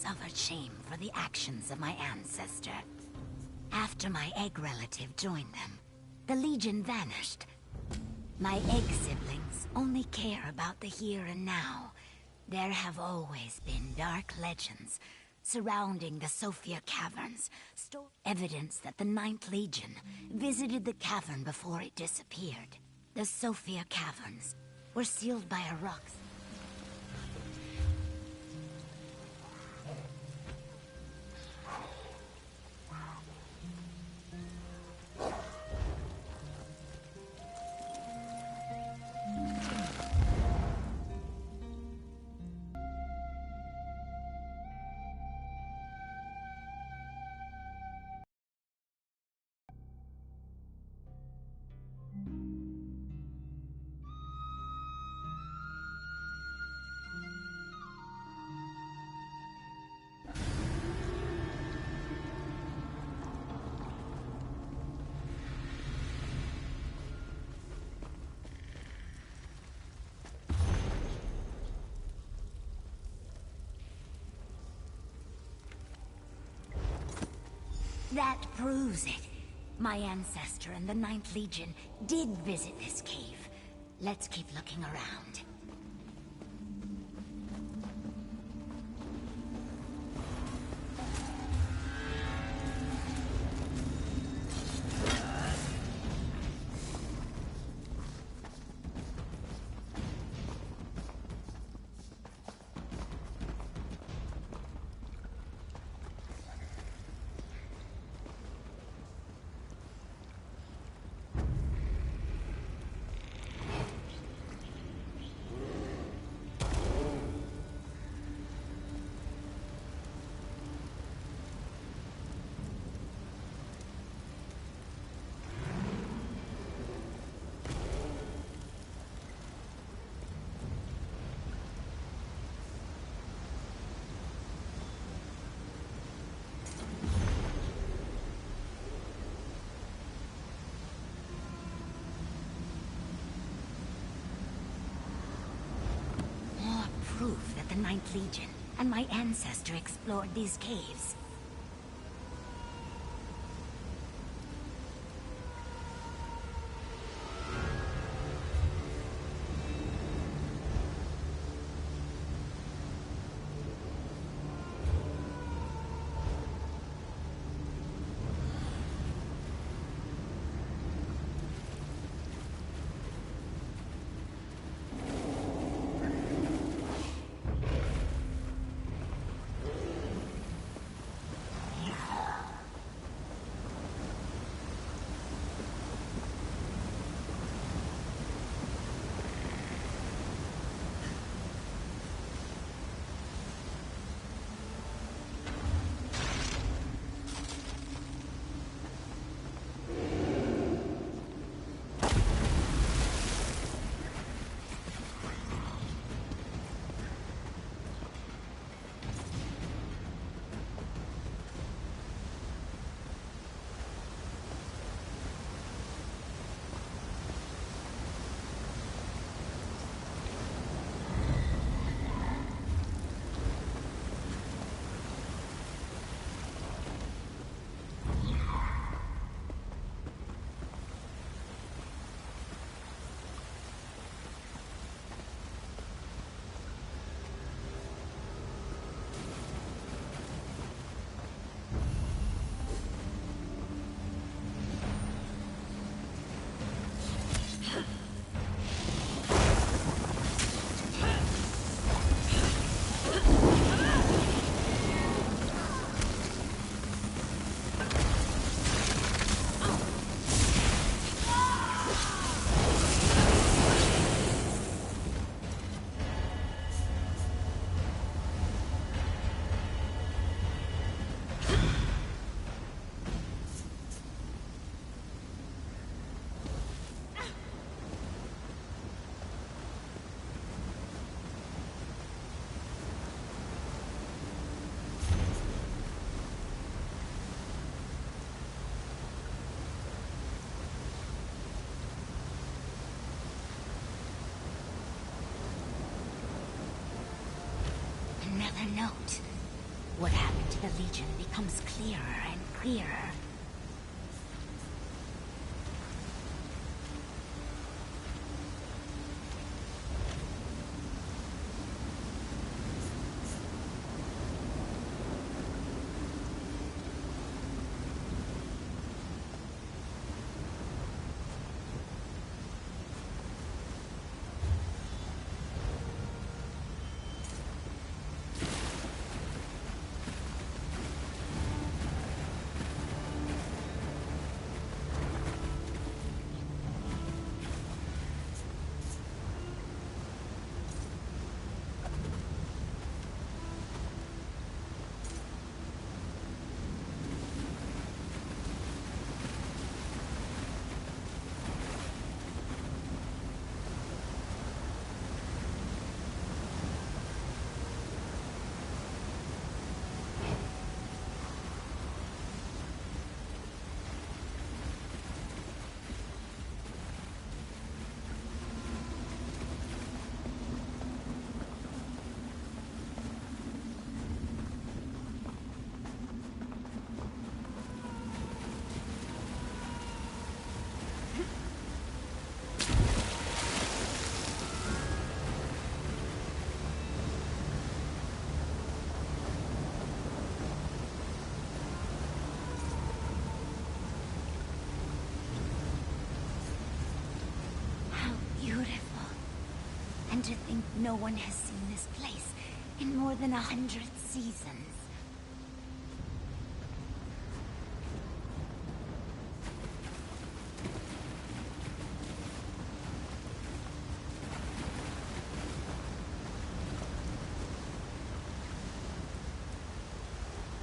suffered shame for the actions of my ancestor. After my egg relative joined them, the Legion vanished. My egg siblings only care about the here and now. There have always been dark legends surrounding the Sophia Caverns, evidence that the Ninth Legion visited the cavern before it disappeared. The Sophia Caverns were sealed by a rock. That proves it. My ancestor and the Ninth Legion did visit this cave. Let's keep looking around. Proof that the Ninth Legion and my ancestor explored these caves. Another note. What happened to the Legion becomes clearer and clearer. And to think no one has seen this place in more than 100 seasons.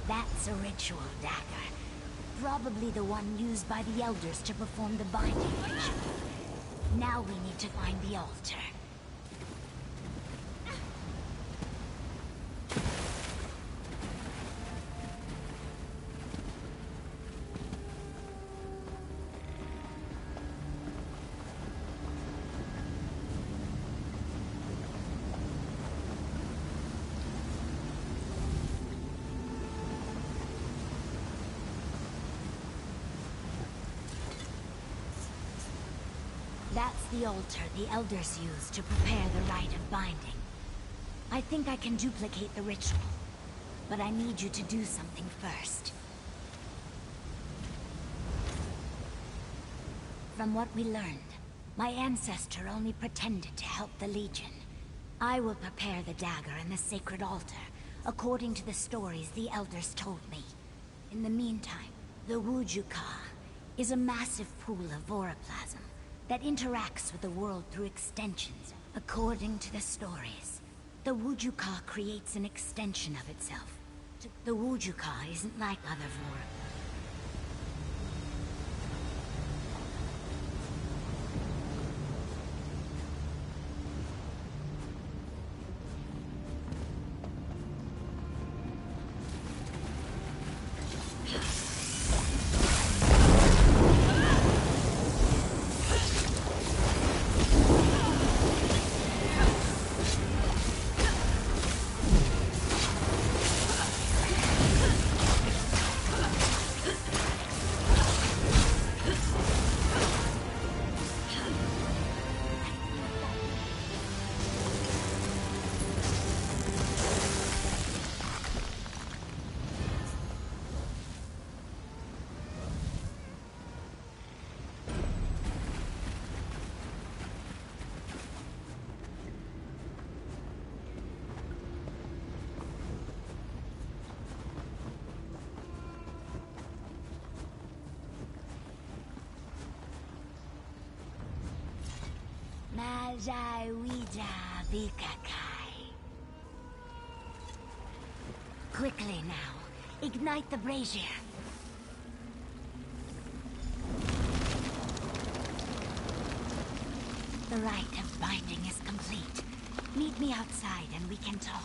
That's a ritual dagger. Probably the one used by the elders to perform the binding ritual. Now we need to find the altar. That's the altar the elders used to prepare the rite of binding. I think I can duplicate the ritual, but I need you to do something first. From what we learned, my ancestor only pretended to help the Legion. I will prepare the dagger and the sacred altar, according to the stories the elders told me. In the meantime, the Wujuka is a massive pool of voroplasm that interacts with the world through extensions. According to the stories, the Wujuka creates an extension of itself. The Wujuka isn't like other voroplasm. Majai Wija Bikakai. Quickly now, ignite the brazier. The rite of binding is complete. Meet me outside and we can talk.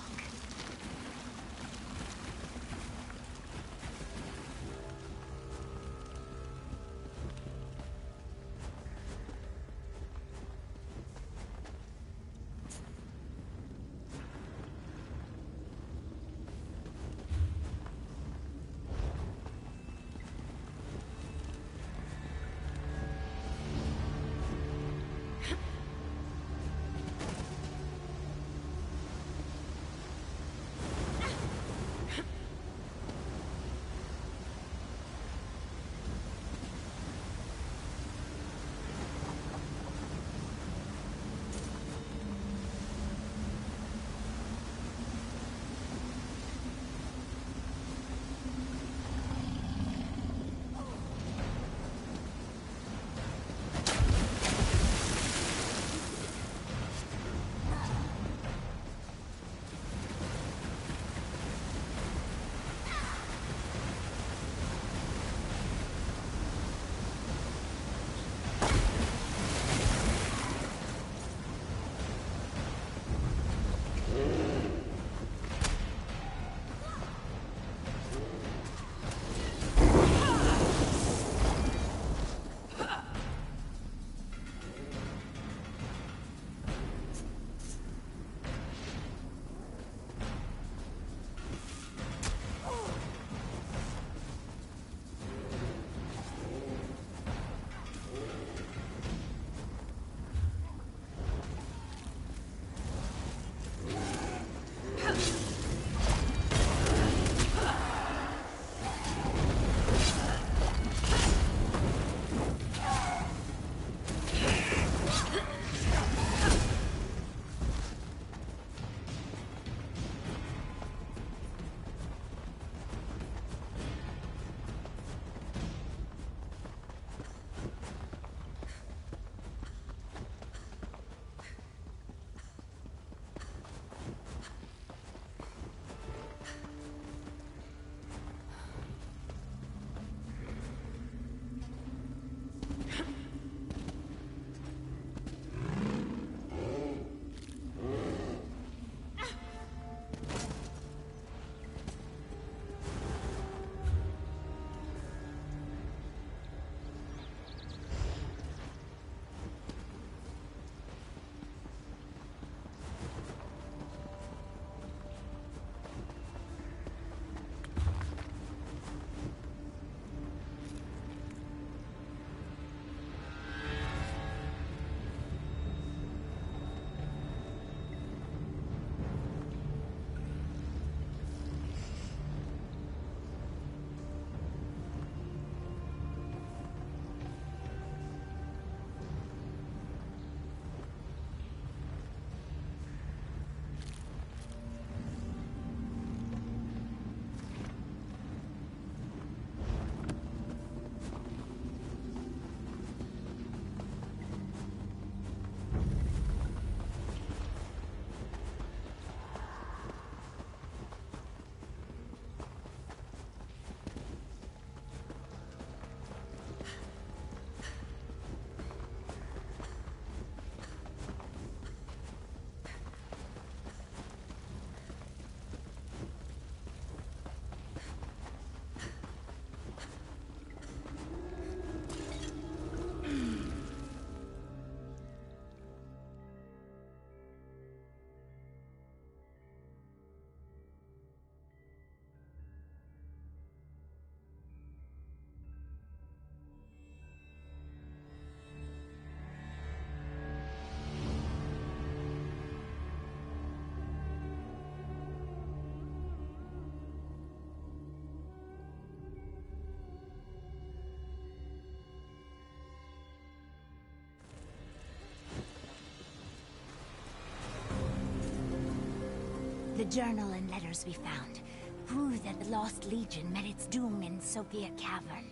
journal and letters we found prove that the Lost Legion met its doom in Sophia Cavern.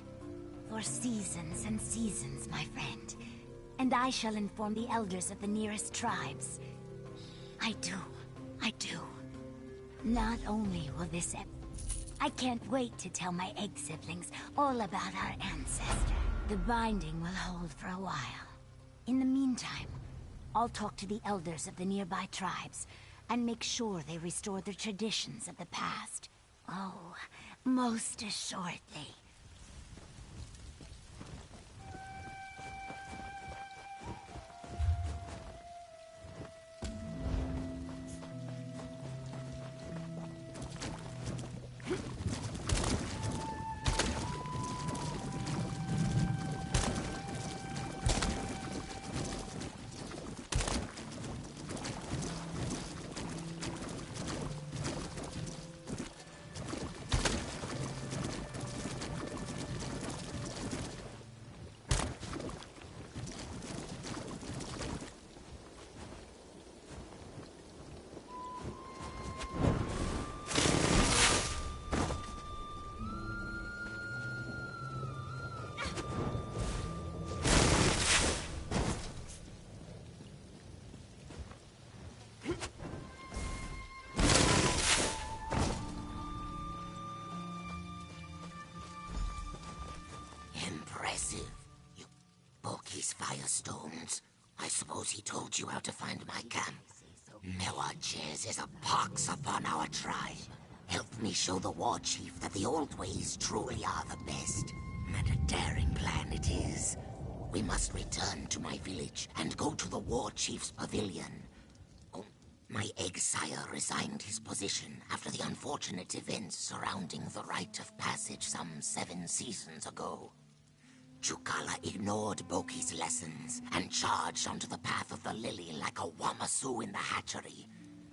For seasons and seasons, my friend. And I shall inform the elders of the nearest tribes. I do. Not only will this I can't wait to tell my egg siblings all about our ancestor. The binding will hold for a while. In the meantime, I'll talk to the elders of the nearby tribes and make sure they restore the traditions of the past. Oh, most assuredly. Firestones. I suppose he told you how to find my camp. Milwages is a pox upon our tribe. Help me show the war chief that the old ways truly are the best. And a daring plan it is. We must return to my village and go to the war chief's pavilion. Oh, my egg-sire resigned his position after the unfortunate events surrounding the rite of passage some 7 seasons ago. Chukala ignored Boki's lessons and charged onto the path of the Lily like a Wamasu in the hatchery.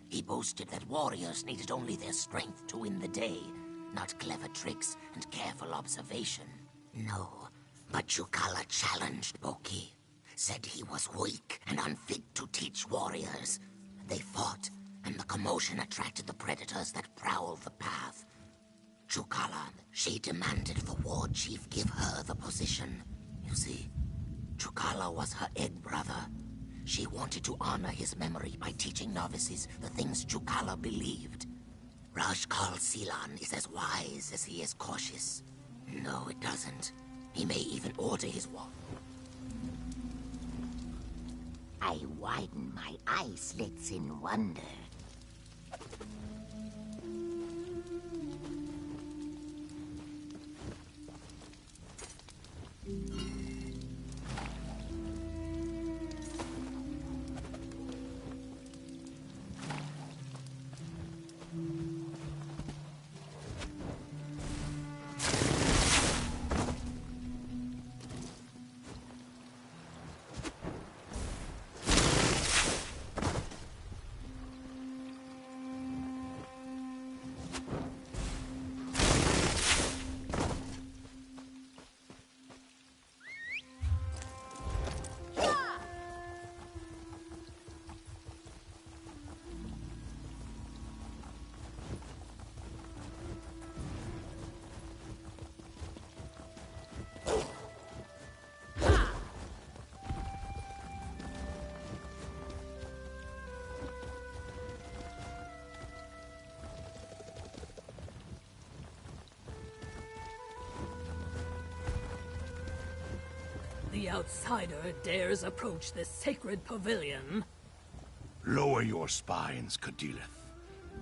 He boasted that warriors needed only their strength to win the day, not clever tricks and careful observation. No, but Chukala challenged Boki, said he was weak and unfit to teach warriors. They fought, and the commotion attracted the predators that prowled the path. Chukala, she demanded the war chief give her the position. You see, Chukala was her egg brother. She wanted to honor his memory by teaching novices the things Chukala believed. Rajkal Silan is as wise as he is cautious. No, it doesn't. He may even order his war. I widen my eye slits in wonder. The outsider dares approach this sacred pavilion. Lower your spines, Kadilith.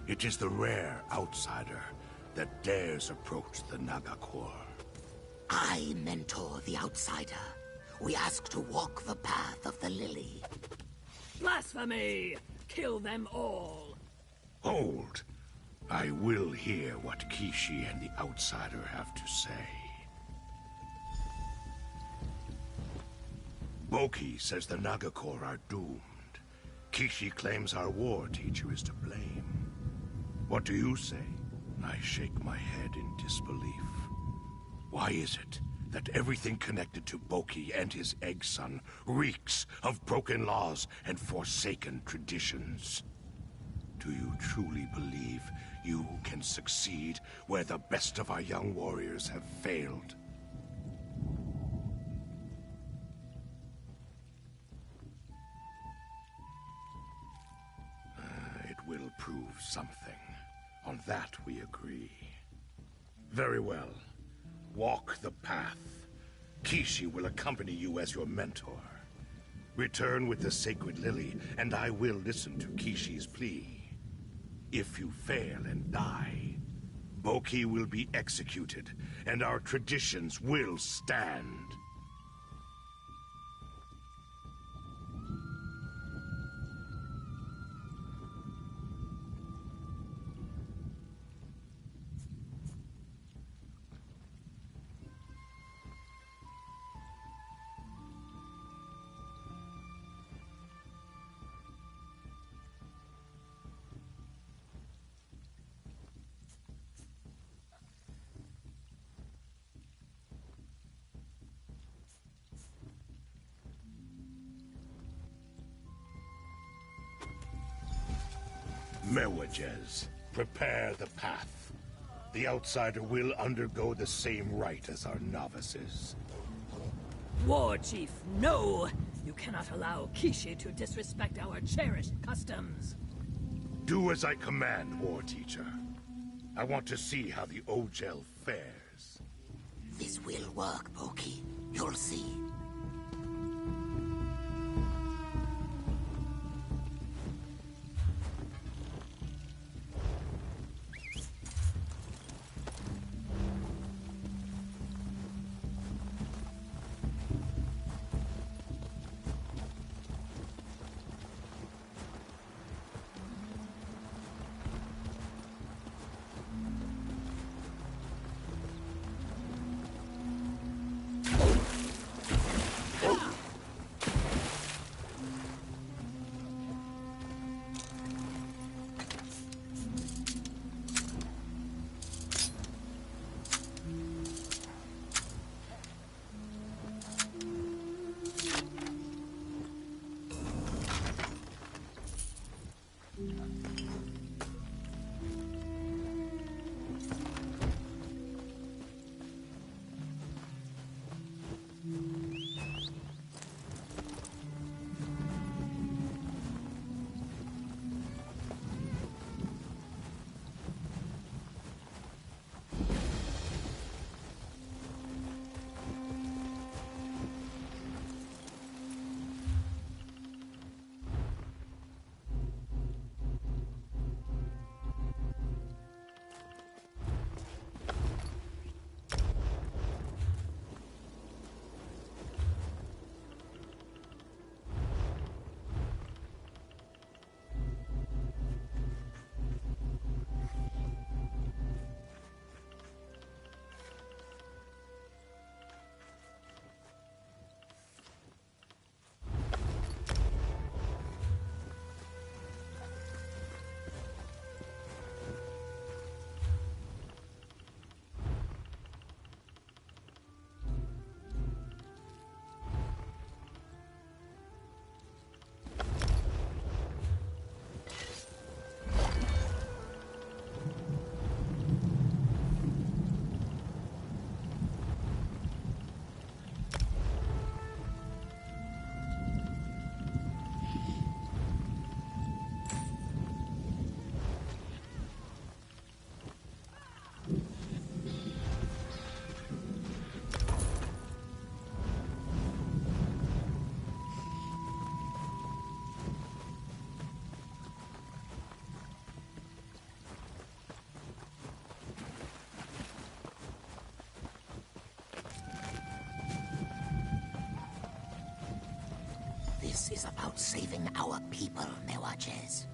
It is the rare outsider that dares approach the Nagakor. I mentor the outsider. We ask to walk the path of the Lily. Blasphemy! Kill them all! Hold. I will hear what Kishi and the outsider have to say. Boki says the Nagakor are doomed. Kishi claims our war teacher is to blame. What do you say? I shake my head in disbelief. Why is it that everything connected to Boki and his egg son reeks of broken laws and forsaken traditions? Do you truly believe you can succeed where the best of our young warriors have failed? It will prove something. On that we agree. Very well. Walk the path. Kishi will accompany you as your mentor. Return with the sacred lily, and I will listen to Kishi's plea. If you fail and die, Boki will be executed, and our traditions will stand. Mewajes, prepare the path. The outsider will undergo the same rite as our novices. War Chief, no! You cannot allow Kishi to disrespect our cherished customs. Do as I command, War Teacher. I want to see how the Ogel fares. This will work, Boki. You'll see. This is about saving our people, Mewajes.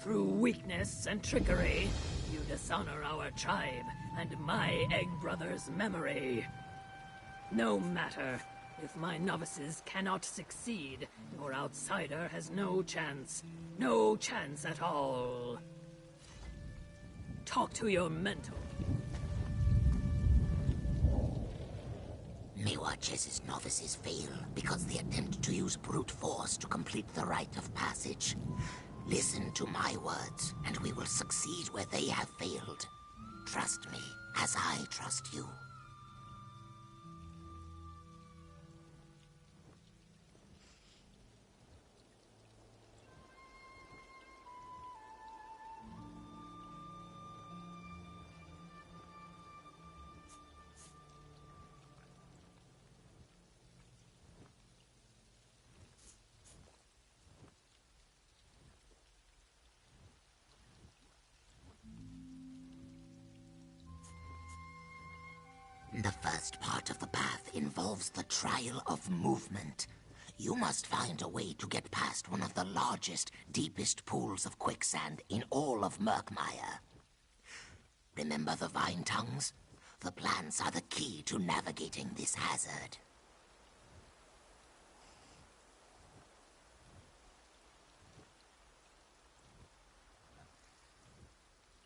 Through weakness and trickery, you dishonor our tribe and my Egg Brother's memory. No matter. If my novices cannot succeed, your outsider has no chance. No chance at all. Talk to your mentor. Mewajes' novices fail because they attempt to use brute force to complete the rite of passage. Listen to my words, and we will succeed where they have failed. Trust me, as I trust you. The first part of the path involves the trial of movement. You must find a way to get past one of the largest, deepest pools of quicksand in all of Murkmire. Remember the vine tongues? The plants are the key to navigating this hazard.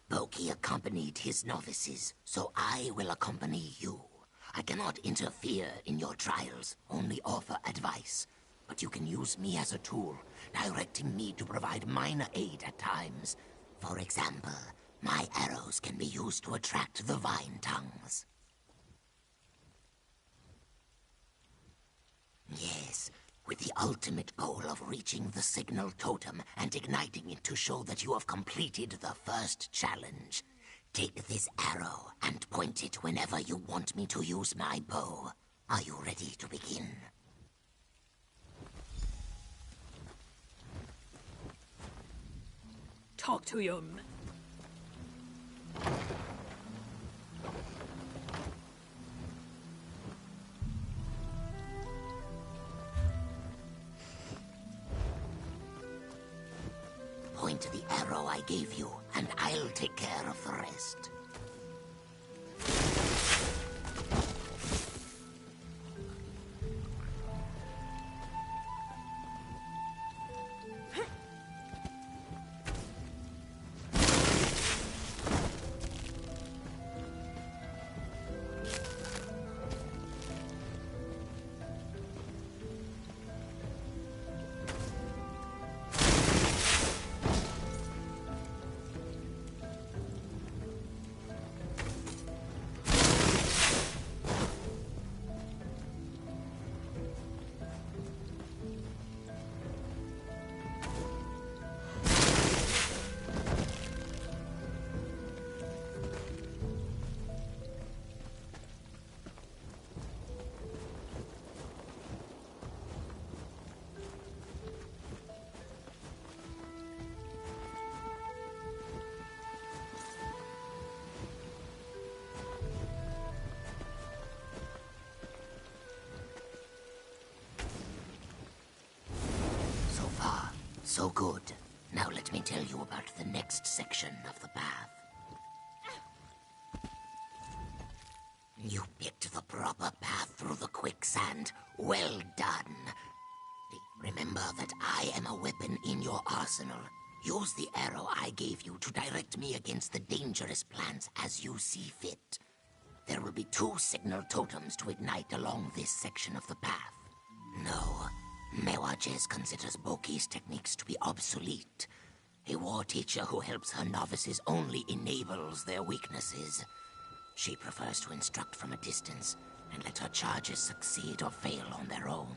Boki accompanied his novices, so I will accompany you. I cannot interfere in your trials, only offer advice. But you can use me as a tool, directing me to provide minor aid at times. For example, my arrows can be used to attract the vine tongues. Yes, with the ultimate goal of reaching the signal totem and igniting it to show that you have completed the first challenge. Take this arrow and point it whenever you want me to use my bow. Are you ready to begin? Talk to your... Point the arrow I gave you, and I'll take care of the rest. So good. Now let me tell you about the next section of the path. You picked the proper path through the quicksand. Well done. Remember that I am a weapon in your arsenal. Use the arrow I gave you to direct me against the dangerous plants as you see fit. There will be 2 signal totems to ignite along this section of the path. No. Mewajes considers Boki's techniques to be obsolete. A war teacher who helps her novices only enables their weaknesses. She prefers to instruct from a distance and let her charges succeed or fail on their own.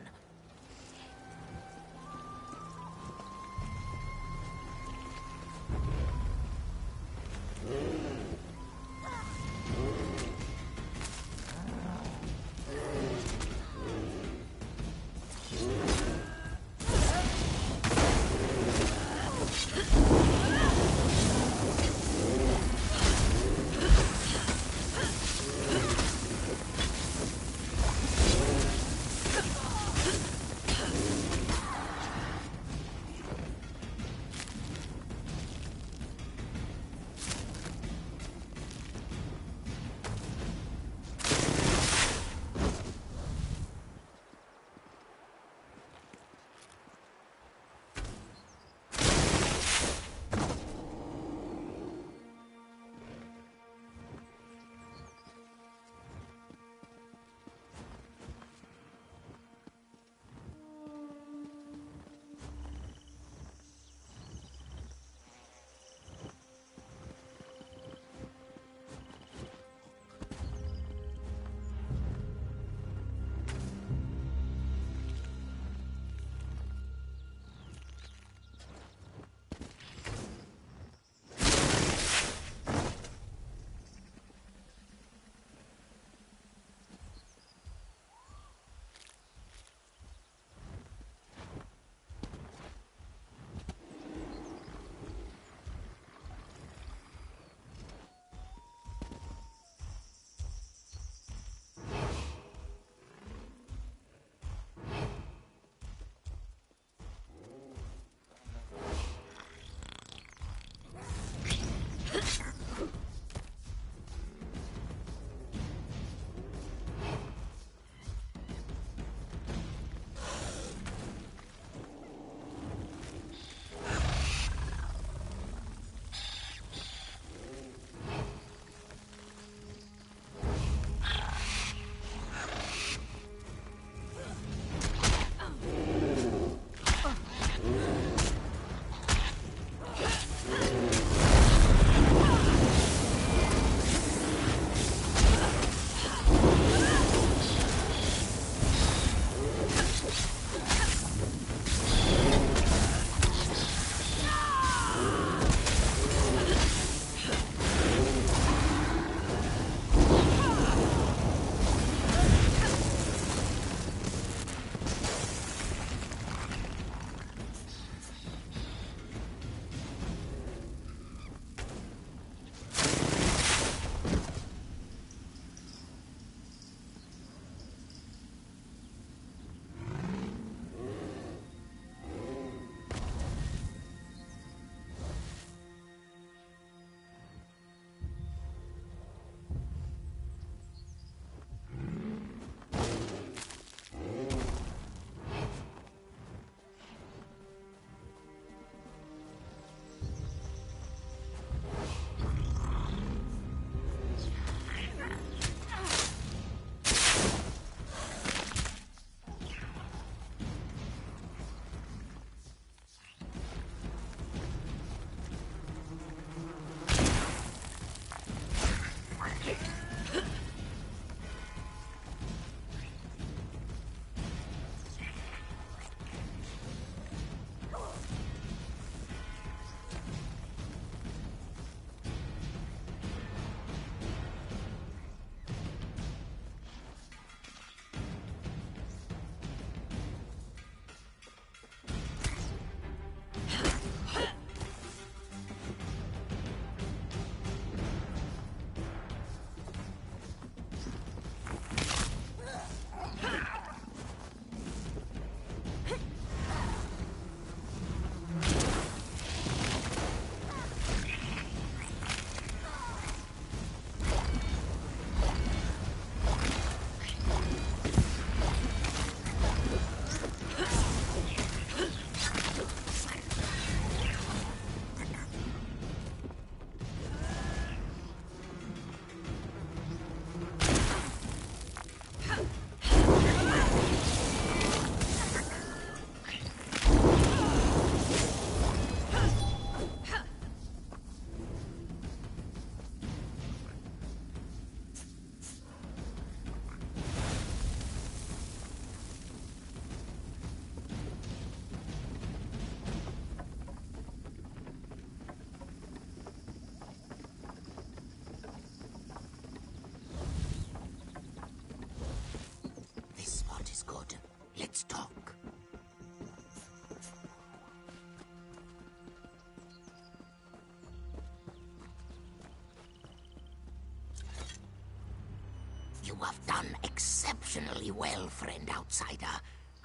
You have done exceptionally well, friend outsider.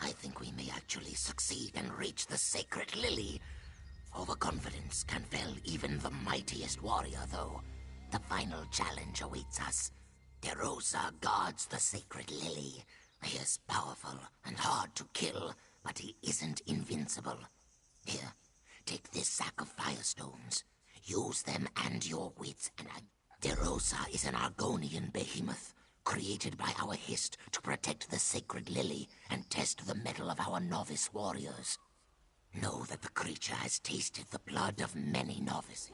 I think we may actually succeed and reach the sacred lily. Overconfidence can fell even the mightiest warrior, though. The final challenge awaits us. DeRosa guards the sacred lily. He is powerful and hard to kill, but he isn't invincible. Here, take this sack of firestones. Use them and your wits, and DeRosa is an Argonian behemoth, created by our Hist to protect the sacred lily and test the mettle of our novice warriors. Know that the creature has tasted the blood of many novices.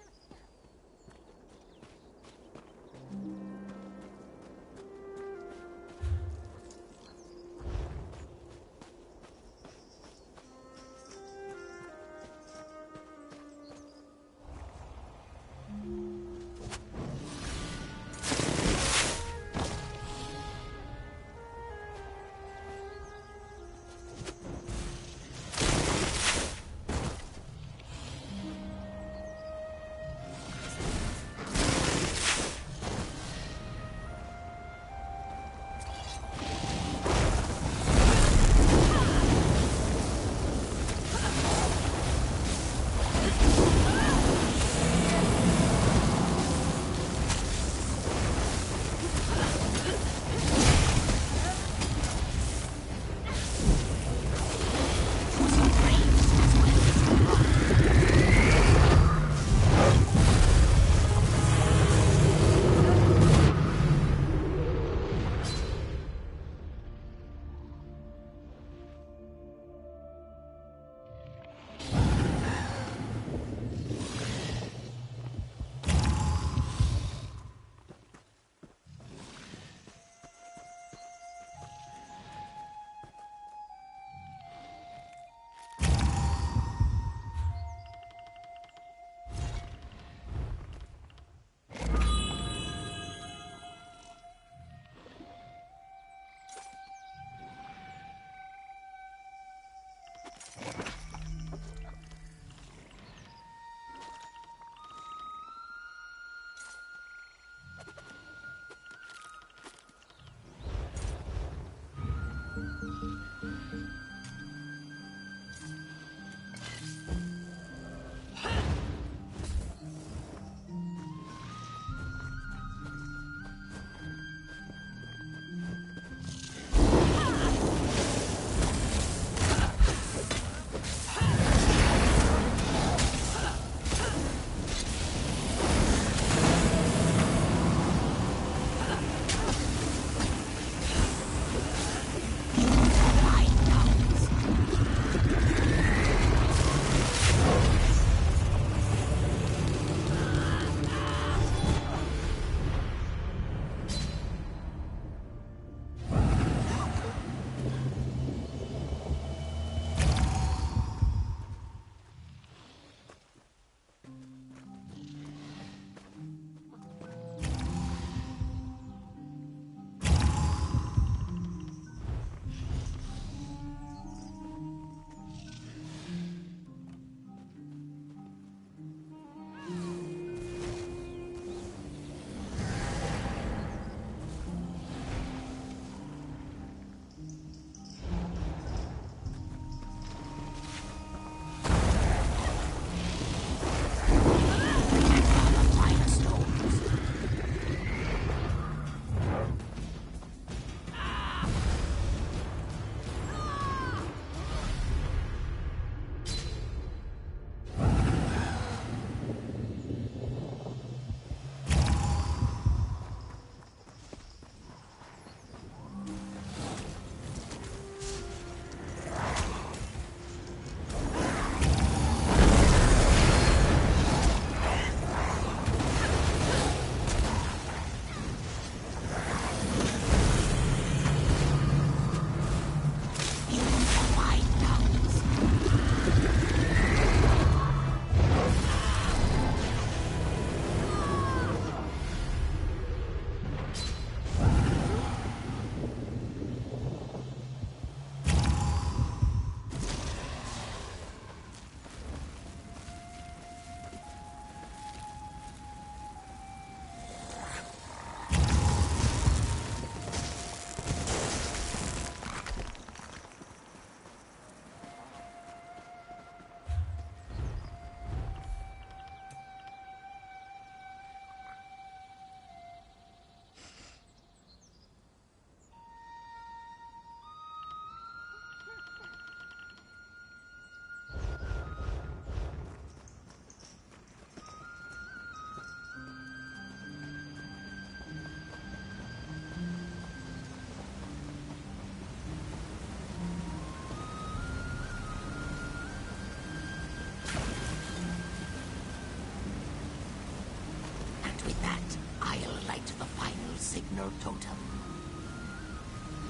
signal totem.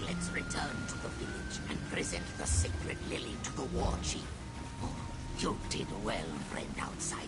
Let's return to the village and present the sacred lily to the war chief. Oh, you did well, friend outsider.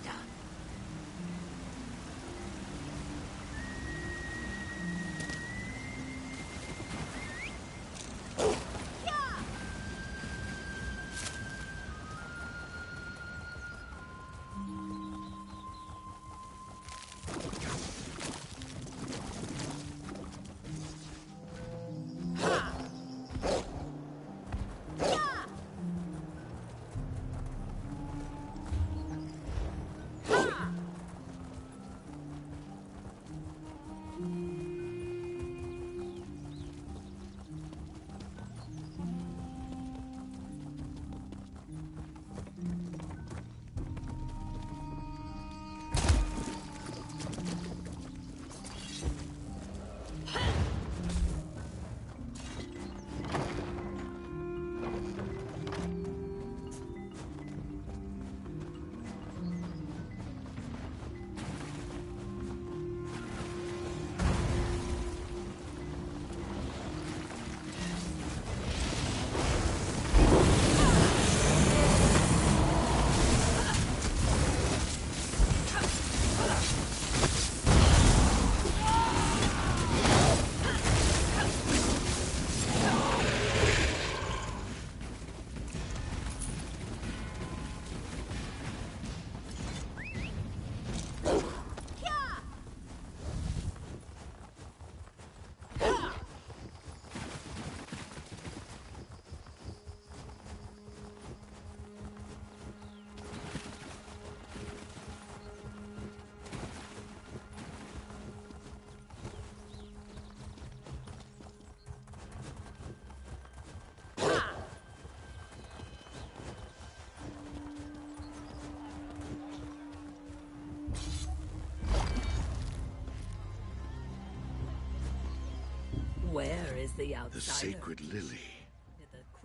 Where is the outsider? The sacred lily.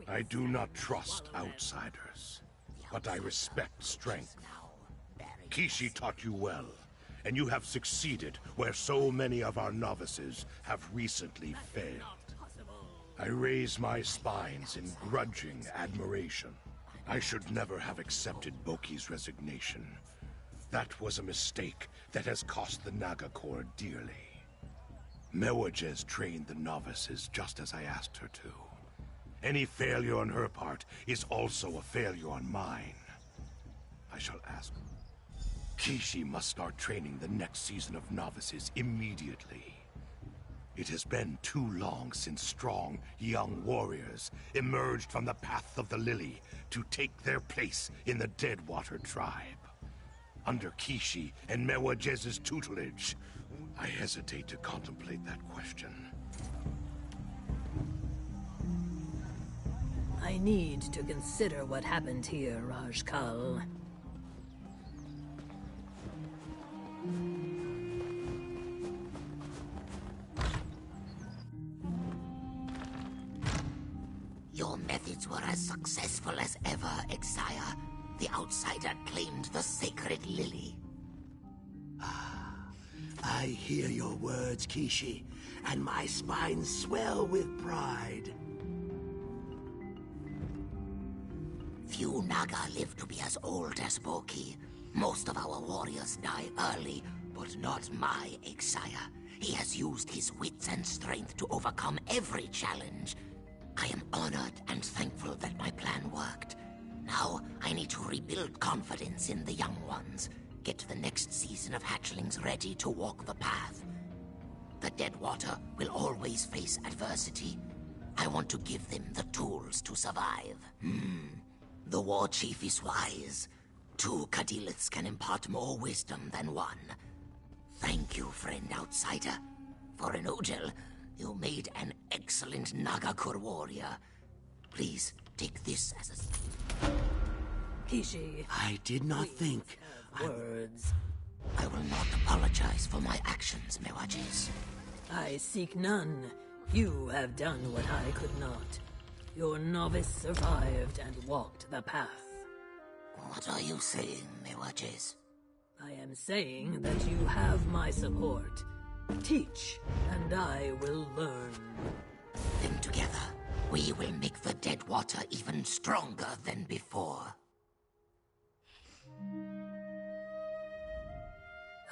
I do not trust outsiders, but I respect strength. Kishi taught you well, and you have succeeded where so many of our novices have recently failed. I raise my spines in grudging admiration. I should never have accepted Boki's resignation. That was a mistake that has cost the Naga Corps dearly. Mewajez trained the novices just as I asked her to. Any failure on her part is also a failure on mine. I shall ask. Kishi must start training the next season of novices immediately. It has been too long since strong, young warriors emerged from the path of the Lily to take their place in the Deadwater tribe. Under Kishi and Mewajez's tutelage, I hesitate to contemplate that question. I need to consider what happened here, Rajkal. Your methods were as successful as ever, Exire. The outsider claimed the sacred lily. I hear your words, Kishi, and my spine swell with pride. Few Naga live to be as old as Boki. Most of our warriors die early, but not my Exire. He has used his wits and strength to overcome every challenge. I am honored and thankful that my plan worked. Now, I need to rebuild confidence in the young ones. Get the next season of hatchlings ready to walk the path. The Deadwater will always face adversity. I want to give them the tools to survive. The war chief is wise. 2 Kadiliths can impart more wisdom than 1. Thank you, friend outsider. For an Ojel, you made an excellent Nagakur warrior. Please take this as a... Kishi. I did not think... Words. I will not apologize for my actions, Mewajez. I seek none. You have done what I could not. Your novice survived and walked the path. What are you saying, Mewajez? I am saying that you have my support. Teach, and I will learn. Then together, we will make the dead water even stronger than before.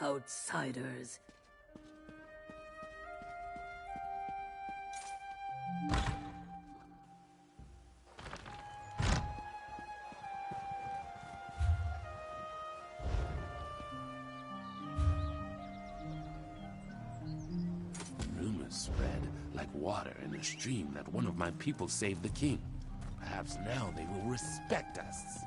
Outsiders. Rumors spread like water in a stream that one of my people saved the king. Perhaps now they will respect us.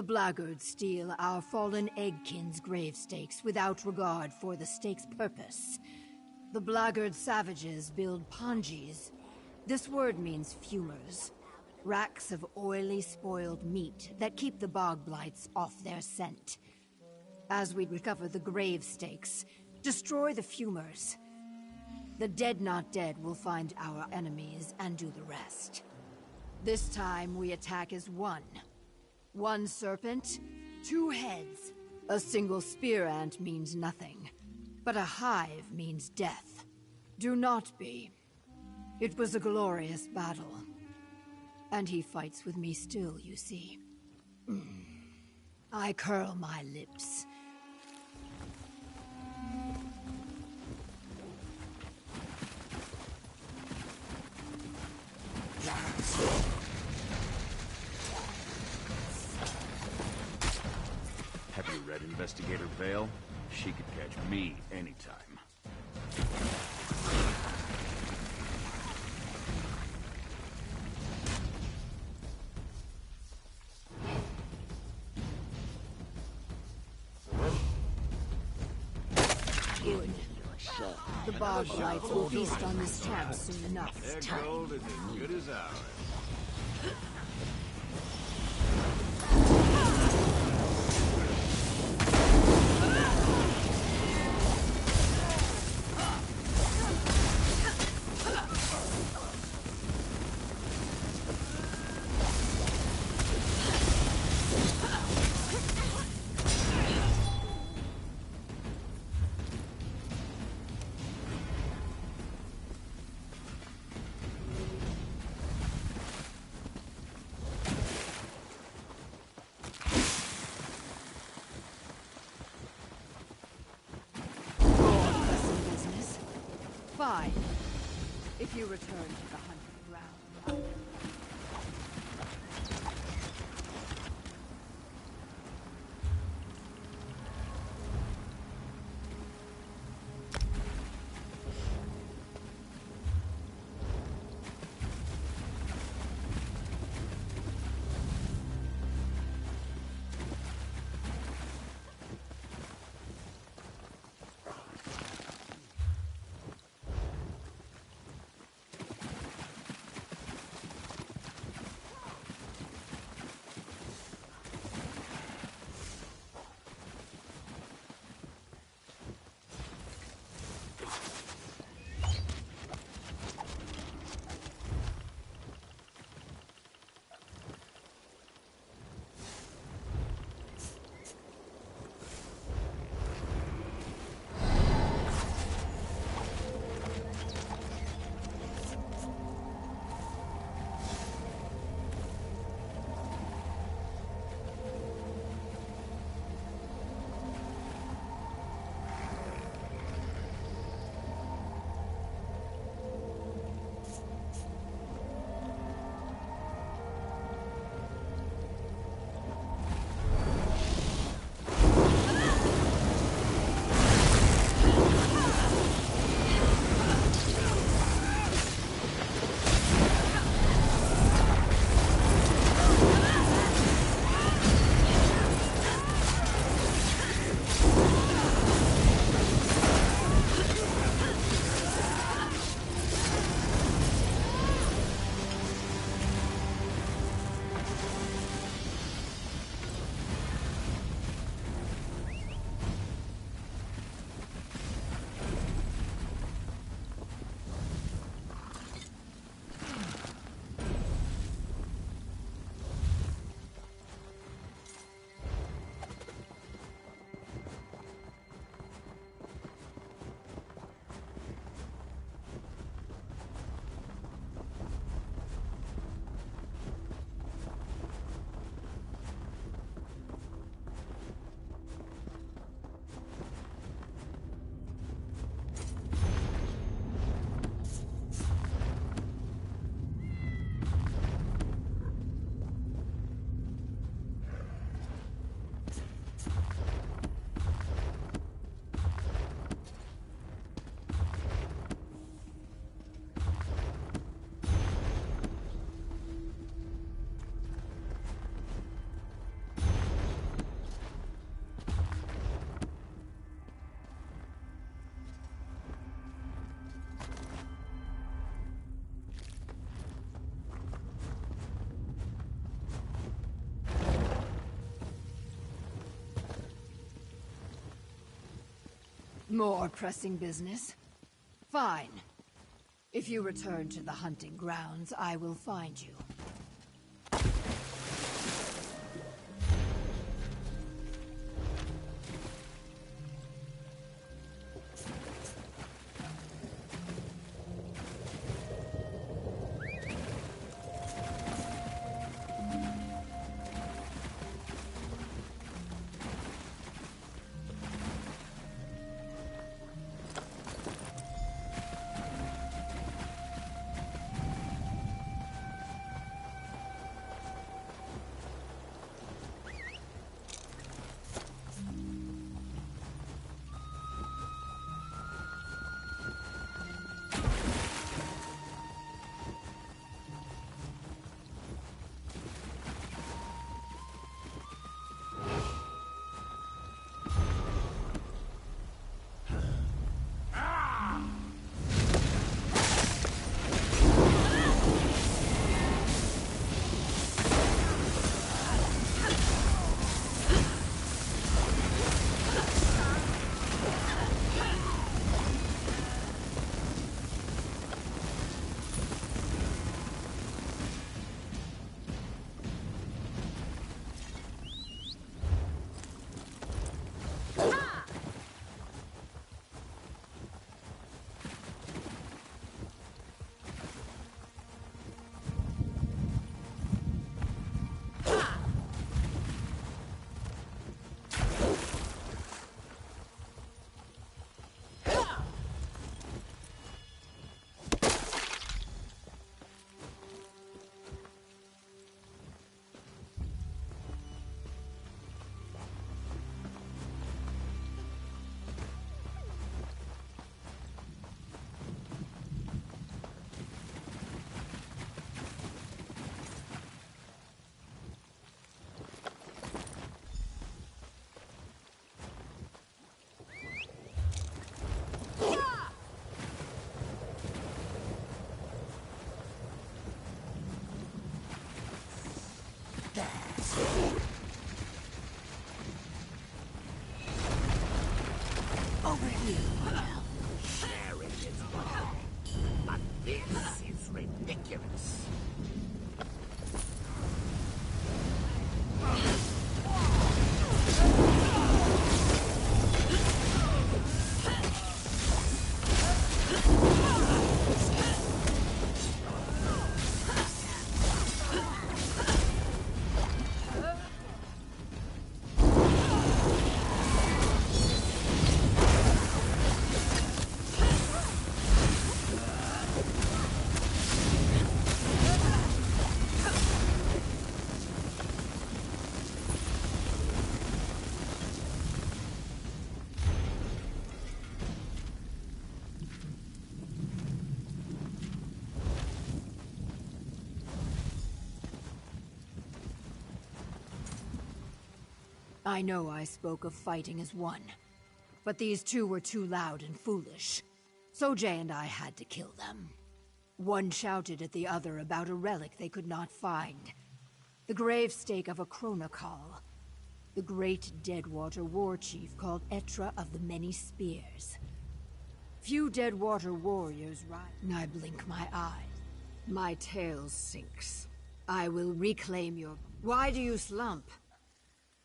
The blackguards steal our fallen eggkin's grave stakes without regard for the stake's purpose. The blackguard savages build ponjis. This word means fumers. Racks of oily, spoiled meat that keep the bog blights off their scent. As we recover the grave stakes, destroy the fumers. The dead not dead will find our enemies and do the rest. This time we attack as one. One serpent, two heads. A single spear ant means nothing, but a hive means death. Do not be. It was a glorious battle. And he fights with me still, you see. I curl my lips. Have you read Investigator Vale? She could catch me anytime. Good. The bog blights will feast on this camp soon enough. Their gold is as good as ours. Fine. If you return to the hunting ground. More pressing business? Fine. If you return to the hunting grounds, I will find you. Over here, sharing is wonderful, but this is ridiculous. I know I spoke of fighting as one, but these two were too loud and foolish. So Jay and I had to kill them. One shouted at the other about a relic they could not find. The grave stake of a Chronocall. The great Deadwater war chief called Etra of the Many Spears. Few Deadwater warriors rise. I blink my eyes. My tail sinks. I will reclaim your... Why do you slump?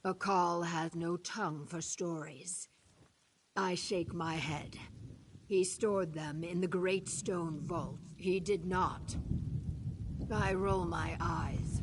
A call has no tongue for stories. I shake my head. He stored them in the great stone vault. He did not. I roll my eyes.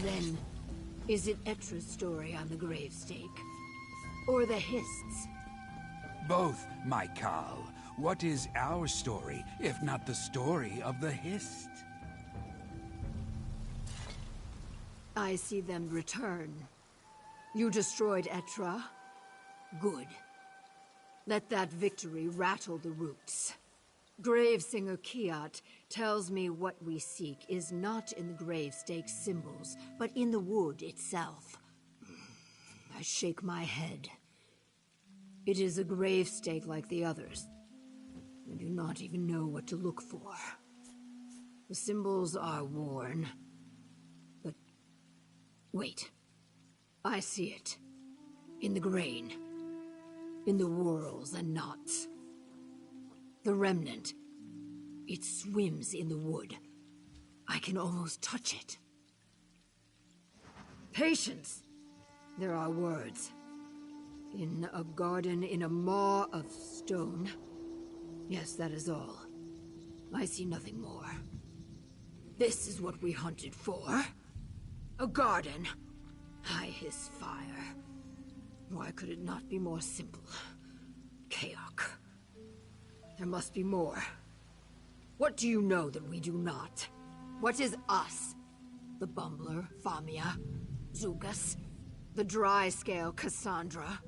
Then, is it Etra's story on the gravestake? Or the Hist's? Both, my Carl. What is our story, if not the story of the Hist? I see them return. You destroyed Etra? Good. Let that victory rattle the roots. Gravesinger Kiat tells me what we seek is not in the gravestake symbols, but in the wood itself. I shake my head. It is a gravestake like the others. I do not even know what to look for. The symbols are worn. But... wait. I see it. In the grain. In the whorls and knots. The remnant. It swims in the wood. I can almost touch it. Patience! There are words. In a garden in a maw of stone. Yes, that is all. I see nothing more. This is what we hunted for. A garden. I hiss fire. Why could it not be more simple? Kaok. There must be more. What do you know that we do not? What is us? The Bumbler, Famia, Zugas, the dry-scale Cassandra.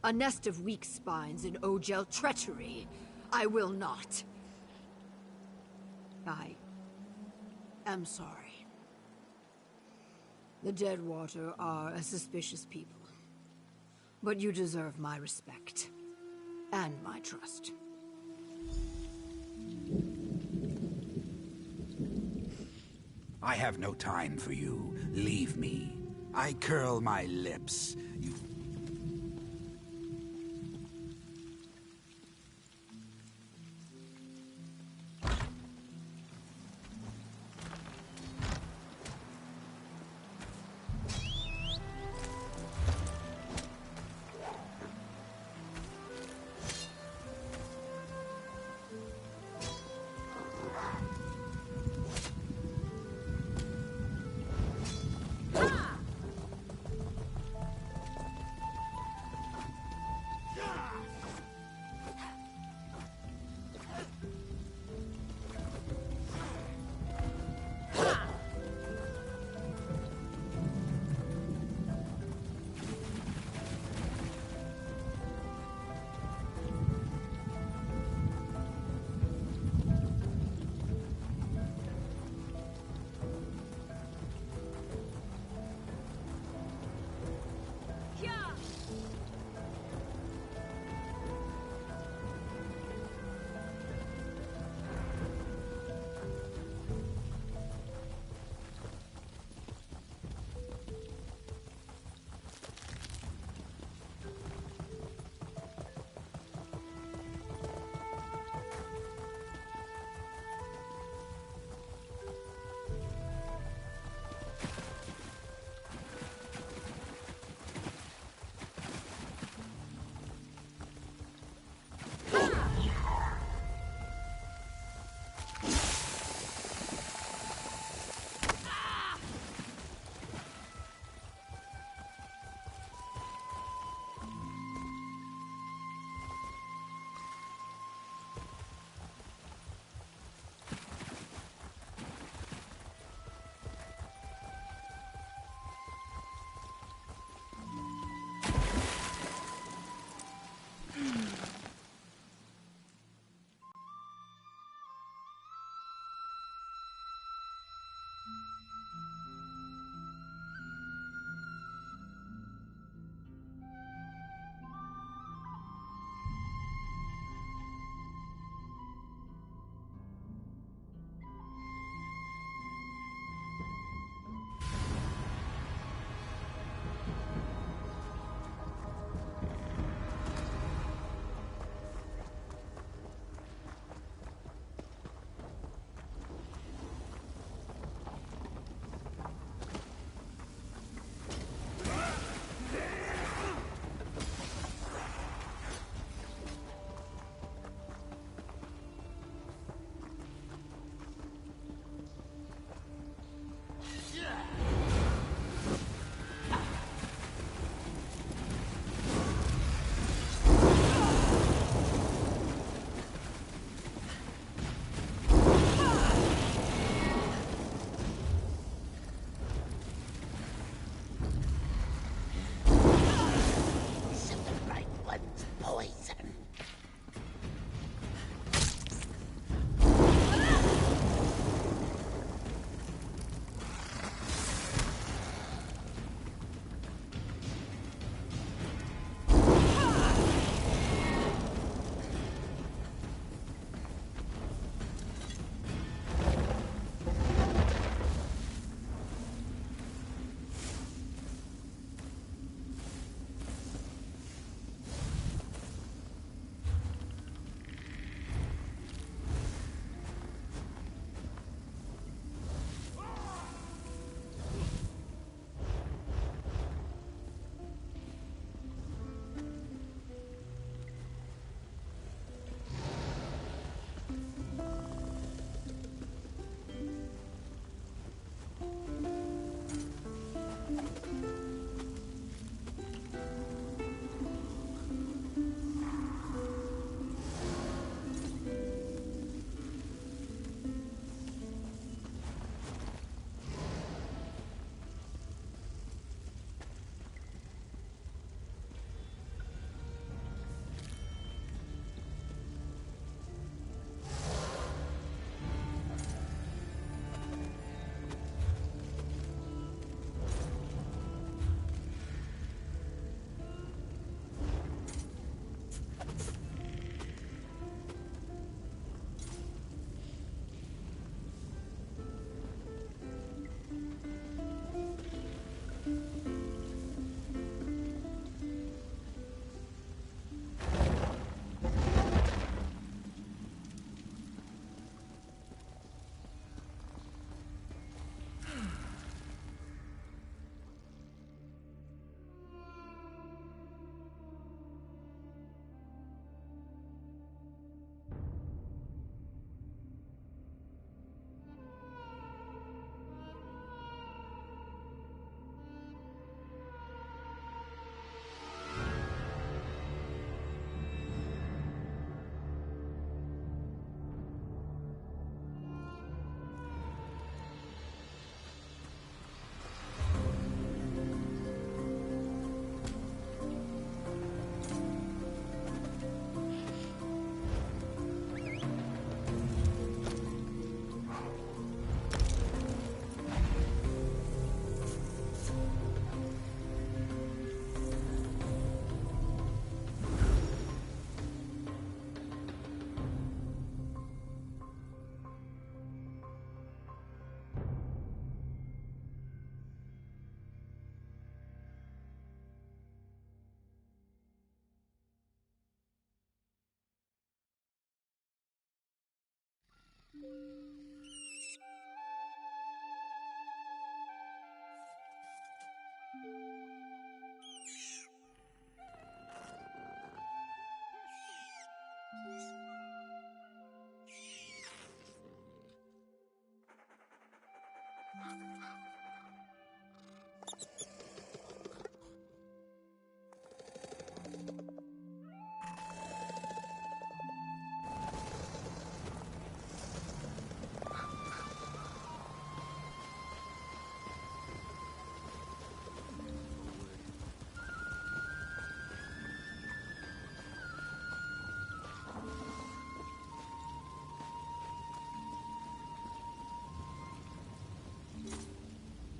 A nest of weak spines in Ogel treachery. I will not. I am sorry. The Deadwater are a suspicious people. But you deserve my respect. And my trust. I have no time for you. Leave me. I curl my lips. You...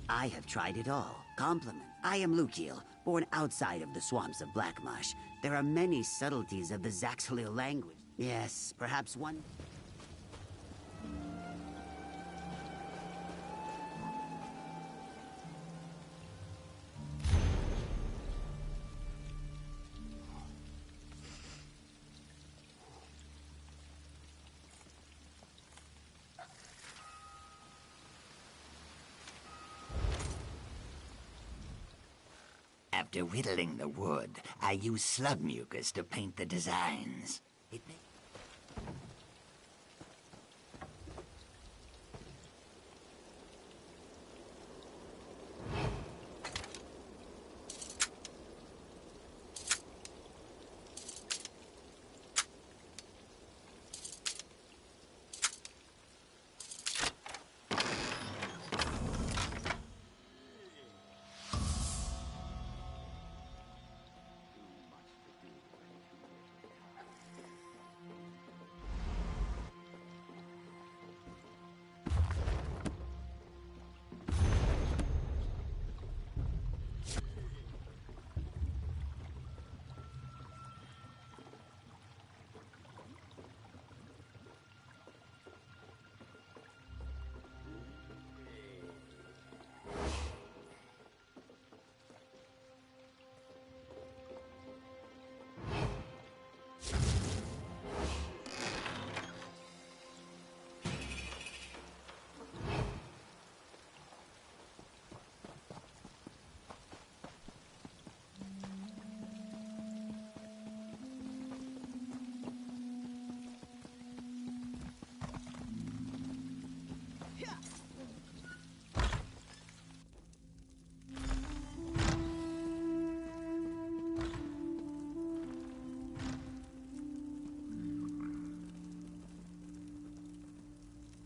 I have tried it all. Compliment. I am Lukiel, born outside of the swamps of Blackmarsh. There are many subtleties of the Zaxxalil language. Yes, perhaps one... After whittling the wood, I use slug mucus to paint the designs.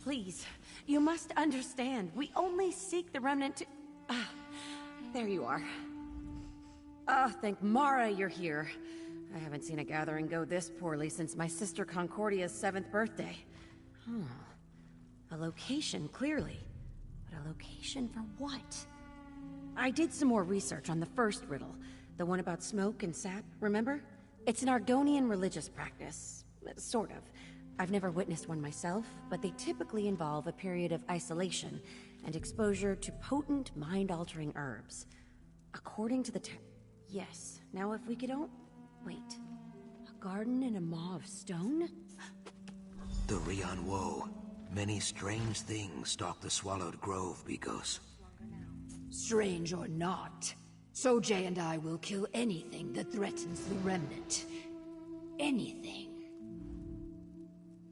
Please, you must understand. We only seek the remnant to... Ah, there you are. Ah, thank Mara you're here. I haven't seen a gathering go this poorly since my sister Concordia's 7th birthday. Hmm. A location, clearly. But a location for what? I did some more research on the first riddle. The one about smoke and sap, remember? It's an Argonian religious practice. Sort of. I've never witnessed one myself, but they typically involve a period of isolation and exposure to potent, mind-altering herbs. According to the Yes. Now if we could Wait. A garden in a maw of stone? The Rion Woe. Many strange things stalk the Swallowed Grove, Bigos. Strange or not, Sojay and I will kill anything that threatens the remnant. Anything.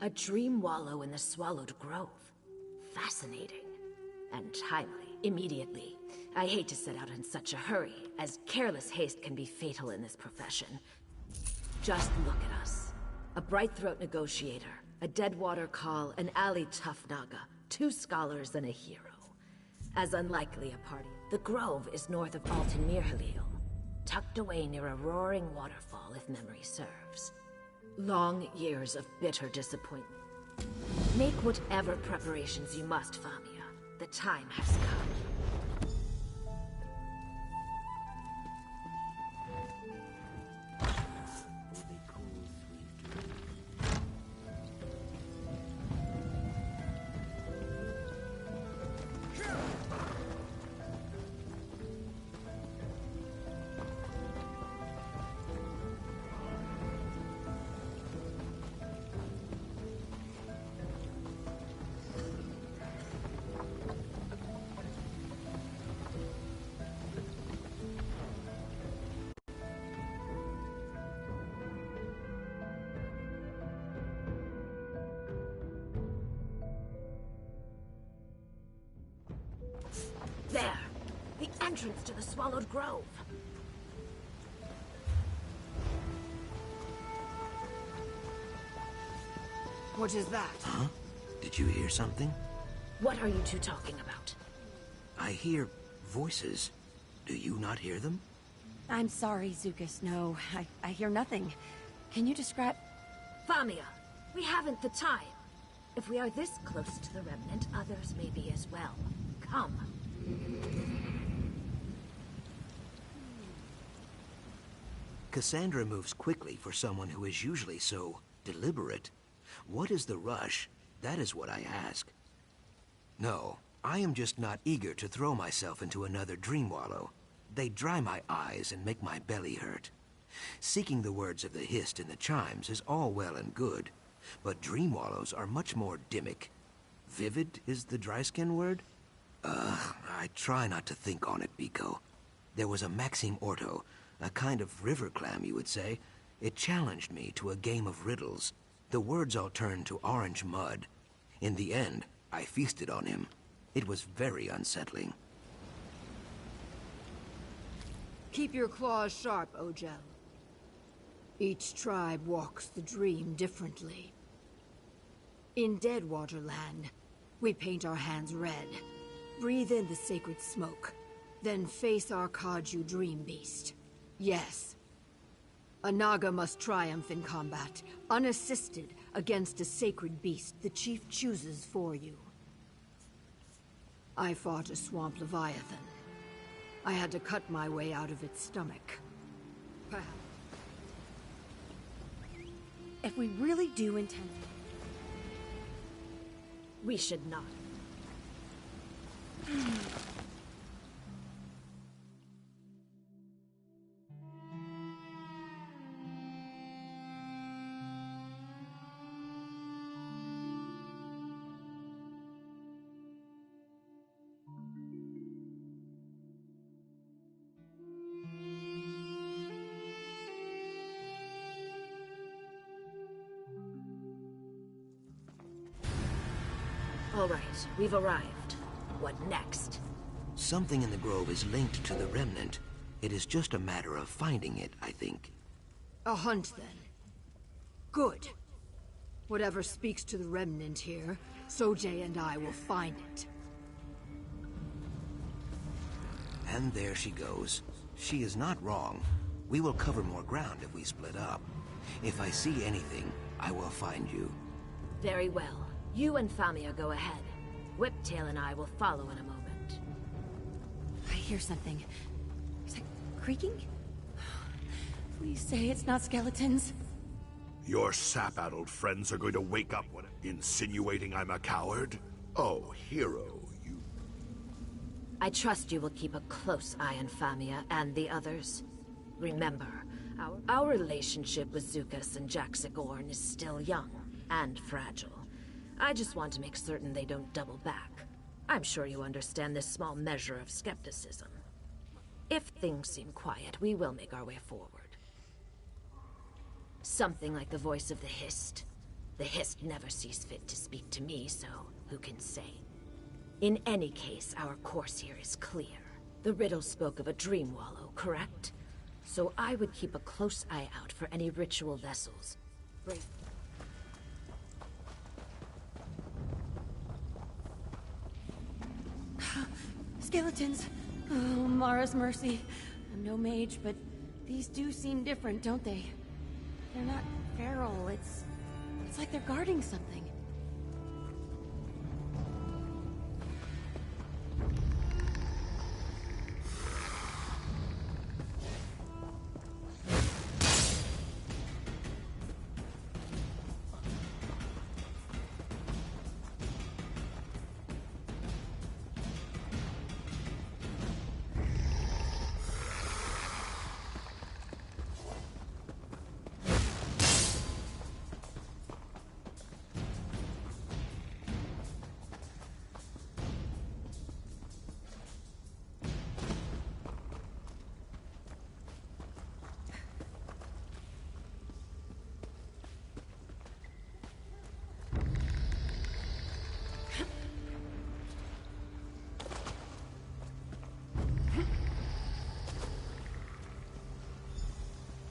A dream wallow in the Swallowed Grove. Fascinating. And timely. Immediately. I hate to set out in such a hurry, as careless haste can be fatal in this profession. Just look at us. A bright-throat negotiator, a Deadwater Call, an alley tough Naga, 2 scholars and a hero. As unlikely a party. The Grove is north of Alton Mirhalil, tucked away near a roaring waterfall if memory serves. Long years of bitter disappointment. Make whatever preparations you must, Famia. The time has come. entrance to the Swallowed Grove. What is that? Huh? Did you hear something? What are you two talking about? I hear voices. Do you not hear them? I'm sorry, Zukas. No, I hear nothing. Can you describe... Famia, we haven't the time. If we are this close to the Remnant, others may be as well. Come. Cassandra moves quickly for someone who is usually so deliberate. What is the rush? That is what I ask. No, I am just not eager to throw myself into another dream wallow. They dry my eyes and make my belly hurt. Seeking the words of the hist in the chimes is all well and good, but dream wallows are much more dimmick. Vivid is the dry-skin word? I try not to think on it, Biko. There was a Maxime Orto, a kind of river clam, you would say. It challenged me to a game of riddles. The words all turned to orange mud. In the end, I feasted on him. It was very unsettling. Keep your claws sharp, Ojel. Each tribe walks the dream differently. In Deadwater Land, we paint our hands red, breathe in the sacred smoke, then face our Kaju dream beast. Yes. A Naga must triumph in combat, unassisted, against a sacred beast the chief chooses for you. I fought a swamp leviathan. I had to cut my way out of its stomach. Perhaps. If we really do intend... We should not. All right, we've arrived. What next? Something in the grove is linked to the Remnant. It is just a matter of finding it, I think. A hunt, then. Good. Whatever speaks to the Remnant here, Sojay and I will find it. And there she goes. She is not wrong. We will cover more ground if we split up. If I see anything, I will find you. Very well. You and Famia go ahead. Whiptail and I will follow in a moment. I hear something. Is that creaking? Please say it's not skeletons. Your sap-addled friends are going to wake up when insinuating I'm a coward? Oh, hero, you... I trust you will keep a close eye on Famia and the others. Remember, our relationship with Zukas and Jaxigorn is still young and fragile. I just want to make certain they don't double back. I'm sure you understand this small measure of skepticism. If things seem quiet, we will make our way forward. Something like the voice of the Hist. The Hist never sees fit to speak to me, so who can say? In any case, our course here is clear. The riddle spoke of a dream wallow, correct? So I would keep a close eye out for any ritual vessels. Brave. Skeletons! Oh, Mara's mercy. I'm no mage, but these do seem different, don't they? They're not feral, it's like they're guarding something.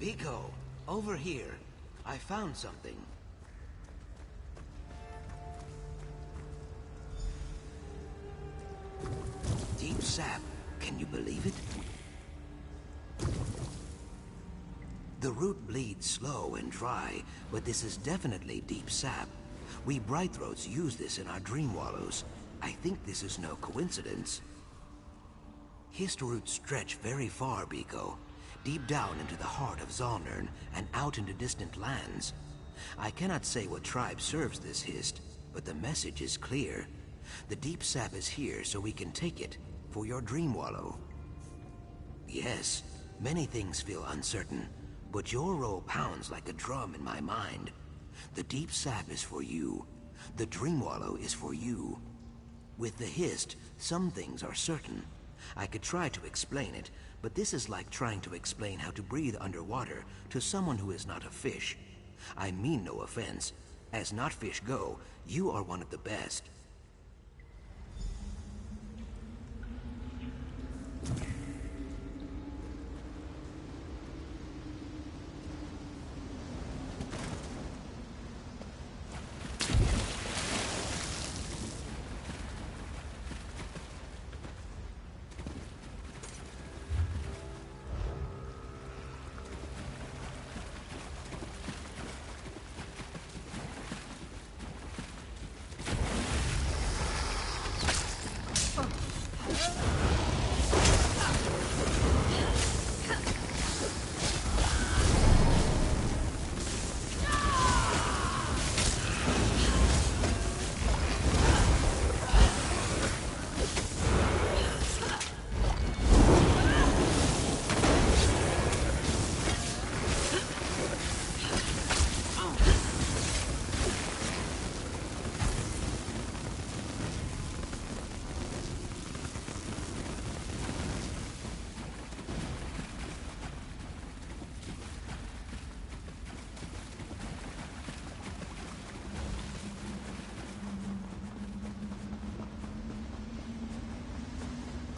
Biko, over here. I found something. Deep sap. Can you believe it? The root bleeds slow and dry, but this is definitely deep sap. We Brightthroats use this in our dream wallows. I think this is no coincidence. Hist roots stretch very far, Biko. Deep down into the heart of Zalnern and out into distant lands. I cannot say what tribe serves this Hist, but the message is clear. The deep sap is here so we can take it for your dream wallow. Yes, many things feel uncertain, but your role pounds like a drum in my mind. The deep sap is for you. The dream wallow is for you. With the Hist, some things are certain. I could try to explain it, but this is like trying to explain how to breathe underwater to someone who is not a fish. I mean no offense. As not fish go, you are one of the best.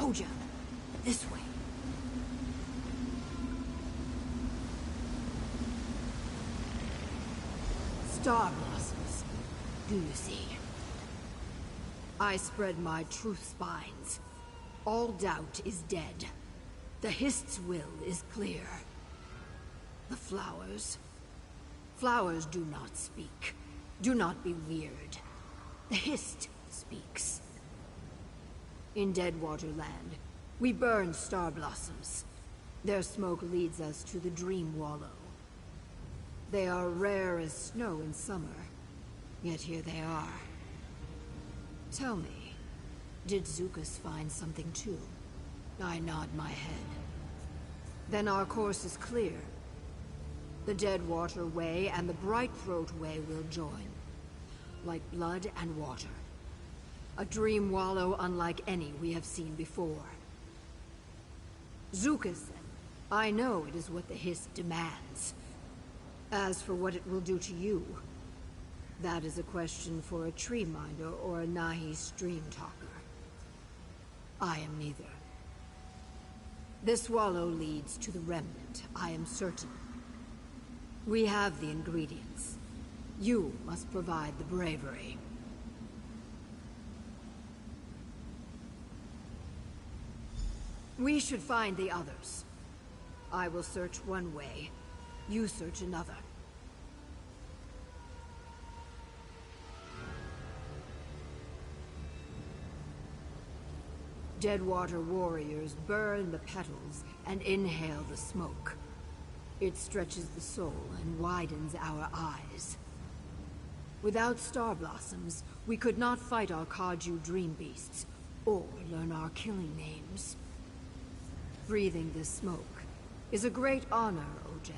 Oja, this way. Star blossoms, do you see? I spread my truth spines. All doubt is dead. The Hist's will is clear. The flowers. Flowers do not speak. Do not be weird. The Hist speaks. In Deadwater Land, we burn star blossoms. Their smoke leads us to the Dream Wallow. They are rare as snow in summer, yet here they are. Tell me, did Zukas find something too? I nod my head. Then our course is clear. The Deadwater Way and the Brightthroat Way will join, like blood and water. A dream wallow unlike any we have seen before. Zukas said, I know it is what the Hist demands. As for what it will do to you, that is a question for a tree minder or a Nahi stream talker. I am neither. This wallow leads to the remnant, I am certain. We have the ingredients. You must provide the bravery. We should find the others. I will search one way. You search another. Deadwater warriors burn the petals and inhale the smoke. It stretches the soul and widens our eyes. Without star blossoms, we could not fight our Kaju dream beasts, or learn our killing names. Breathing this smoke is a great honor, Ojel.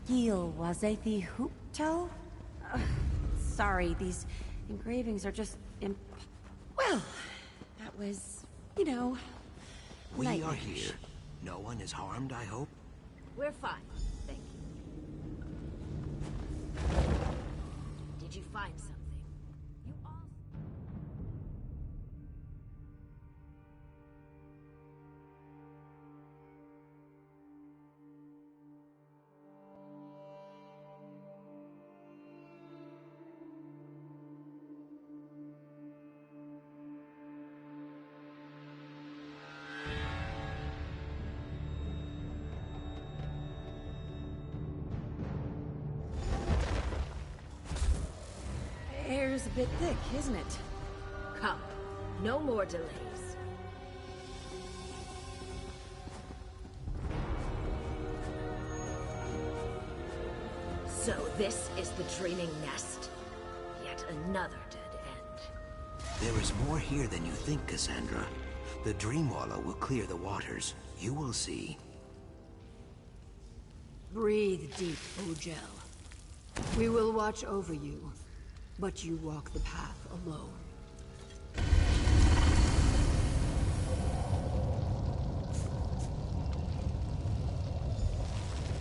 Gil Wazethi Hooptel? Sorry, these engravings are just well, that was, you know, We are nightmarish. here. No one is harmed, I hope? We're fine, thank you. Did you find something? You all... Air's a bit thick, isn't it? Come, no more delays. So this is the Dreaming Nest. Yet another dead end. There is more here than you think, Cassandra. The Dreamwallow will clear the waters. You will see. Breathe deep, Ojel. We will watch over you, but you walk the path alone.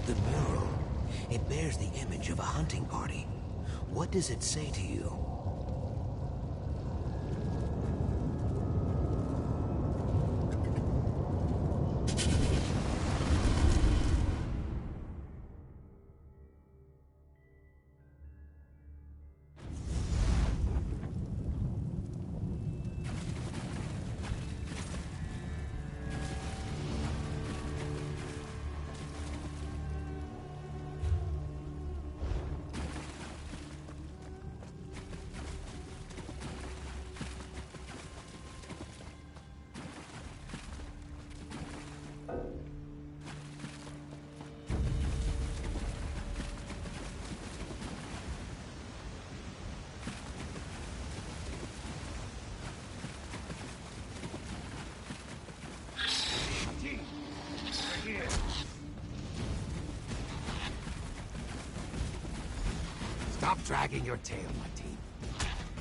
The mural. It bears the image of a hunting party. What does it say to you? Stop dragging your tail, Martin.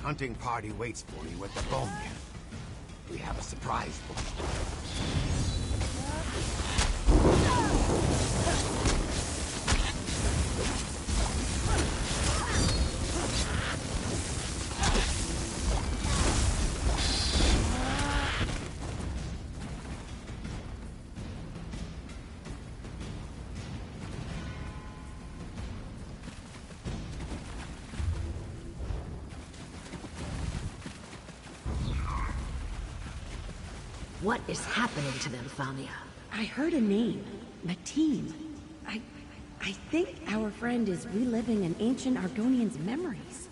Hunting party waits for you at the bone mill. We have a surprise for you. What is happening to them, Famia? I heard a name. Mateen. I think our friend is reliving an ancient Argonian's memories.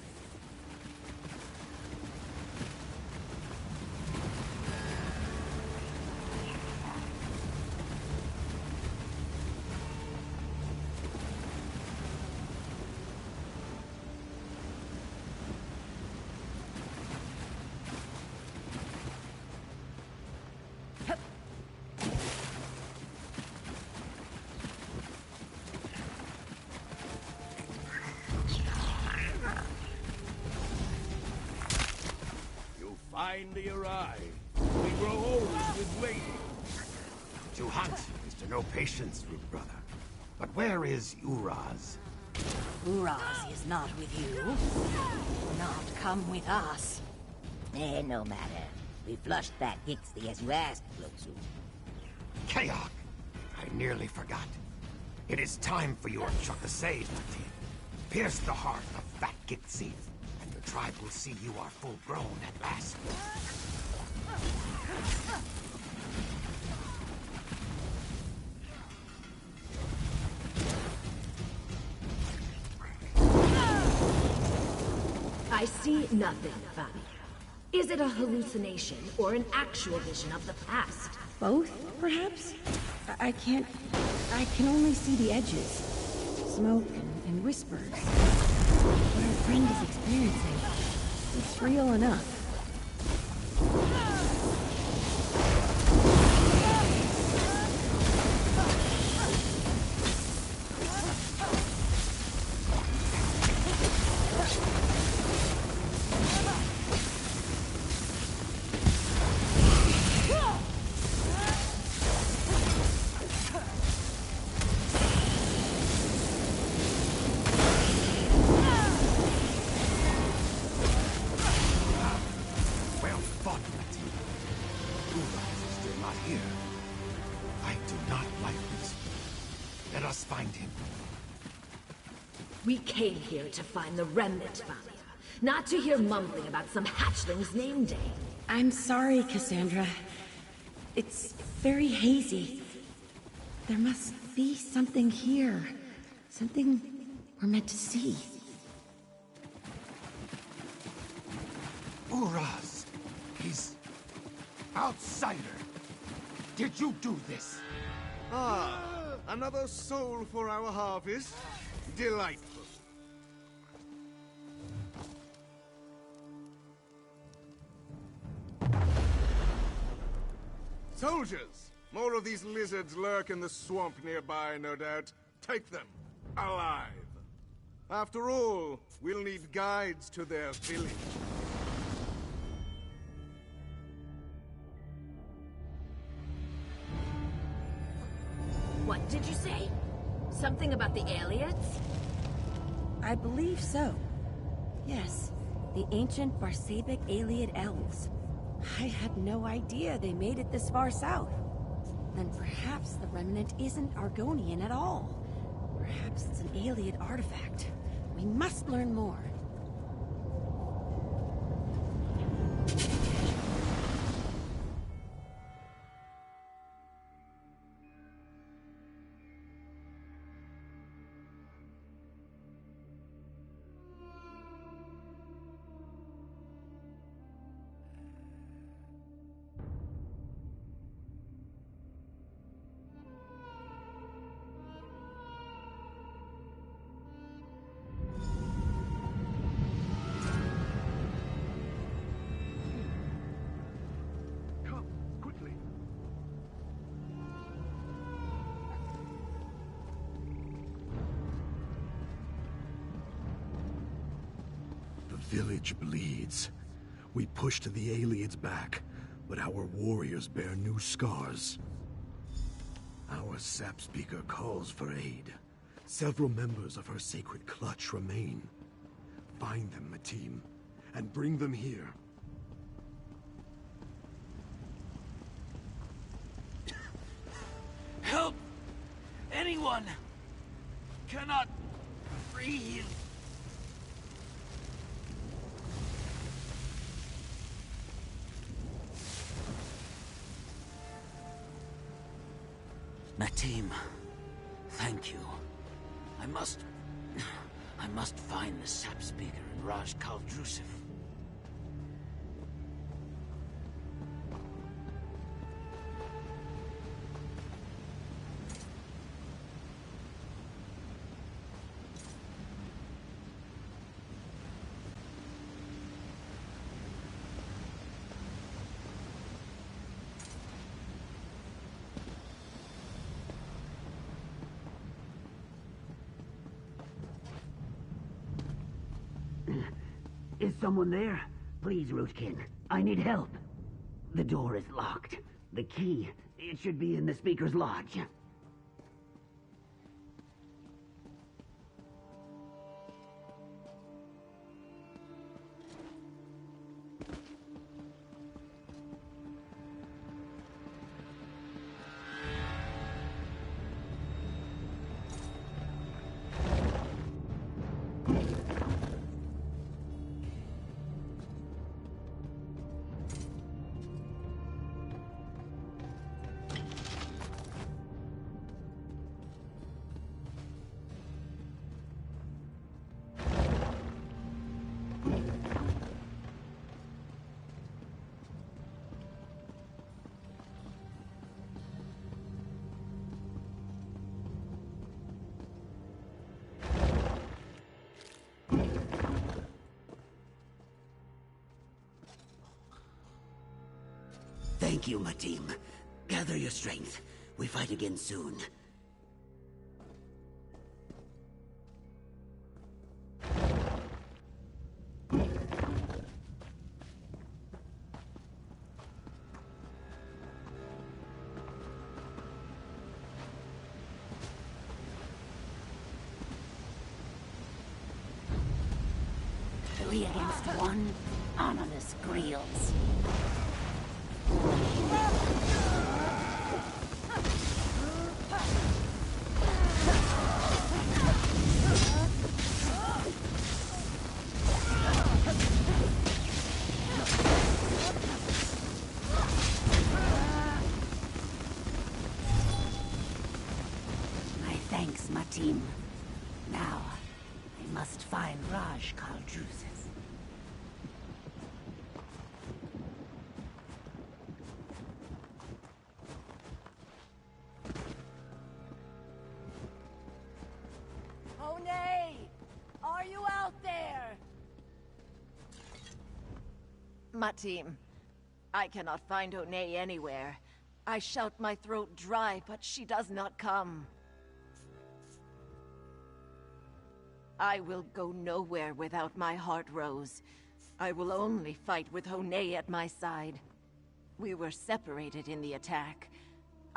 Finally arrived. We grow old with waiting. To hunt is to know patience, rude brother. But where is Uraz? Uraz is not with you. Not come with us. No matter. We flushed that Gixley as you asked, Floatsu. Kayak! I nearly forgot. It is time for your Chuckasade, Martin. Pierce the heart of Fat Gixie, and your tribe will see you are full grown at last. I see nothing, Famia. Is it a hallucination or an actual vision of the past? Both, perhaps? I can only see the edges. Smoke and whispers. What our friend is experiencing, it's real enough. not here. I do not like this. Let us find him. We came here to find the remnant, Valia, not to hear mumbling about some hatchling's name day. I'm sorry, Cassandra. It's very hazy. There must be something here. Something we're meant to see. Uraz! He's... outsider! Did you do this? Ah, another soul for our harvest. Delightful. Soldiers! More of these lizards lurk in the swamp nearby, no doubt. Take them, alive. After all, we'll need guides to their village. What did you say? Something about the aliens? I believe so. Yes, the ancient Barsabic Aliad elves. I had no idea they made it this far south. Then perhaps the remnant isn't Argonian at all. Perhaps it's an Aliad artifact. We must learn more. The village bleeds. We pushed the Aliads back, but our warriors bear new scars. Our sap speaker calls for aid. Several members of her sacred clutch remain. Find them, Matim, and bring them here. Help! Anyone! Cannot breathe. Matim, thank you. I must find the sap speaker in Raj Kal Drusif. Is someone there? Please, Rootkin. I need help. The door is locked. The key, it should be in the speaker's lodge. Thank you, Matim. Gather your strength. We fight again soon. Three against one. Ominous Greels. Yes, my team. Now, I must find Raj Kaldrusis. Honey! Are you out there? My team. I cannot find Honey anywhere. I shout my throat dry, but she does not come. I will go nowhere without my heart rose. I will only fight with Honey at my side. We were separated in the attack.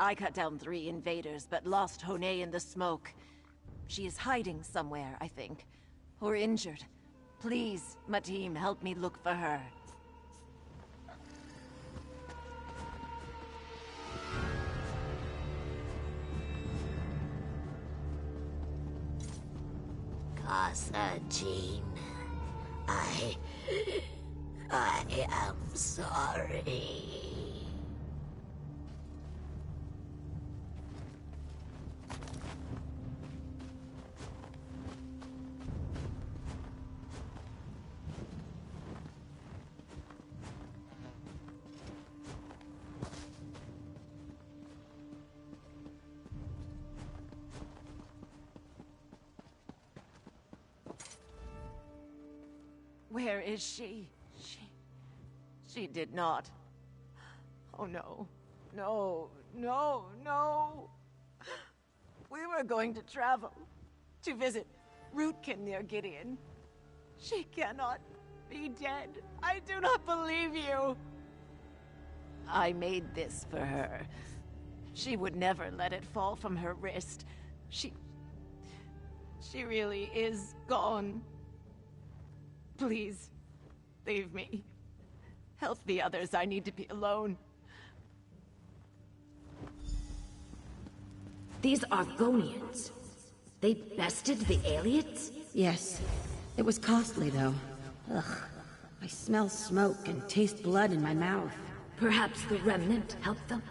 I cut down 3 invaders, but lost Honey in the smoke. She is hiding somewhere, I think. Or injured. Please, my team, help me look for her. Jean, I am sorry. Where is she? She did not. Oh no. No, no, no. We were going to travel. To visit Rootkin near Gideon. She cannot be dead. I do not believe you. I made this for her. She would never let it fall from her wrist. She really is gone. Please, leave me. Help the others. I need to be alone. These Argonians. They bested the aliens? Yes. It was costly, though. Ugh. I smell smoke and taste blood in my mouth. Perhaps the Remnant helped them?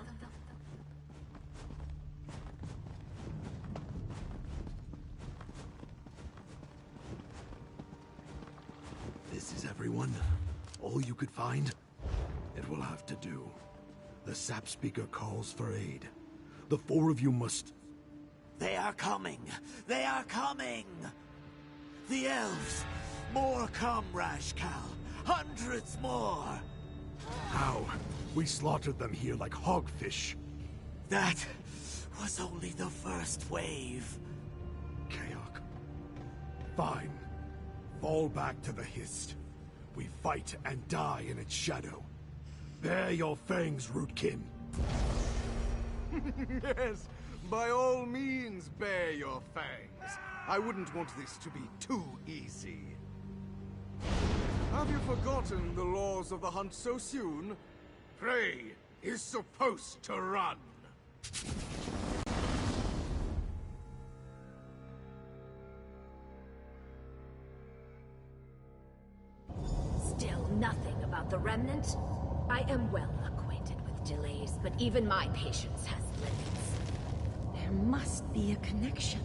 This is everyone? All you could find? It will have to do. The sap speaker calls for aid. The 4 of you must... They are coming! They are coming! The elves! More come, Rashkal! Hundreds more! How? We slaughtered them here like hogfish. That was only the first wave. Kaok. Fine. Fall back to the Hist. We fight and die in its shadow. Bare your fangs, Rootkin. Yes, by all means, bare your fangs. I wouldn't want this to be too easy. Have you forgotten the laws of the hunt so soon? Prey is supposed to run. Still nothing about the Remnant? I am well acquainted with delays, but even my patience has limits. There must be a connection.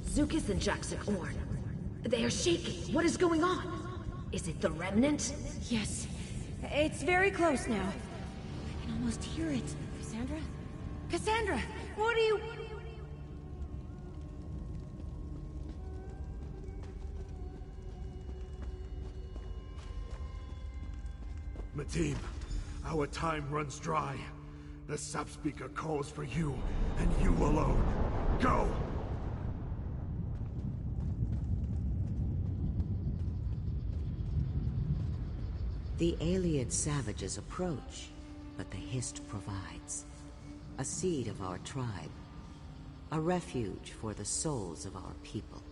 Zukis and Jackson Orn. They are shaking. What is going on? Is it the Remnant? Yes. It's very close now. I can almost hear it. Cassandra? Cassandra! What are you... Mateen, our time runs dry. The sap speaker calls for you, and you alone. Go! The alien savages approach, but the Hist provides. A seed of our tribe. A refuge for the souls of our people.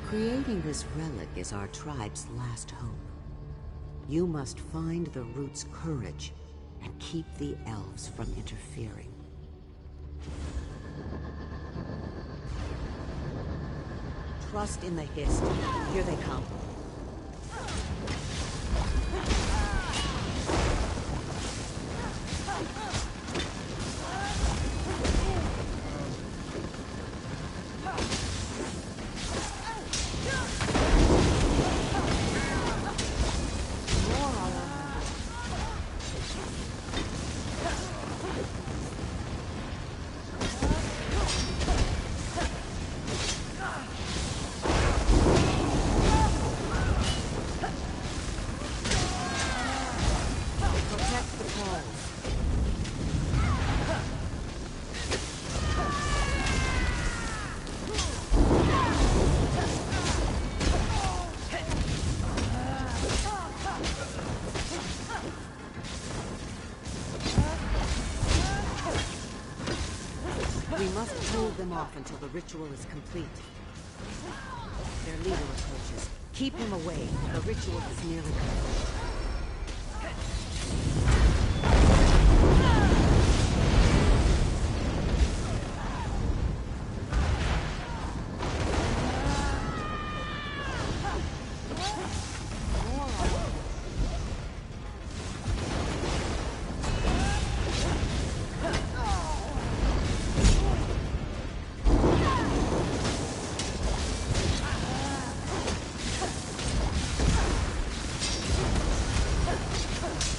Creating this relic is our tribe's last hope. You must find the root's courage and keep the elves from interfering. Trust in the Hist. Here they come. We must hold them off until the ritual is complete. Their leader approaches. Keep him away. The ritual is nearly complete.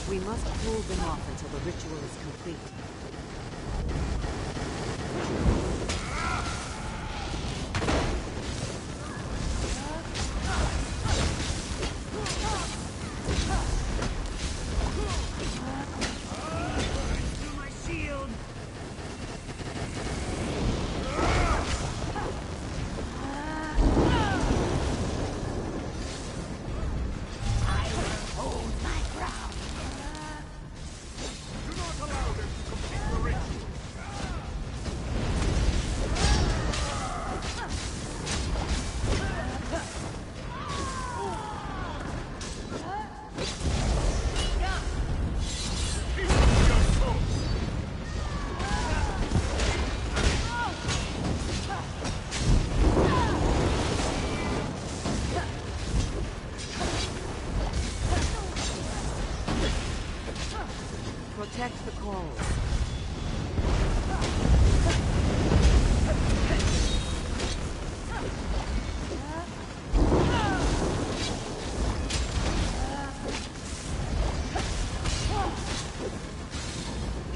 We must hold them off until the ritual is complete. My shield! I will hold my ground. Do not allow them to complete the ritual. Keep up your soul. Protect the calls.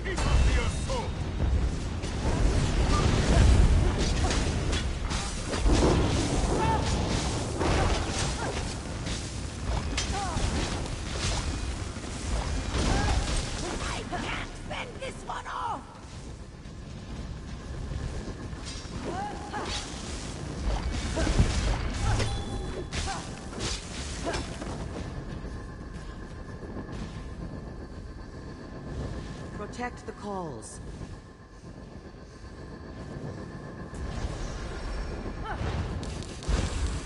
Keep up your soul. I can't fend this one off! Protect the calls.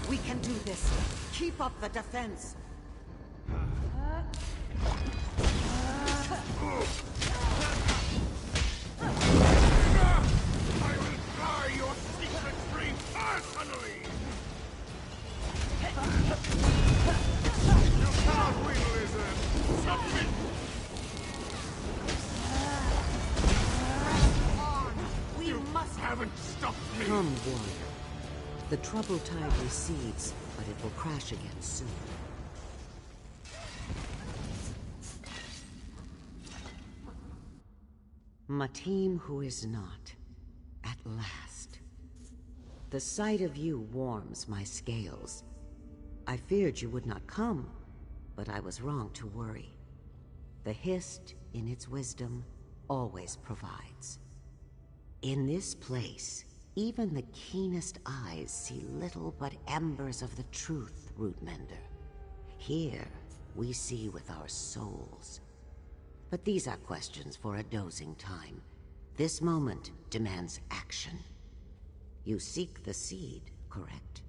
We can do this. Keep up the defense. I will try your secret dream personally! You cannot win, lizard! Submit! We must Haven't stopped me! come, warrior. The trouble tide recedes, but it will crash again soon. My team who is not, at last. The sight of you warms my scales. I feared you would not come, but I was wrong to worry. The Hist, in its wisdom, always provides. In this place, even the keenest eyes see little but embers of the truth, Rootmender. Here, we see with our souls. But these are questions for a dozing time. This moment demands action. You seek the seed, correct?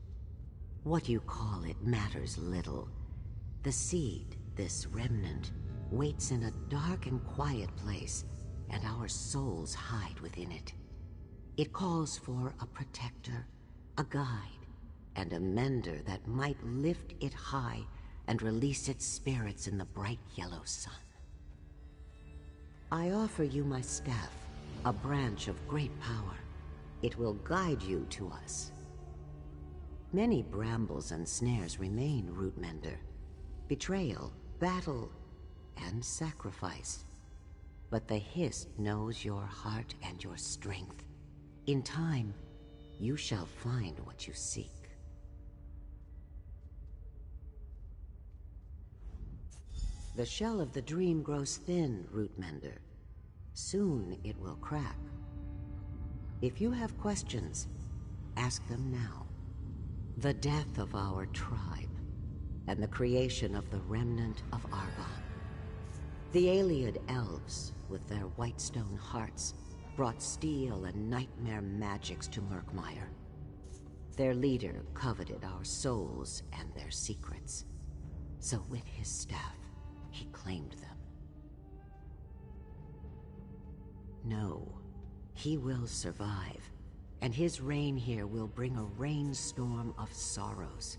What you call it matters little. The seed, this remnant, waits in a dark and quiet place, and our souls hide within it. It calls for a protector, a guide, and a mender that might lift it high and release its spirits in the bright yellow sun. I offer you my staff, a branch of great power. It will guide you to us. Many brambles and snares remain, Rootmender. Betrayal, battle, and sacrifice. But the Hist knows your heart and your strength. In time, you shall find what you seek. The shell of the dream grows thin, Rootmender. Soon it will crack. If you have questions, ask them now. The death of our tribe, and the creation of the remnant of Argon. The Ayleid elves, with their whitestone hearts, brought steel and nightmare magics to Murkmire. Their leader coveted our souls and their secrets. So with his staff, he claimed them. No, he will survive, and his reign here will bring a rainstorm of sorrows.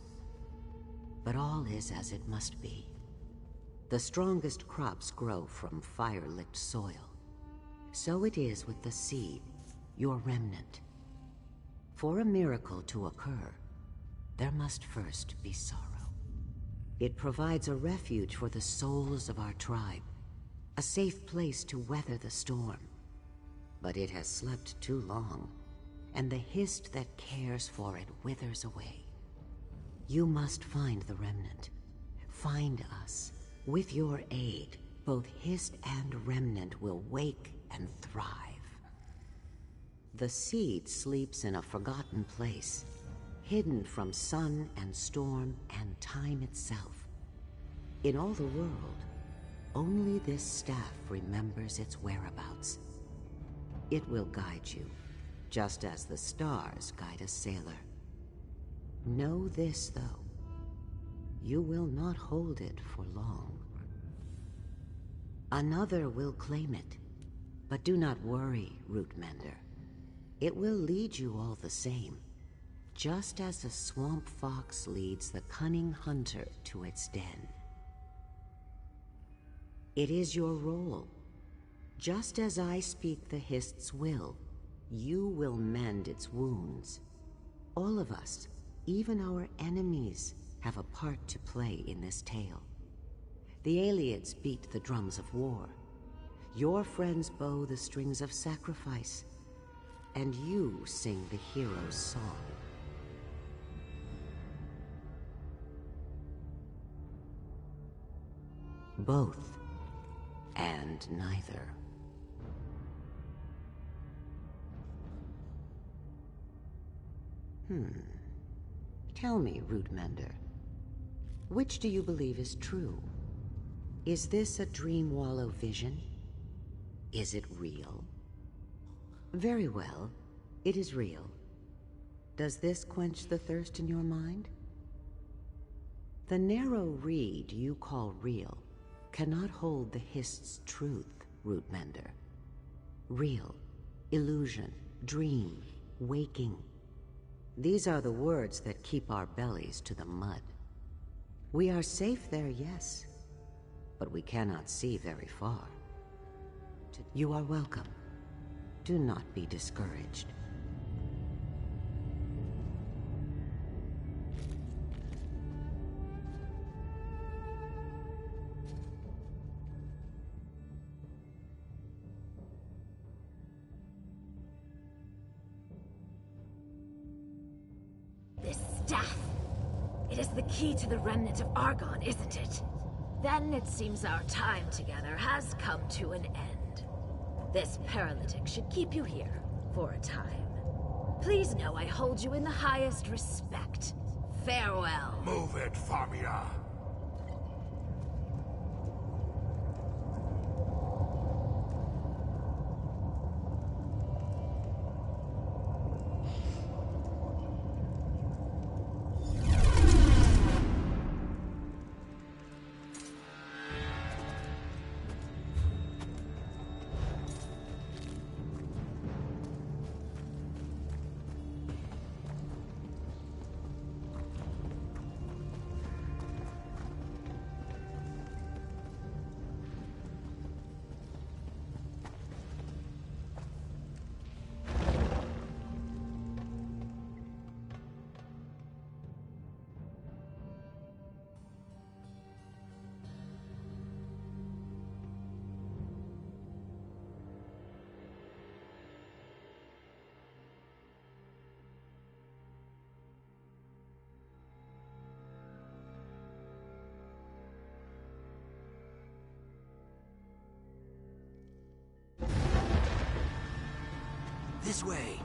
But all is as it must be. The strongest crops grow from fire-licked soil. So it is with the seed, your remnant. For a miracle to occur, there must first be sorrow. It provides a refuge for the souls of our tribe, a safe place to weather the storm. But it has slept too long, and the Hist that cares for it withers away. You must find the remnant. Find us. With your aid, both Hist and remnant will wake and thrive. The seed sleeps in a forgotten place, hidden from sun and storm and time itself. In all the world, only this staff remembers its whereabouts. It will guide you, just as the stars guide a sailor. Know this, though. You will not hold it for long. Another will claim it. But do not worry, Rootmender. It will lead you all the same, just as a swamp fox leads the cunning hunter to its den. It is your role. Just as I speak the Hist's will, you will mend its wounds. All of us, even our enemies, have a part to play in this tale. The Ayleids beat the drums of war. Your friends bow the strings of sacrifice. And you sing the hero's song. Both, and neither. Tell me, Rootmender, which do you believe is true? Is this a Dream Wallow vision? Is it real? Very well, it is real. Does this quench the thirst in your mind? The narrow reed you call real cannot hold the Hist's truth, Rootmender. Real, illusion, dream, waking. These are the words that keep our bellies to the mud. We are safe there, yes, but we cannot see very far. You are welcome. Do not be discouraged. This staff! It is the key to the remnant of Argon, isn't it? Then it seems our time together has come to an end. This paralytic should keep you here for a time. Please know I hold you in the highest respect. Farewell. Move it, Famia. This way.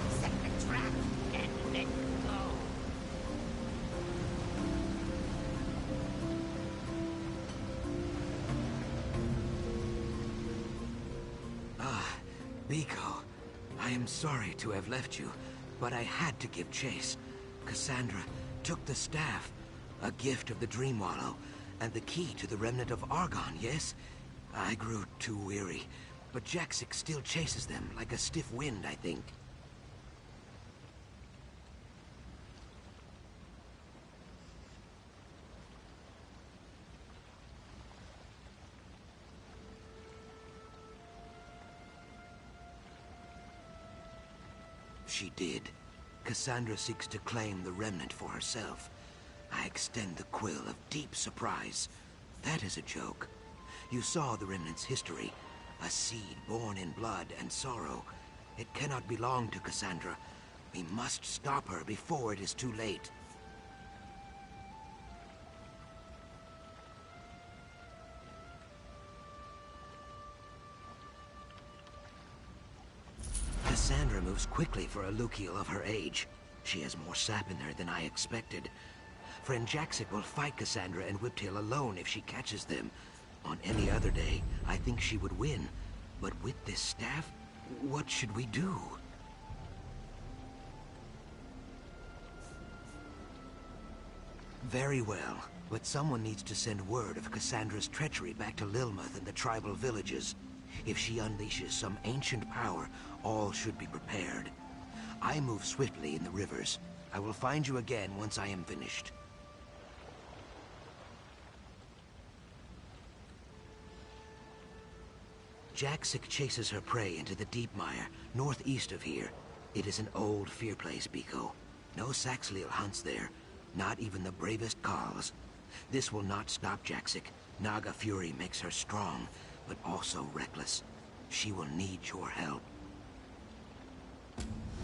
Set the trap and let go. Biko, I am sorry to have left you, but I had to give chase. Cassandra took the staff, a gift of the Dream Wallow, and the key to the remnant of Argon, yes? I grew too weary, but Jaxic still chases them like a stiff wind, I think. She did. Cassandra seeks to claim the remnant for herself. I extend the quill of deep surprise. That is a joke. You saw the remnant's history. A seed born in blood and sorrow. It cannot belong to Cassandra. We must stop her before it is too late. Cassandra moves quickly for a Lukiel of her age. She has more sap in her than I expected. Friend Jaxic will fight Cassandra and Whiptail alone if she catches them. On any other day, I think she would win. But with this staff, what should we do? Very well, but someone needs to send word of Cassandra's treachery back to Lilmuth and the tribal villages. If she unleashes some ancient power, all should be prepared. I move swiftly in the rivers. I will find you again once I am finished. Jaxic chases her prey into the deep mire, northeast of here. It is an old fear place, Biko. No Saxhleel hunts there, not even the bravest Khals. This will not stop Jaxic. Naga fury makes her strong, but also reckless. She will need your help.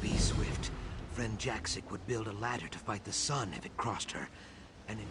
Be swift. Friend Jaxic would build a ladder to fight the sun if it crossed her, and it...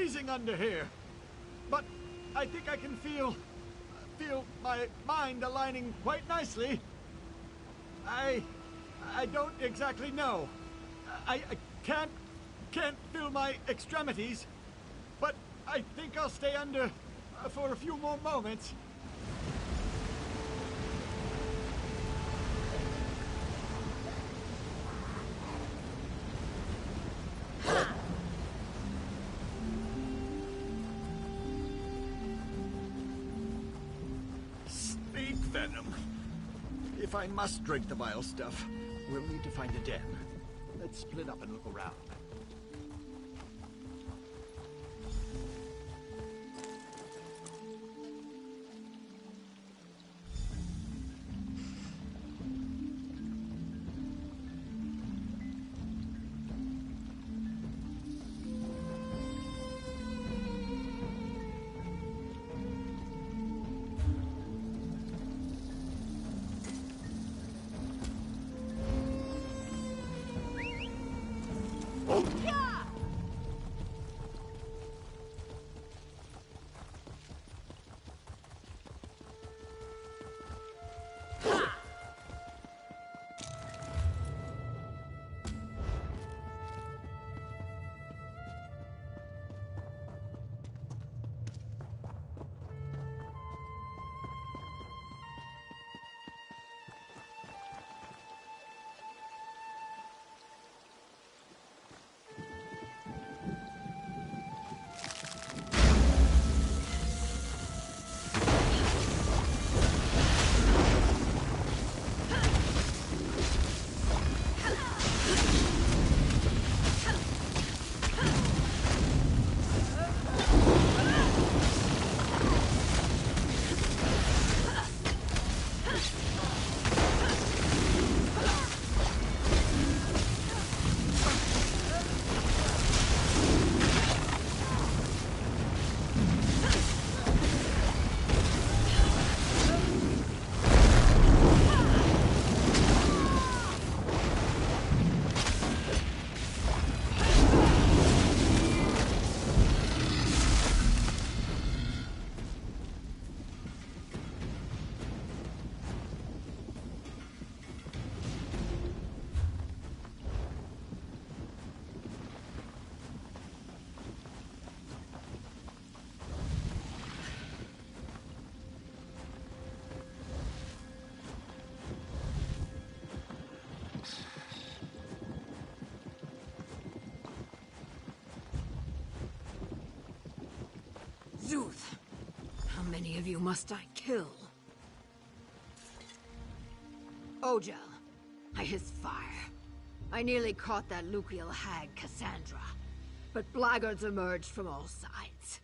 freezing under here. But I think I can feel my mind aligning quite nicely. I don't exactly know. I can't feel my extremities, but I think I'll stay under for a few more moments. Snake venom. If I must drink the vile stuff, we'll need to find a den. Let's split up and look around. Zuth! How many of you must I kill? Ojel, I hiss fire. I nearly caught that Lukiel hag, Cassandra. But blackguards emerged from all sides.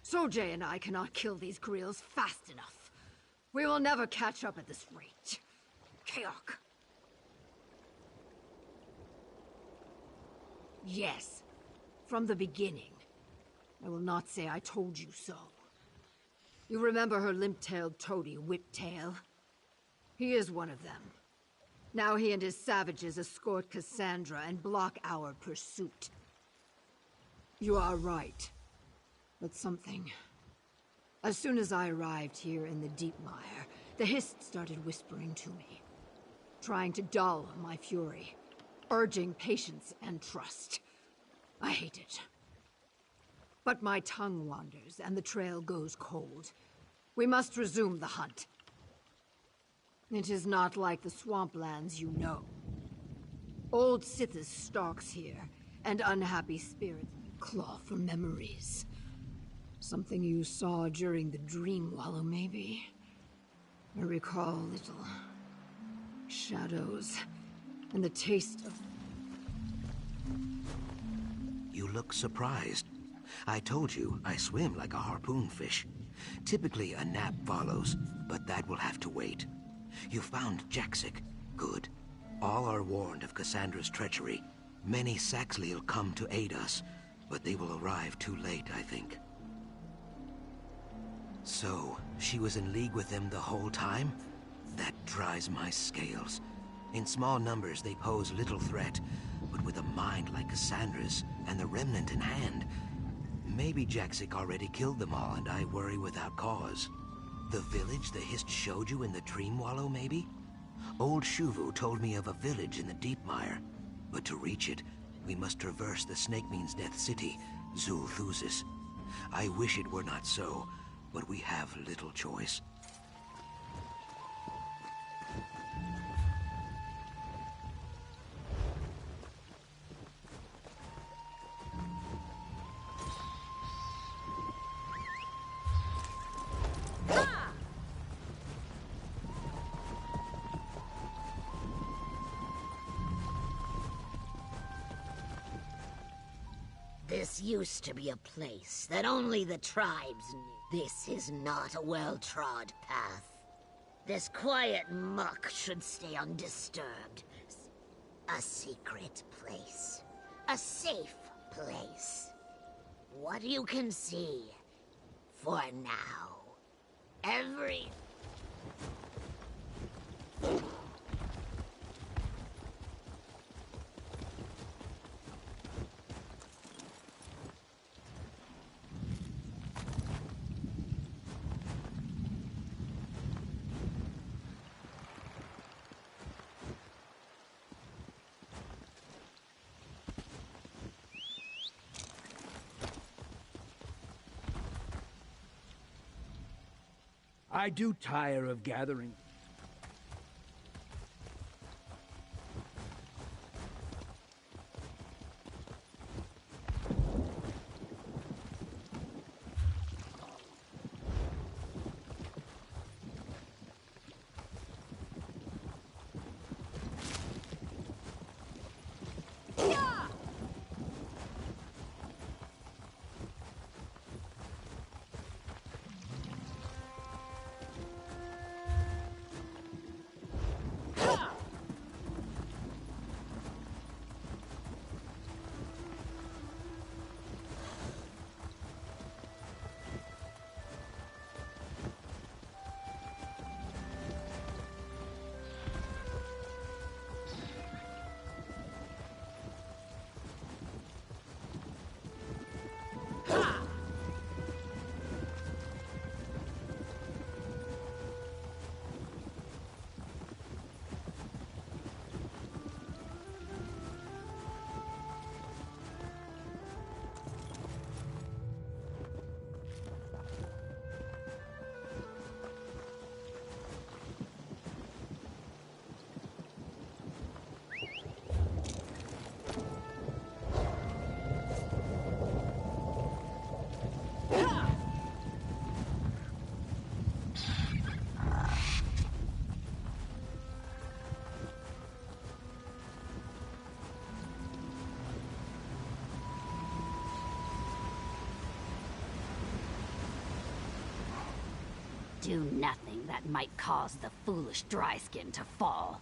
Sojay and I cannot kill these Greels fast enough. We will never catch up at this rate. Keok. Yes. From the beginning. I will not say I told you so. You remember her limp-tailed toady, Whiptail? He is one of them. Now he and his savages escort Cassandra and block our pursuit. You are right. But something... As soon as I arrived here in the Deep Mire, the Hist started whispering to me, trying to dull my fury, urging patience and trust. I hate it. But my tongue wanders, and the trail goes cold. We must resume the hunt. It is not like the swamplands you know. Old Sithis stalks here, and unhappy spirits claw for memories. Something you saw during the Dream Wallow, maybe? I recall little shadows, and the taste of... You look surprised. I told you, I swim like a harpoon fish. Typically, a nap follows, but that will have to wait. You found Jaxic. Good. All are warned of Cassandra's treachery. Many Saxley'll come to aid us, but they will arrive too late, I think. So, she was in league with them the whole time? That dries my scales. In small numbers, they pose little threat, but with a mind like Cassandra's and the Remnant in hand, Maybe Jaxic already killed them all and I worry without cause. The village the Hist showed you in the Dream Wallow, maybe? Old Shuvu told me of a village in the Deep Mire. But to reach it, we must traverse the Snake Means Death City, Zul'Thuzis. I wish it were not so, but we have little choice. This used to be a place that only the tribes knew. This is not a well-trod path. This quiet muck should stay undisturbed. A secret place. A safe place. What you can see, for now, every... I do tire of gathering. Do nothing that might cause the foolish Dryskin to fall.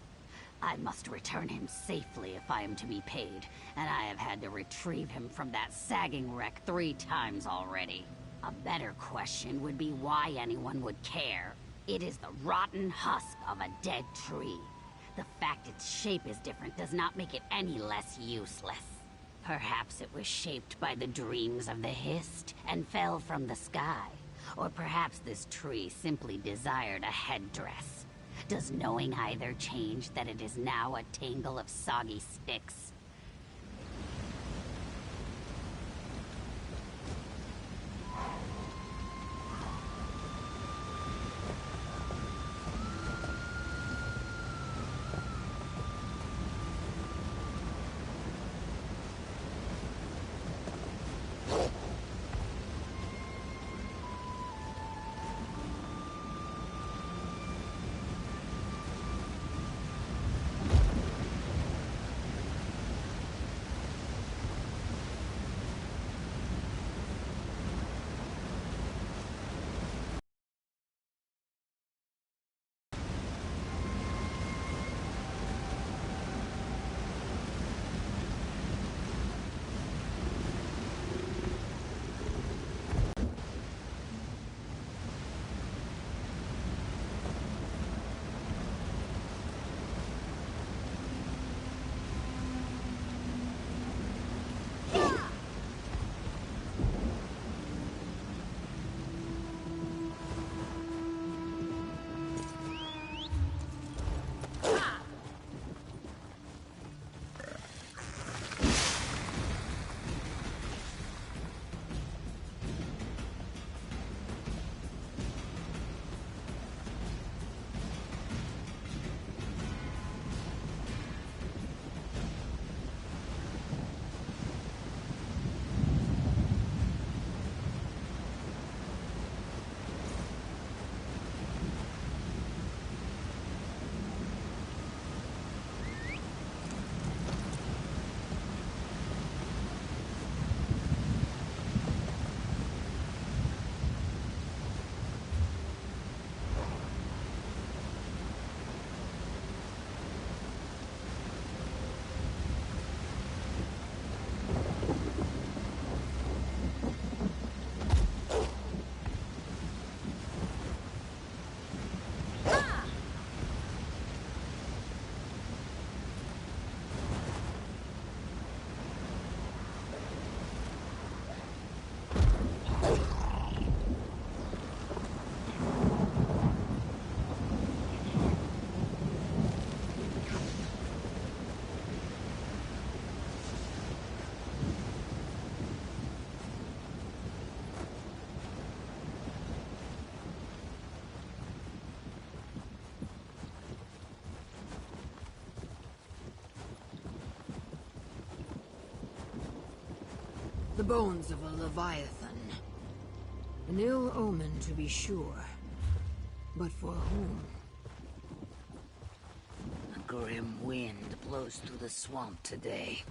I must return him safely if I am to be paid, and I have had to retrieve him from that sagging wreck 3 times already. A better question would be why anyone would care. It is the rotten husk of a dead tree. The fact its shape is different does not make it any less useless. Perhaps it was shaped by the dreams of the Hist and fell from the sky. Or perhaps this tree simply desired a headdress. Does knowing either change that it is now a tangle of soggy sticks? The bones of a leviathan. An ill omen, to be sure. But for whom? A grim wind blows through the swamp today.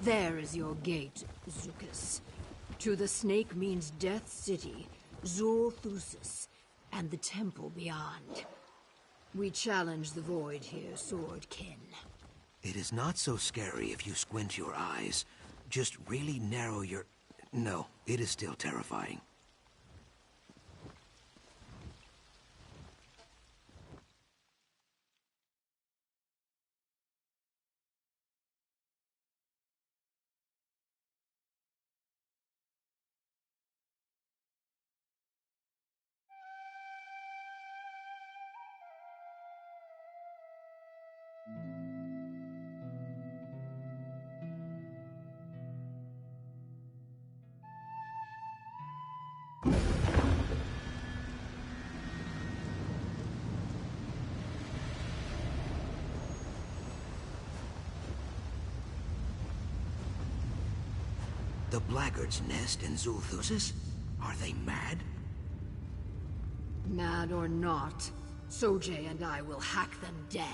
There is your gate, Zucus. To the snake means Death City, Zol-Thusis, and the temple beyond. We challenge the void here, Swordkin. It is not so scary if you squint your eyes. Just really narrow your... No, it is still terrifying. The Blackguard's nest in Zol-Thusis? Are they mad? Mad or not, Sojay and I will hack them dead.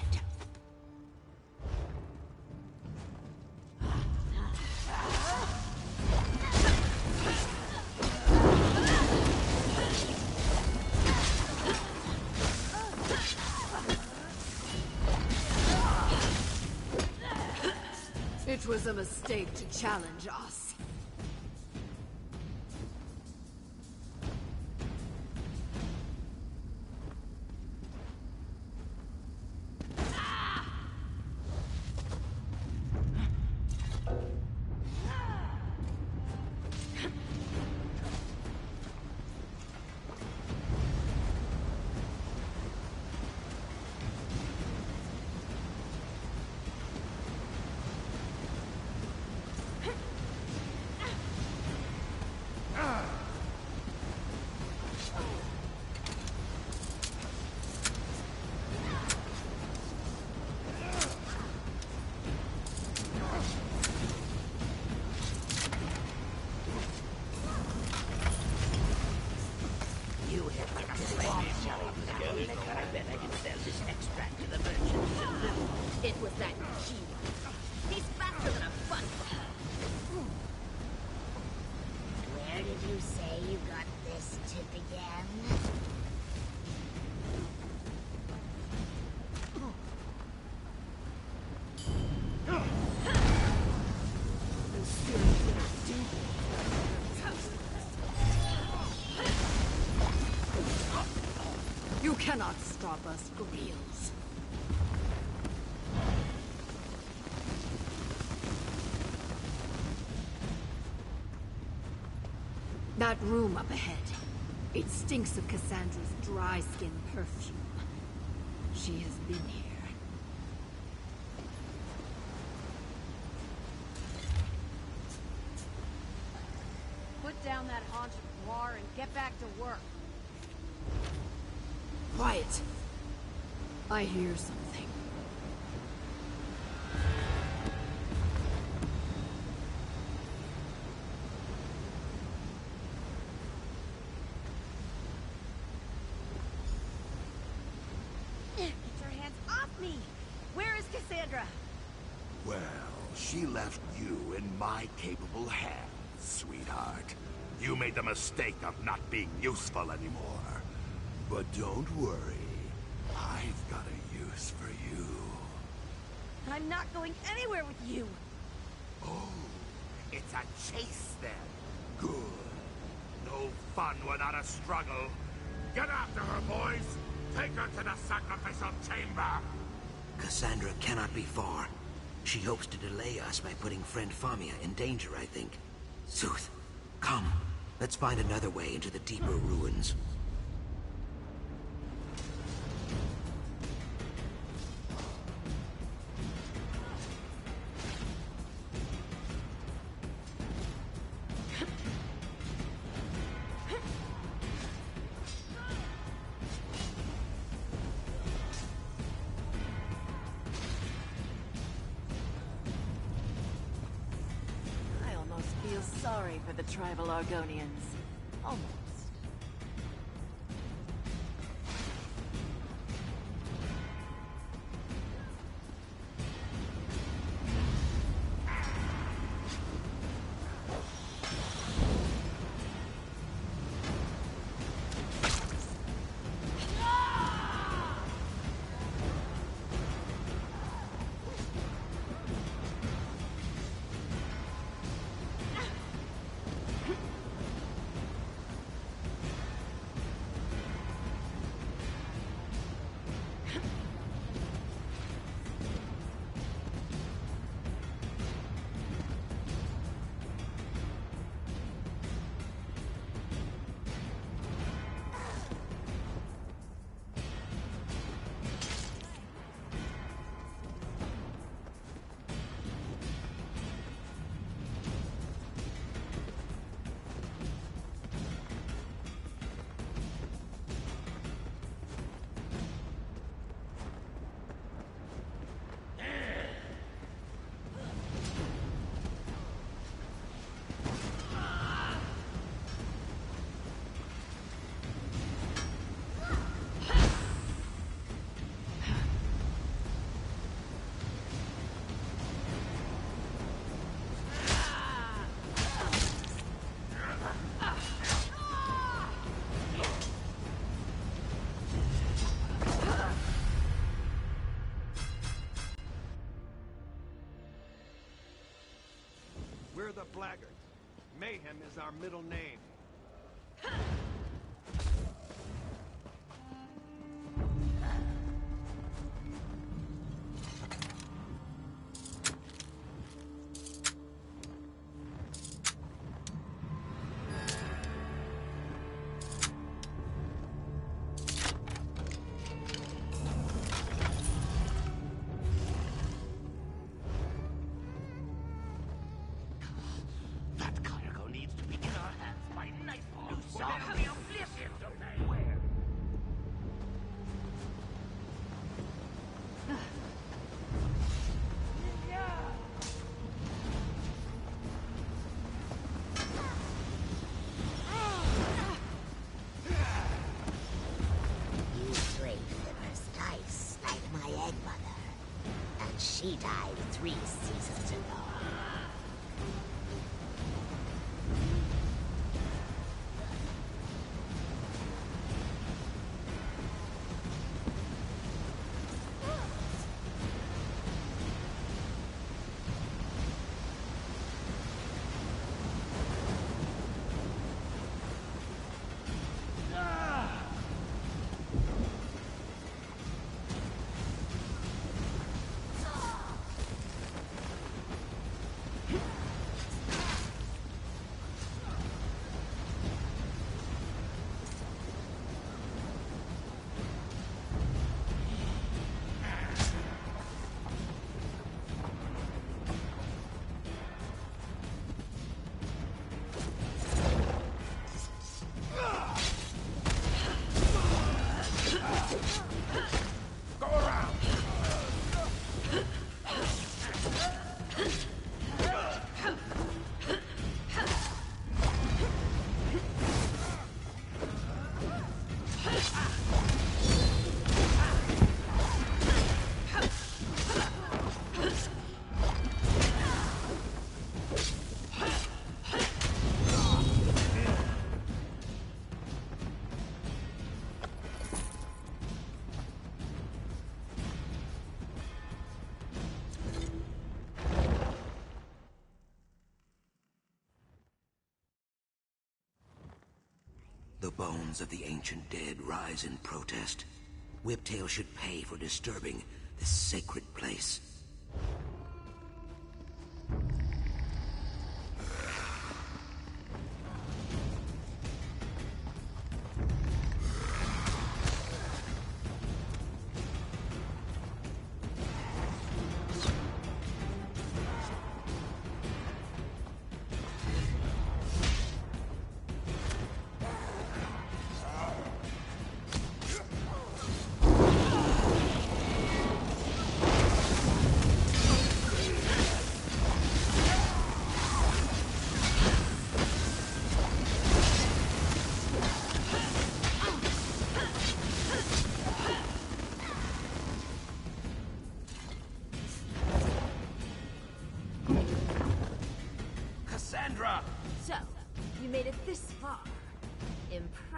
It was a mistake to challenge us. It was that G. He's faster than a bus. Where did you say you got this tip again? You cannot stop us, Grills. That room up ahead. It stinks of Cassandra's dry skin perfume. She has been here. Put down that haunch of war and get back to work. Quiet. I hear something. Get your hands off me! Where is Cassandra? Well, she left you in my capable hands, sweetheart. You made the mistake of not being useful anymore. But don't worry, I've got a use for you. I'm not going anywhere with you! Oh, it's a chase then. Good. No fun without a struggle. Get after her, boys! Take her to the sacrificial chamber! Cassandra cannot be far. She hopes to delay us by putting friend Famia in danger, I think. Sooth, come. Let's find another way into the deeper ruins. sorry for the tribal Argonians. Almost. We're the Blaggards. Mayhem is our middle name. That cargo needs to be in our hands by nightfall. You saw the oblivion domain. Where? You brave flippers dice like my egg mother. And she died 3 seasons ago. The bones of the ancient dead rise in protest. Whiptail should pay for disturbing this sacred place.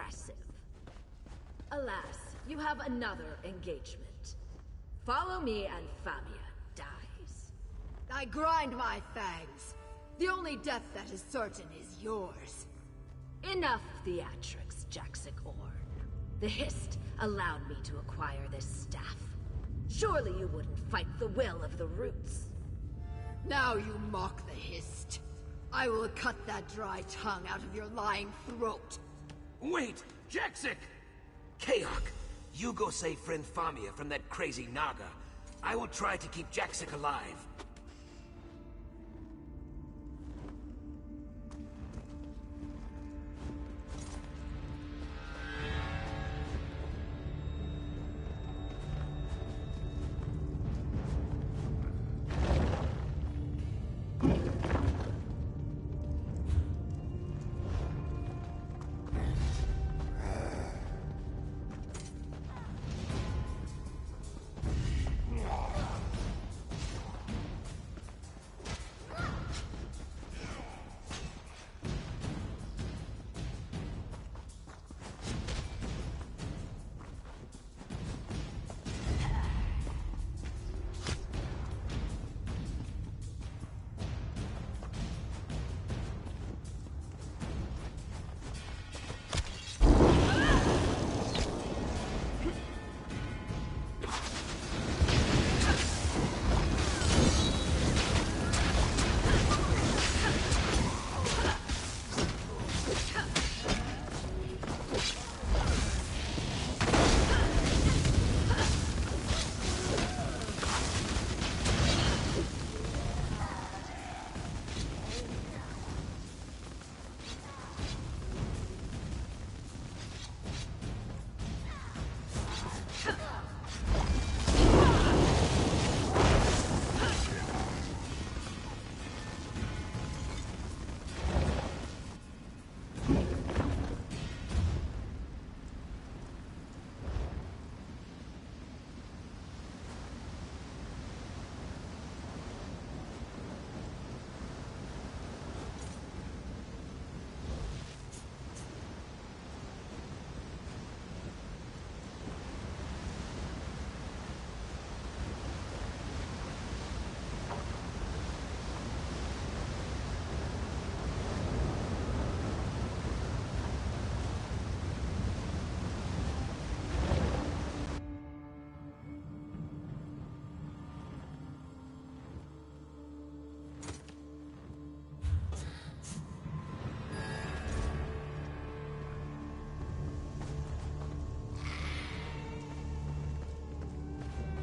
impressive. Alas, you have another engagement. Follow me and Famia dies. I grind my fangs. The only death that is certain is yours. Enough theatrics, Jaxic Orn. The Hist allowed me to acquire this staff. Surely you wouldn't fight the will of the Roots. Now you mock the Hist. I will cut that dry tongue out of your lying throat. Wait! Jaxic! Kaok, you go save friend Famia from that crazy Naga. I will try to keep Jaxic alive.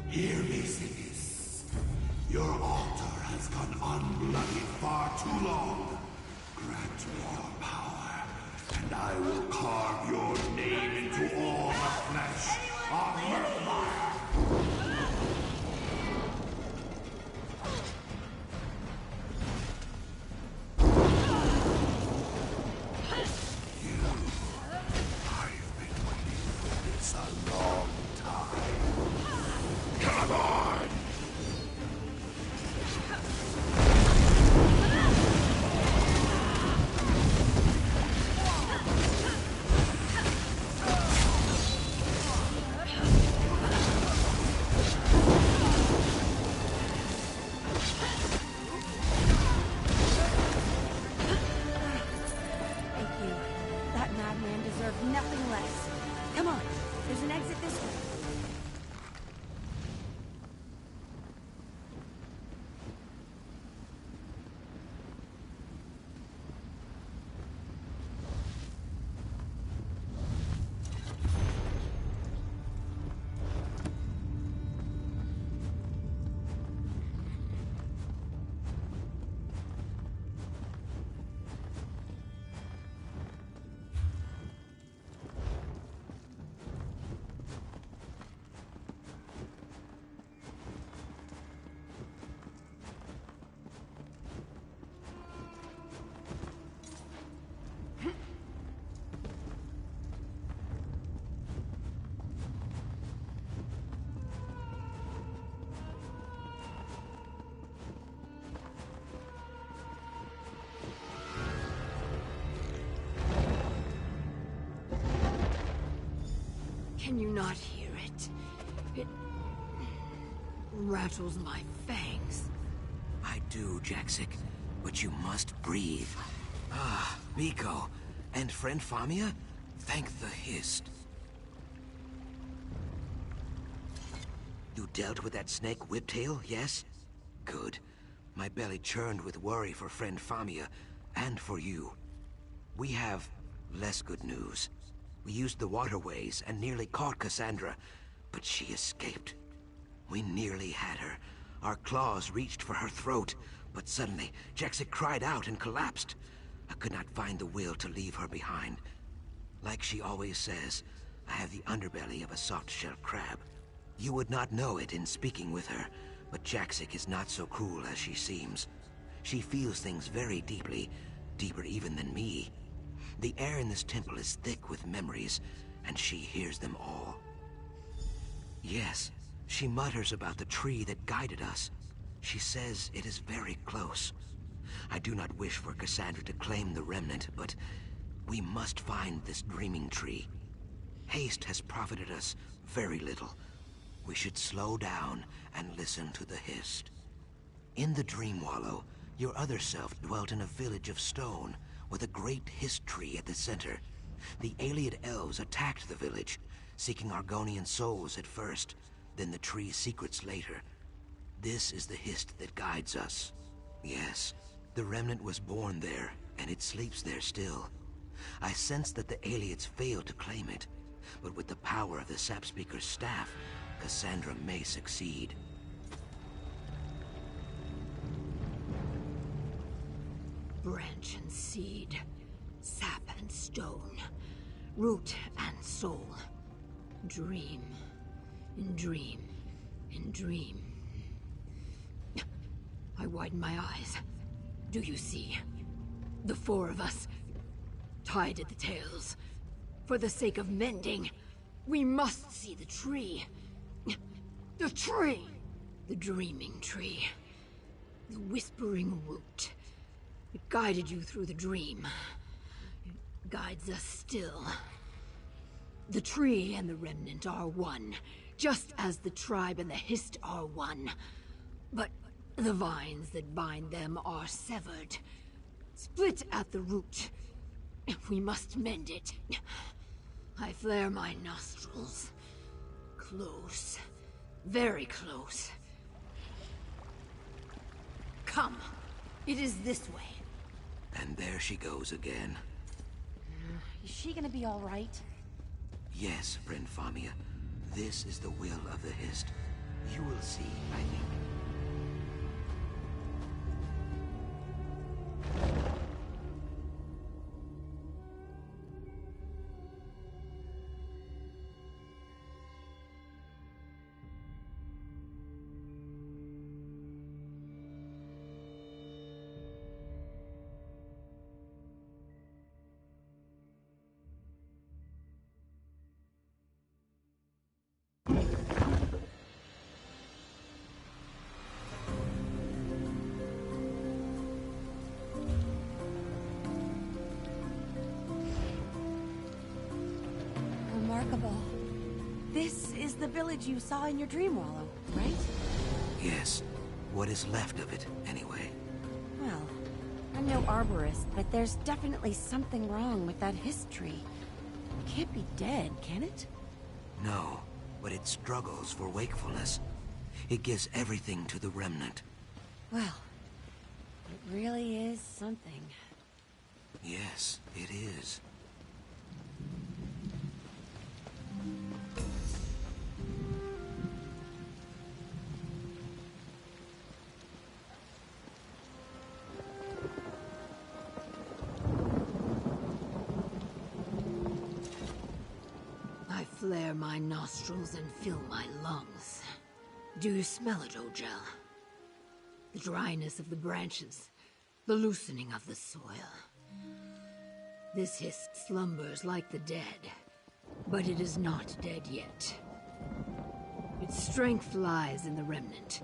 Hear me, Sinis. Your altar has gone unbloody far too long. Grant me your power, and I will carve your name into all the flesh of Murkmire. Can you not hear it? It rattles my fangs. I do, Jaxic, but you must breathe. Ah, Miko. And friend Famia? Thank the Hist. You dealt with that snake Whiptail, yes? Good. My belly churned with worry for friend Famia, and for you. We have less good news. We used the waterways and nearly caught Cassandra, but she escaped. We nearly had her. Our claws reached for her throat, but suddenly Jaxic cried out and collapsed. I could not find the will to leave her behind. Like she always says, I have the underbelly of a soft-shell crab. You would not know it in speaking with her, but Jaxic is not so cruel as she seems. She feels things very deeply, deeper even than me. The air in this temple is thick with memories, and she hears them all. Yes, she mutters about the tree that guided us. She says it is very close. I do not wish for Cassandra to claim the remnant, but we must find this dreaming tree. Haste has profited us very little. We should slow down and listen to the Hist. In the Dream Wallow, your other self dwelt in a village of stone, with a great Hist tree at the center. The Ayleid elves attacked the village, seeking Argonian souls at first, then the tree's secrets later. This is the Hist that guides us. Yes, the remnant was born there, and it sleeps there still. I sense that the Ayleids failed to claim it, but with the power of the Sapspeaker's staff, Cassandra may succeed. Branch and seed, sap and stone, root and soul. Dream, and dream, and dream. I widen my eyes. Do you see? The four of us, tied at the tails. For the sake of mending, we must see the tree. The tree! The dreaming tree. The whispering root. It guided you through the dream. It guides us still. The tree and the remnant are one, just as the tribe and the Hist are one. But the vines that bind them are severed, split at the root. We must mend it. I flare my nostrils. Close. Very close. Come. It is this way. And there she goes again. Is she gonna be all right? Yes, friend Famia. This is the will of the Hist. You will see, I think. Remarkable. This is the village you saw in your dream wallow, right? Yes. What is left of it, anyway? Well, I'm no arborist, but there's definitely something wrong with that history. It can't be dead, can it? No, but it struggles for wakefulness. It gives everything to the remnant. Well, it really is something. Yes, it is. I flare my nostrils and fill my lungs. Do you smell it, Ojel? The dryness of the branches, the loosening of the soil. This Hist slumbers like the dead, but it is not dead yet. Its strength lies in the remnant.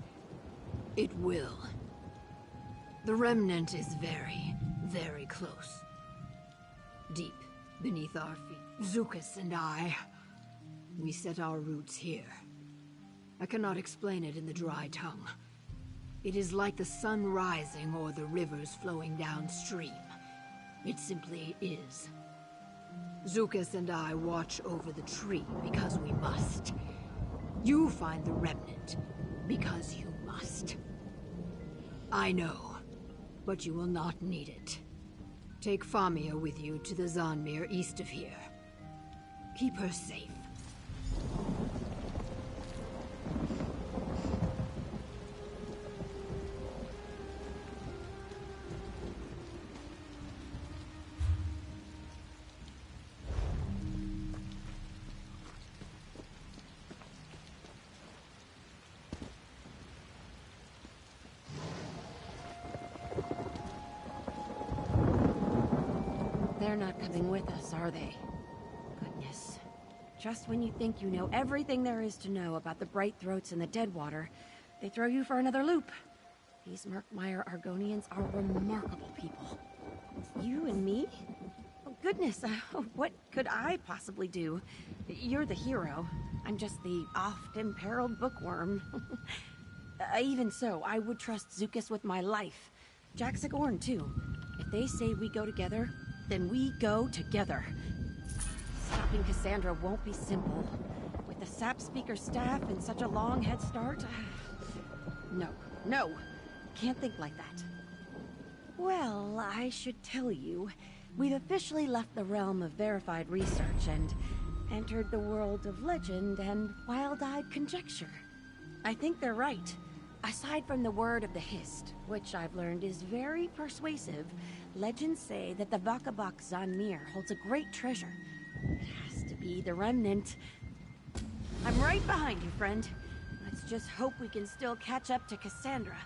It will. The remnant is very, very close. Deep beneath our feet, Zukas and I, we set our roots here. I cannot explain it in the dry tongue. It is like the sun rising or the rivers flowing downstream. It simply is. Zukas and I watch over the tree because we must. You find the remnant because you must. I know, but you will not need it. Take Famia with you to the Zanmir east of here. Keep her safe. They're not coming with us, are they? Goodness. Just when you think you know everything there is to know about the Bright Throats and the Deadwater, they throw you for another loop. These Murkmire Argonians are remarkable people. You and me? Oh, goodness, what could I possibly do? You're the hero. I'm just the oft-imperiled bookworm. Even so, I would trust Zukas with my life. Jack Sigorn, too. If they say we go together, then we go together. Stopping Cassandra won't be simple. With the Sap Speaker staff and such a long head start... No. Can't think like that. Well, I should tell you, we've officially left the realm of verified research and entered the world of legend and wild-eyed conjecture. I think they're right. Aside from the word of the Hist, which I've learned is very persuasive, legends say that the Vakabak Zanmir holds a great treasure. It has to be the remnant. I'm right behind you, friend. Let's just hope we can still catch up to Cassandra.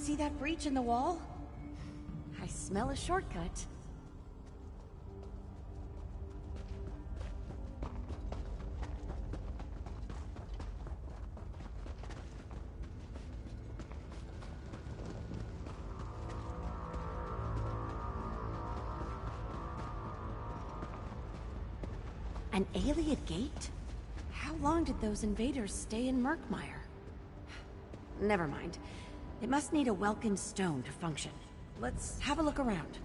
see that breach in the wall? I smell a shortcut. An Ayleid gate? How long did those invaders stay in Murkmire? Never mind. It must need a Welkin stone to function. Let's have a look around.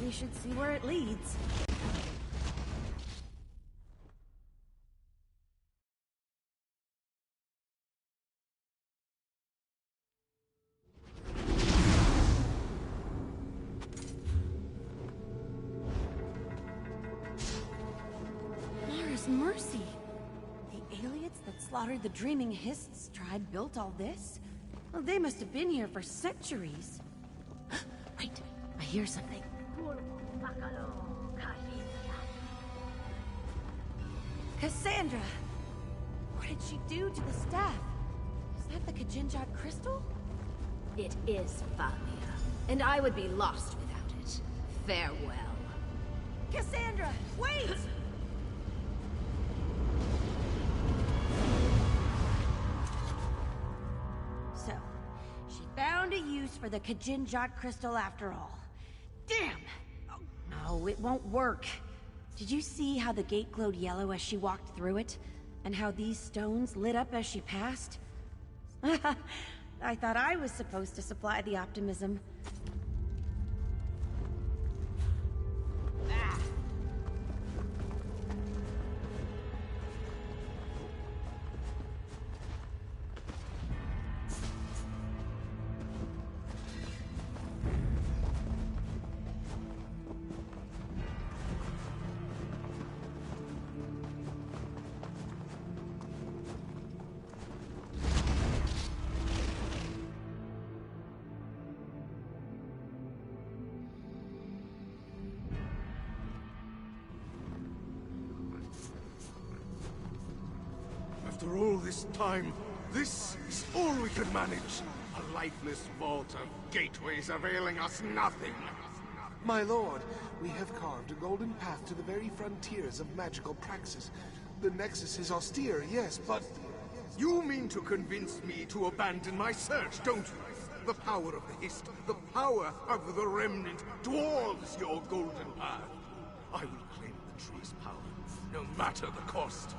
We should see where it leads. Mara's mercy. The Ayleids that slaughtered the Dreaming Hist's tribe built all this? Well, they must have been here for centuries. Wait, I hear something. Cassandra! What did she do to the staff? Is that the Kajinjad crystal? It is Falmia, and I would be lost without it. Farewell. Cassandra, wait! So, she found a use for the Kajinjad crystal after all. Damn! Oh, no, it won't work. Did you see how the gate glowed yellow as she walked through it? And how these stones lit up as she passed? I thought I was supposed to supply the optimism. Ah. After all this time, this is all we could manage. A lifeless vault of gateways availing us nothing. My lord, we have carved a golden path to the very frontiers of magical praxis. The Nexus is austere, yes, but... You mean to convince me to abandon my search, don't you? The power of the Hist, the power of the Remnant dwarves your golden path. I will claim the tree's power, no matter the cost.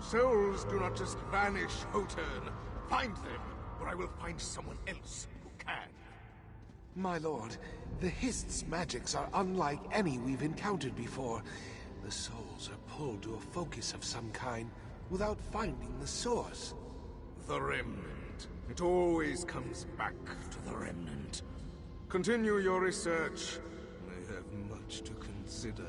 Souls do not just vanish, Hotern. Find them, or I will find someone else who can. My lord, the Hist's magics are unlike any we've encountered before. The souls are pulled to a focus of some kind without finding the source. The Remnant. It always comes back to the Remnant. Continue your research. I have much to consider.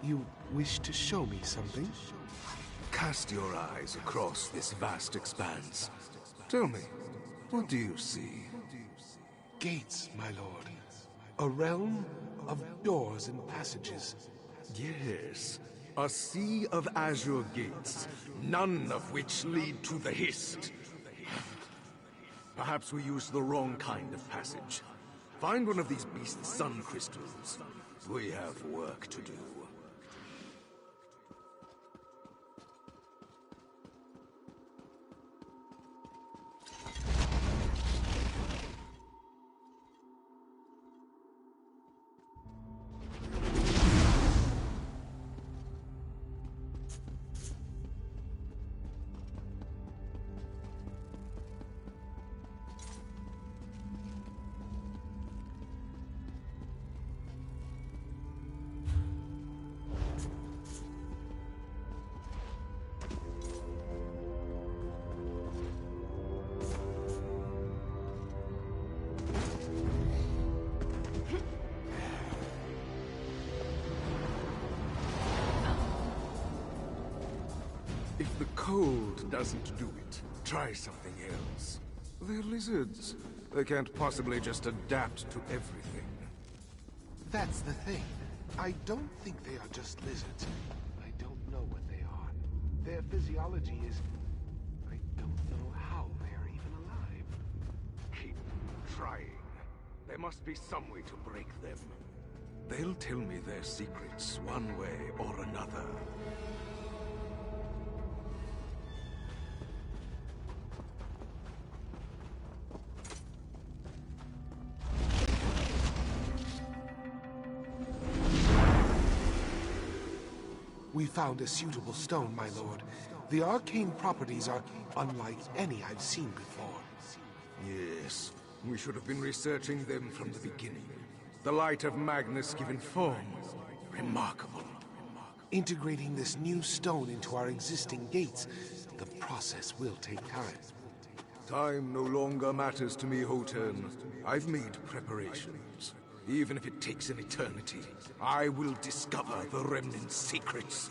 You wish to show me something? Cast your eyes across this vast expanse. Tell me, what do you see? Gates, my lord. A realm of doors and passages. Yes, a sea of azure gates, none of which lead to the Hist. Perhaps we used the wrong kind of passage. Find one of these beasts' sun crystals. We have work to do. If the cold doesn't do it, try something else. They're lizards. They can't possibly just adapt to everything. That's the thing. I don't think they are just lizards. I don't know what they are. Their physiology is... I don't know how they're even alive. Keep trying. There must be some way to break them. They'll tell me their secrets one way or another. We found a suitable stone, my lord. The arcane properties are unlike any I've seen before. Yes, we should have been researching them from the beginning. The light of Magnus given form. Remarkable. Integrating this new stone into our existing gates, the process will take time. Time no longer matters to me, Hotern. I've made preparations. Even if it takes an eternity, I will discover the Remnant's secrets.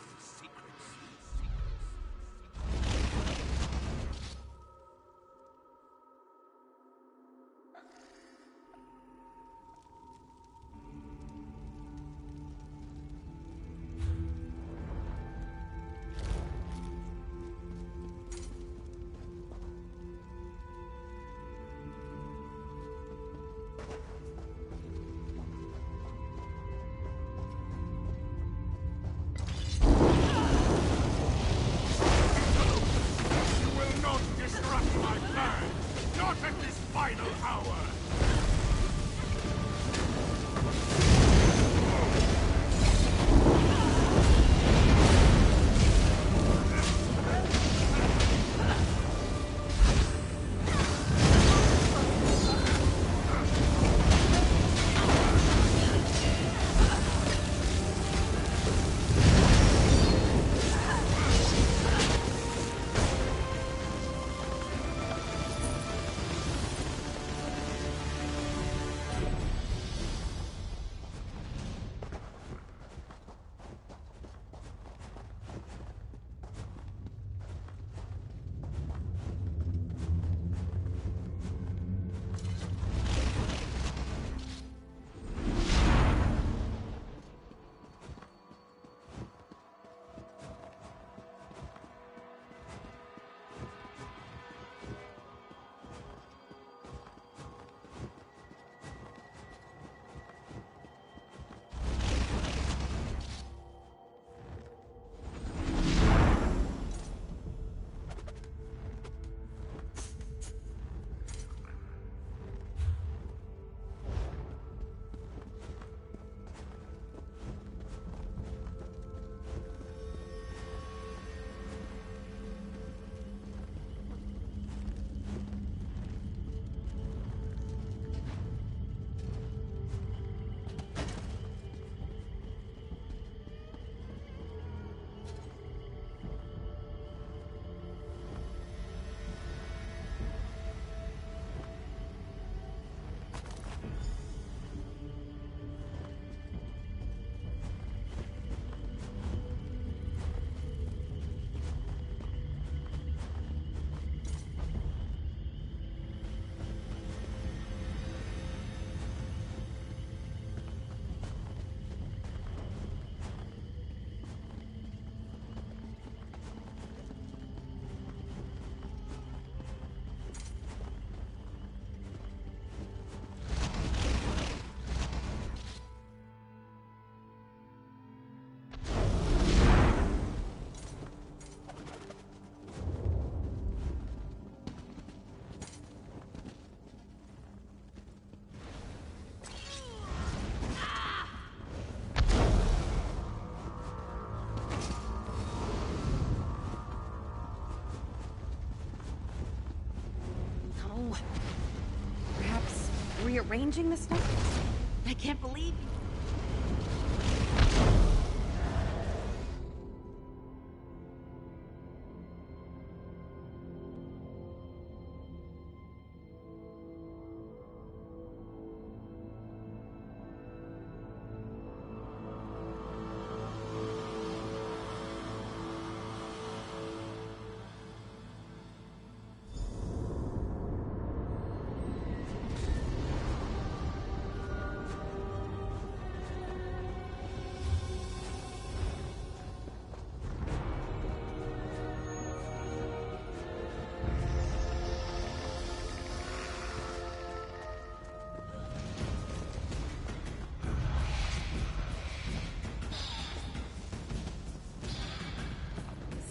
rearranging the stuff? I can't believe you.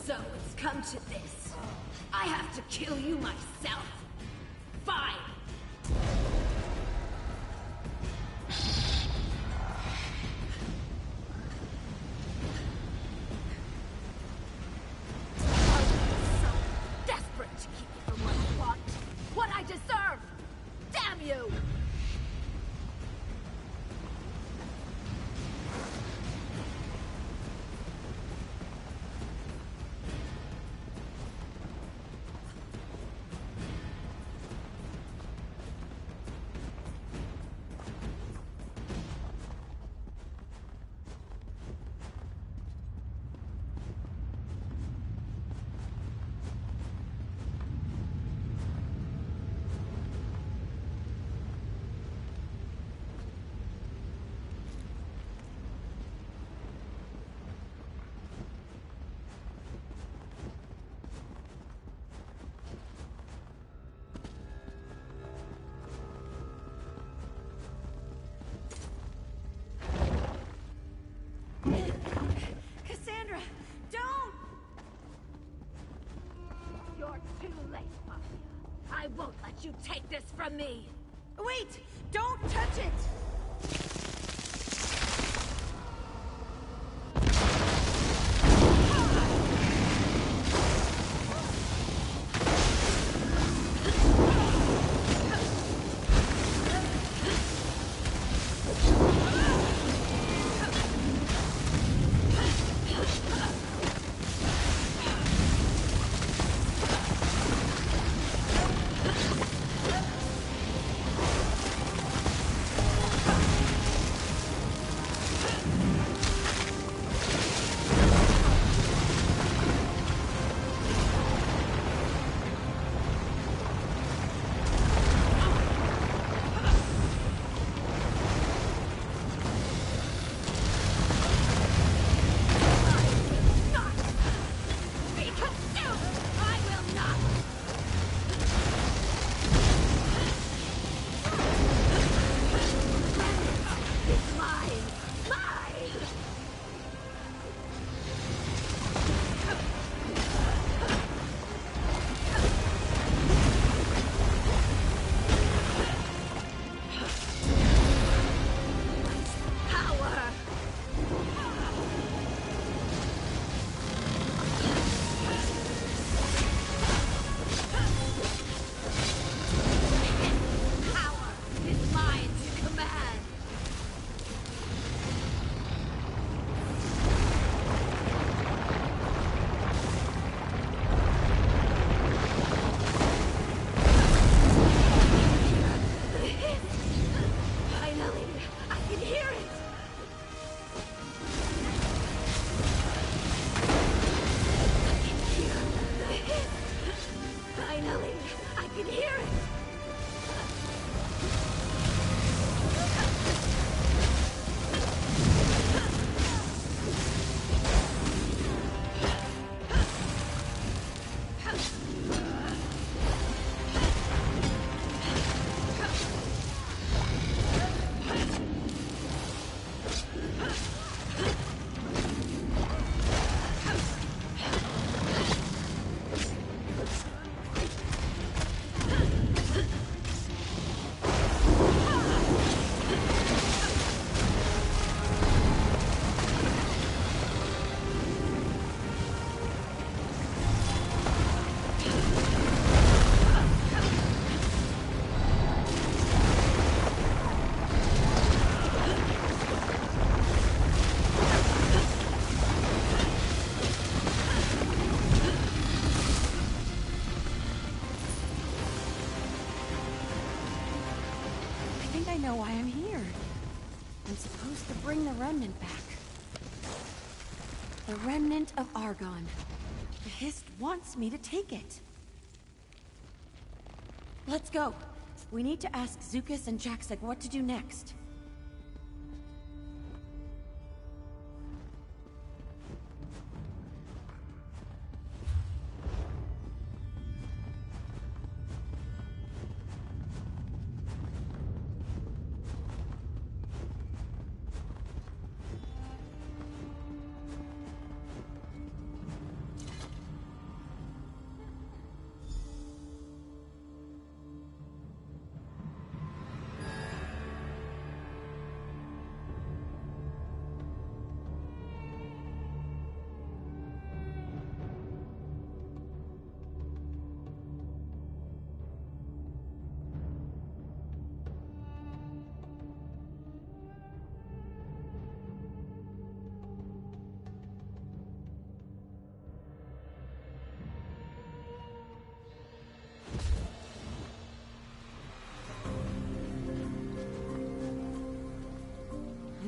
So it's come to this. I have to kill you myself. Fine. I'm so desperate to keep you from what I want, what I deserve. Damn you! Cassandra, don't! You're too late, Mafia. I won't let you take this from me. Wait! Don't touch it! think I know why I'm here. I'm supposed to bring the remnant back. The remnant of Argonne. The Hist wants me to take it. Let's go. We need to ask Zukas and Jaxek what to do next.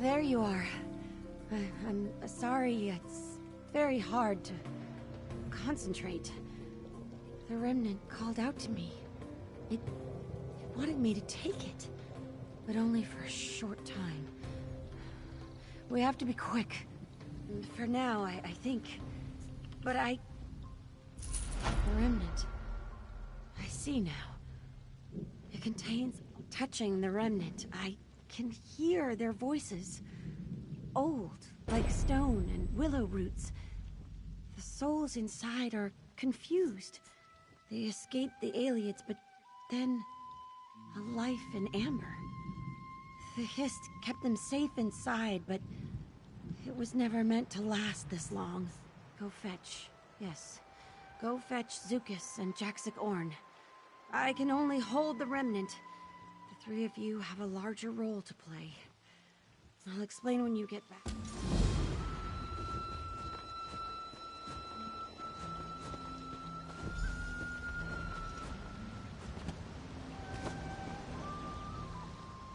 There you are. I'm sorry, it's very hard to concentrate. The remnant called out to me. It wanted me to take it, but only for a short time. We have to be quick. For now, I think. But the remnant. I see now. It contains touching the remnant. I can hear their voices. Old, like stone and willow roots. The souls inside are confused. They escaped the Aliads, but then a life in amber. The Hist kept them safe inside, but it was never meant to last this long. Go fetch. Yes. Go fetch Zukas and Jaxek Orn. I can only hold the remnant. The three of you have a larger role to play. I'll explain when you get back.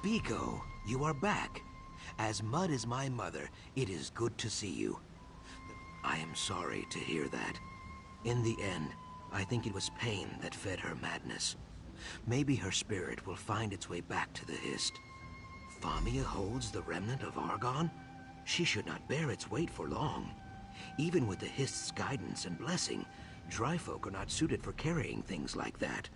Biko, you are back. As Mud is my mother, it is good to see you. I am sorry to hear that. In the end, I think it was pain that fed her madness. Maybe her spirit will find its way back to the Hist. Famia holds the remnant of Argonne? She should not bear its weight for long. Even with the Hist's guidance and blessing, dry folk are not suited for carrying things like that.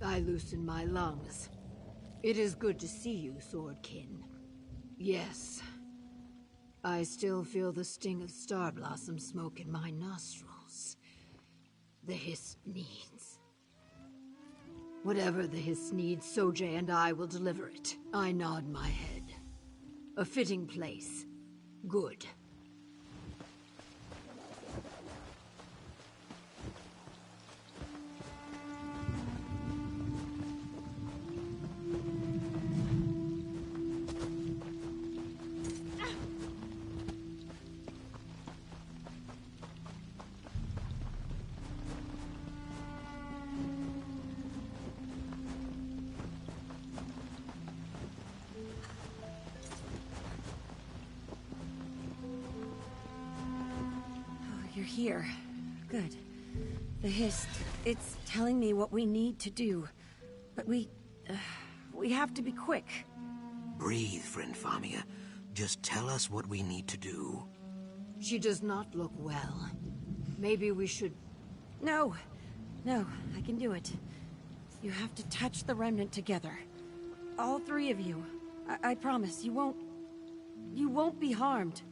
I loosen my lungs. It is good to see you, Swordkin. Yes. I still feel the sting of star blossom smoke in my nostrils. The Hist needs. Whatever the Hist needs, Sojay and I will deliver it. I nod my head. A fitting place. Good. You're here. Good. The Hist, it's telling me what we need to do. But we have to be quick. Breathe, friend Famia. Just tell us what we need to do. She does not look well. Maybe we should... No. No, I can do it. You have to touch the remnant together. All three of you. I promise, you won't be harmed.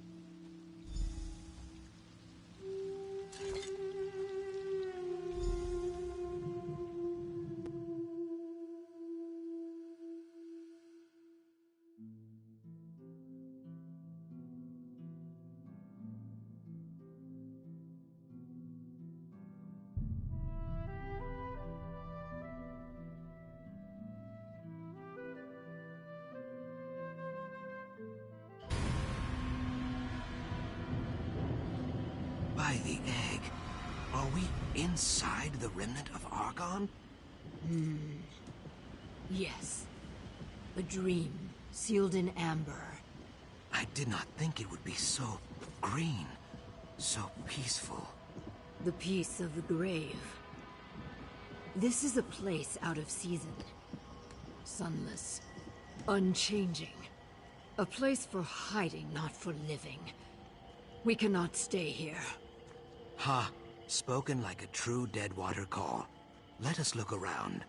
By the egg, are we inside the remnant of Argon? Yes. A dream, sealed in amber. I did not think it would be so green, so peaceful. The peace of the grave. This is a place out of season. Sunless. Unchanging. A place for hiding, not for living. We cannot stay here. Ha! Spoken like a true Deadwater call. Let us look around.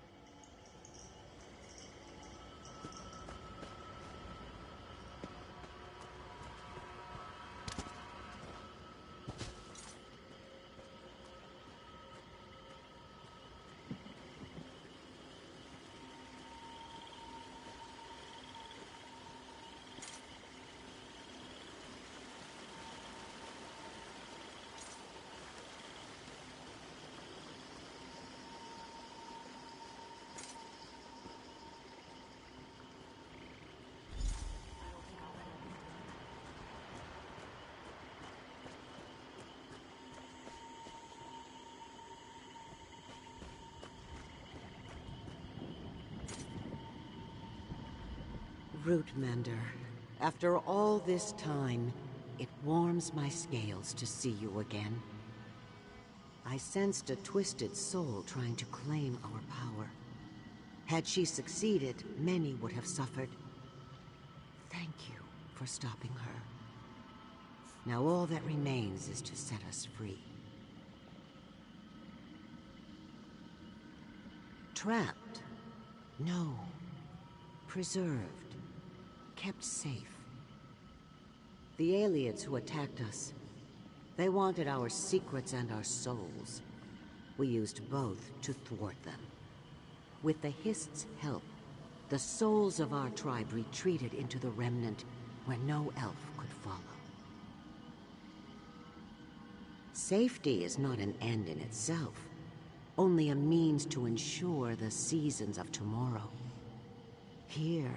Rootmender, after all this time, it warms my scales to see you again. I sensed a twisted soul trying to claim our power. Had she succeeded, many would have suffered. Thank you for stopping her. Now all that remains is to set us free. Trapped? No. Preserved. Kept safe. The Aliens who attacked us, they wanted our secrets and our souls. We used both to thwart them. With the Hist's help, the souls of our tribe retreated into the Remnant where no elf could follow. Safety is not an end in itself, only a means to ensure the seasons of tomorrow. Here,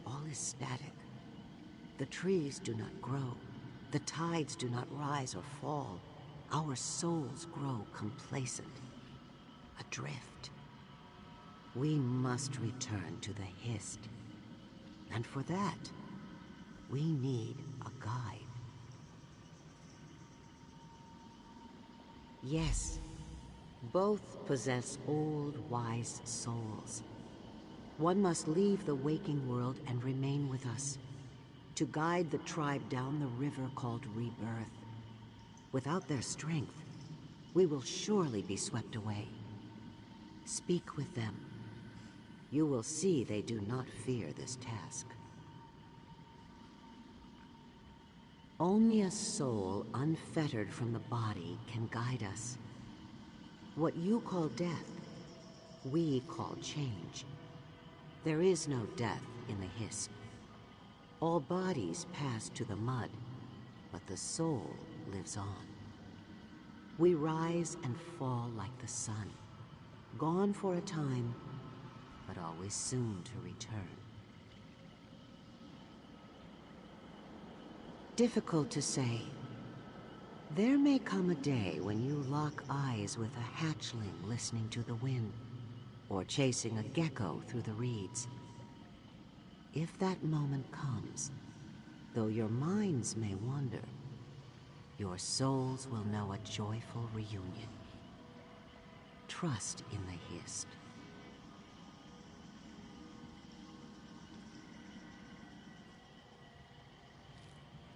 all is static. The trees do not grow. The tides do not rise or fall. Our souls grow complacent, adrift. We must return to the Hist. And for that, we need a guide. Yes, both possess old, wise souls. One must leave the waking world and remain with us, to guide the tribe down the river called Rebirth. Without their strength, we will surely be swept away. Speak with them. You will see they do not fear this task. Only a soul unfettered from the body can guide us. What you call death, we call change. There is no death in the Hist. All bodies pass to the mud, but the soul lives on. We rise and fall like the sun, gone for a time, but always soon to return. Difficult to say. There may come a day when you lock eyes with a hatchling listening to the wind, or chasing a gecko through the reeds. If that moment comes, though your minds may wander, your souls will know a joyful reunion. Trust in the Hist.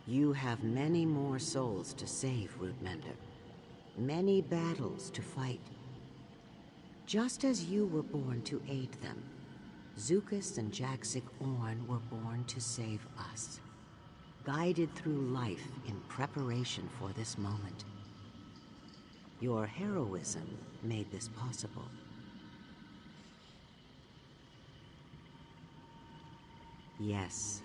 You have many more souls to save, Rootmender. Many battles to fight. Just as you were born to aid them, Zukas and Jagsik Orn were born to save us. Guided through life in preparation for this moment. Your heroism made this possible. Yes,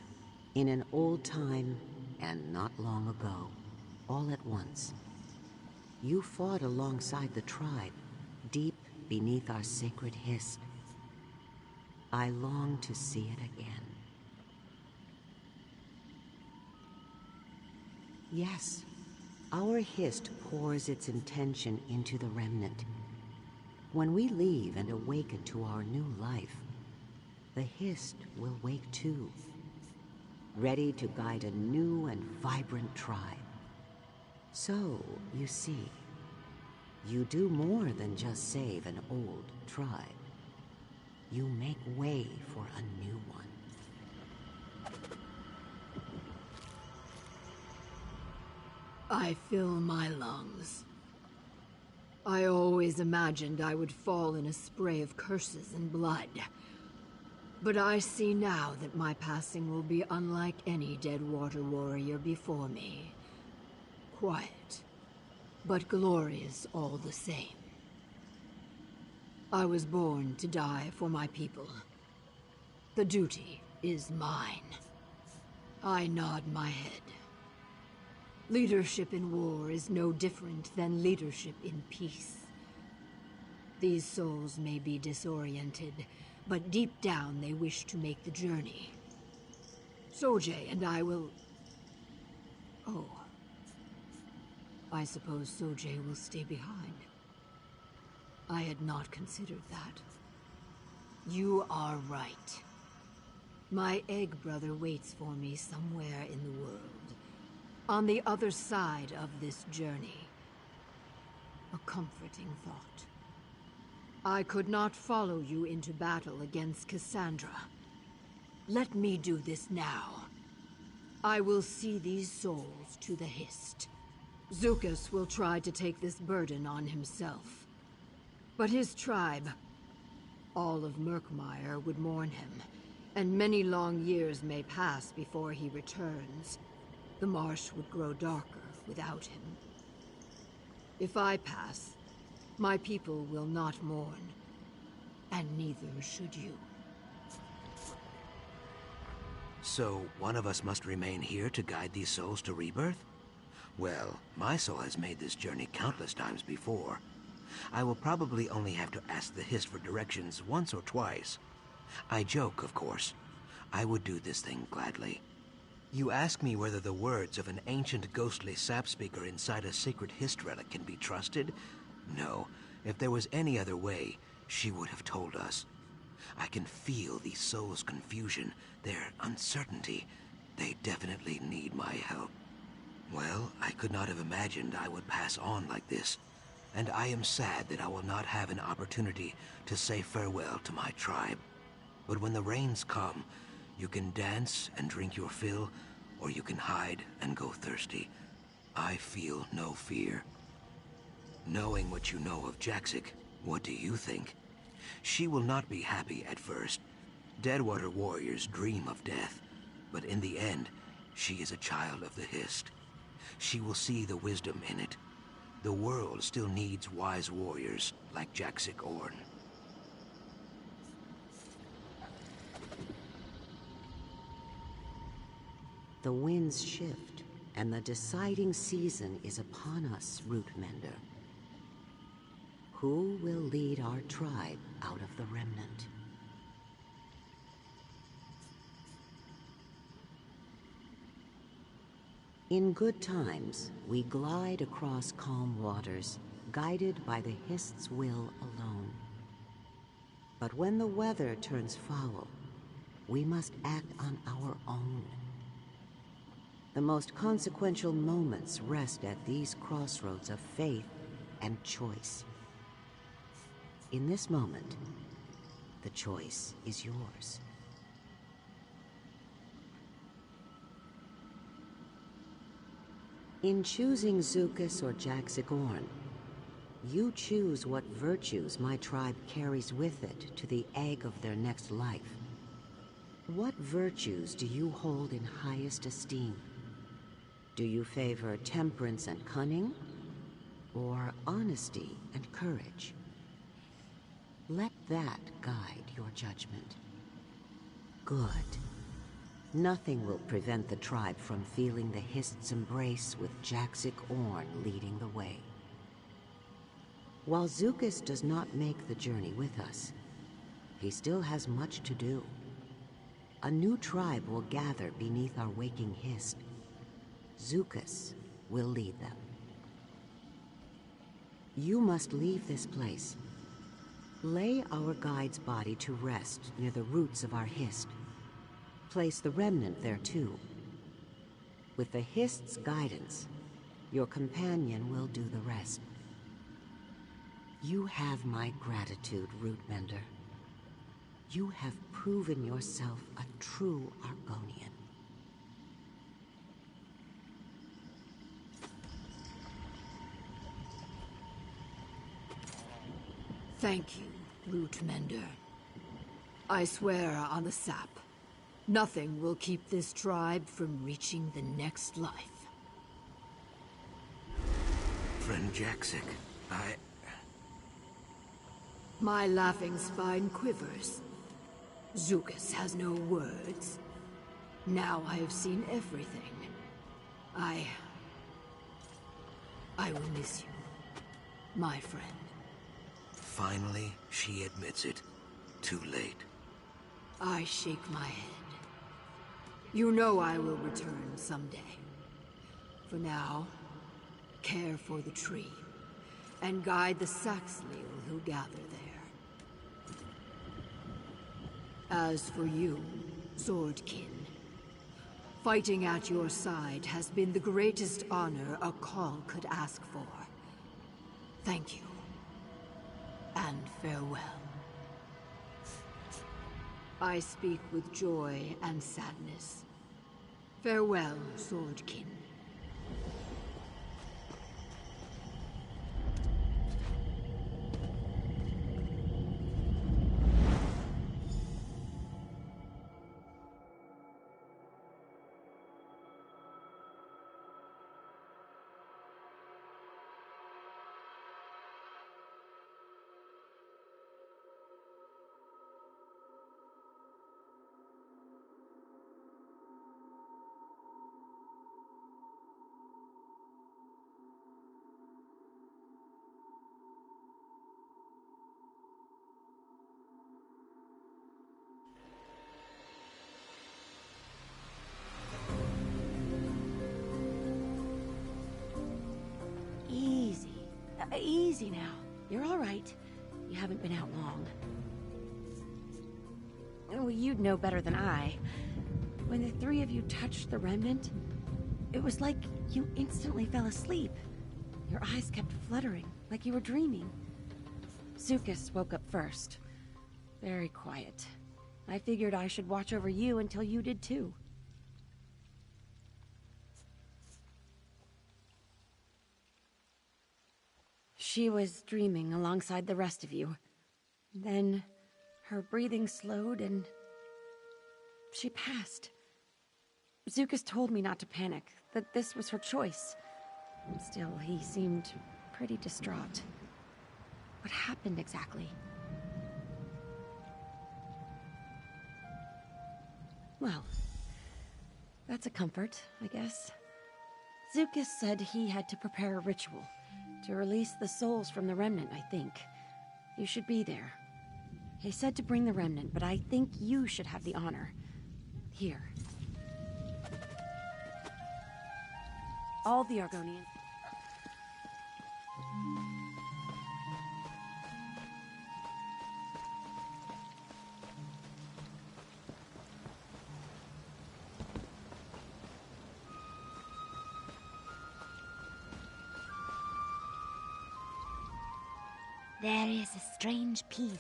in an old time, and not long ago, all at once, you fought alongside the tribe, deep beneath our sacred Hist. I long to see it again. Yes, Our Hist pours its intention into the Remnant. When we leave and awaken to our new life, the Hist will wake too, ready to guide a new and vibrant tribe. So, you see, you do more than just save an old tribe. You make way for a new one. I fill my lungs. I always imagined I would fall in a spray of curses and blood. But I see now that my passing will be unlike any Deadwater warrior before me. Quiet, but glorious all the same. I was born to die for my people. The duty is mine. I nod my head. Leadership in war is no different than leadership in peace. These souls may be disoriented, but deep down they wish to make the journey. Sojay and I will... Oh. I suppose Sojay will stay behind. I had not considered that. You are right. My egg brother waits for me somewhere in the world. On the other side of this journey. A comforting thought. I could not follow you into battle against Cassandra. Let me do this now. I will see these souls to the Hist. Zucus will try to take this burden on himself. But his tribe, all of Murkmire, would mourn him, and many long years may pass before he returns. The marsh would grow darker without him. If I pass, my people will not mourn, and neither should you. So, one of us must remain here to guide these souls to rebirth? Well, my soul has made this journey countless times before. I will probably only have to ask the Hist for directions once or twice. I joke, of course. I would do this thing gladly. You ask me whether the words of an ancient ghostly sap speaker inside a sacred Hist relic can be trusted? No. If there was any other way, she would have told us. I can feel these souls' confusion, their uncertainty. They definitely need my help. Well, I could not have imagined I would pass on like this, and I am sad that I will not have an opportunity to say farewell to my tribe. But when the rains come, you can dance and drink your fill, or you can hide and go thirsty. I feel no fear. Knowing what you know of Jaxic, what do you think? She will not be happy at first. Deadwater warriors dream of death, but in the end, she is a child of the Hist. She will see the wisdom in it. The world still needs wise warriors like Jaxic Orn. The winds shift, and the deciding season is upon us, Rootmender. Who will lead our tribe out of the Remnant? In good times, we glide across calm waters, guided by the Hist's will alone. But when the weather turns foul, we must act on our own. The most consequential moments rest at these crossroads of faith and choice. In this moment, the choice is yours. In choosing Zucus or Jaxic Orn, you choose what virtues my tribe carries with it to the egg of their next life. What virtues do you hold in highest esteem? Do you favor temperance and cunning, or honesty and courage? Let that guide your judgment. Good. Nothing will prevent the tribe from feeling the Hist's embrace with Jaxic Orn leading the way. While Zucus does not make the journey with us, he still has much to do. A new tribe will gather beneath our waking Hist. Zucus will lead them. You must leave this place. Lay our guide's body to rest near the roots of our Hist. Place the remnant there too. With the Hist's guidance, your companion will do the rest. You have my gratitude, Rootmender. You have proven yourself a true Argonian. Thank you, Rootmender. I swear on the sap, nothing will keep this tribe from reaching the next life. Friend Jaxic, My laughing spine quivers. Zukas has no words. Now I have seen everything. I will miss you, my friend. Finally, she admits it. Too late. I shake my head. You know I will return someday. For now, care for the tree, and guide the Saxhleel who gather there. As for you, Swordkin, fighting at your side has been the greatest honor a Call could ask for. Thank you, and farewell. I speak with joy and sadness. Farewell, Swordkin. Easy now. You're all right. You haven't been out long. Well, you'd know better than I. When the three of you touched the remnant, it was like you instantly fell asleep. Your eyes kept fluttering, like you were dreaming. Zukas woke up first. Very quiet. I figured I should watch over you until you did too. She was dreaming alongside the rest of you. Then, her breathing slowed and she passed. Zukas told me not to panic, that this was her choice. Still, he seemed pretty distraught. What happened exactly? Well, that's a comfort, I guess. Zukas said he had to prepare a ritual. To release the souls from the remnant, I think. You should be there. He said to bring the remnant, but I think you should have the honor. Here. All the Argonians. There is a strange peace.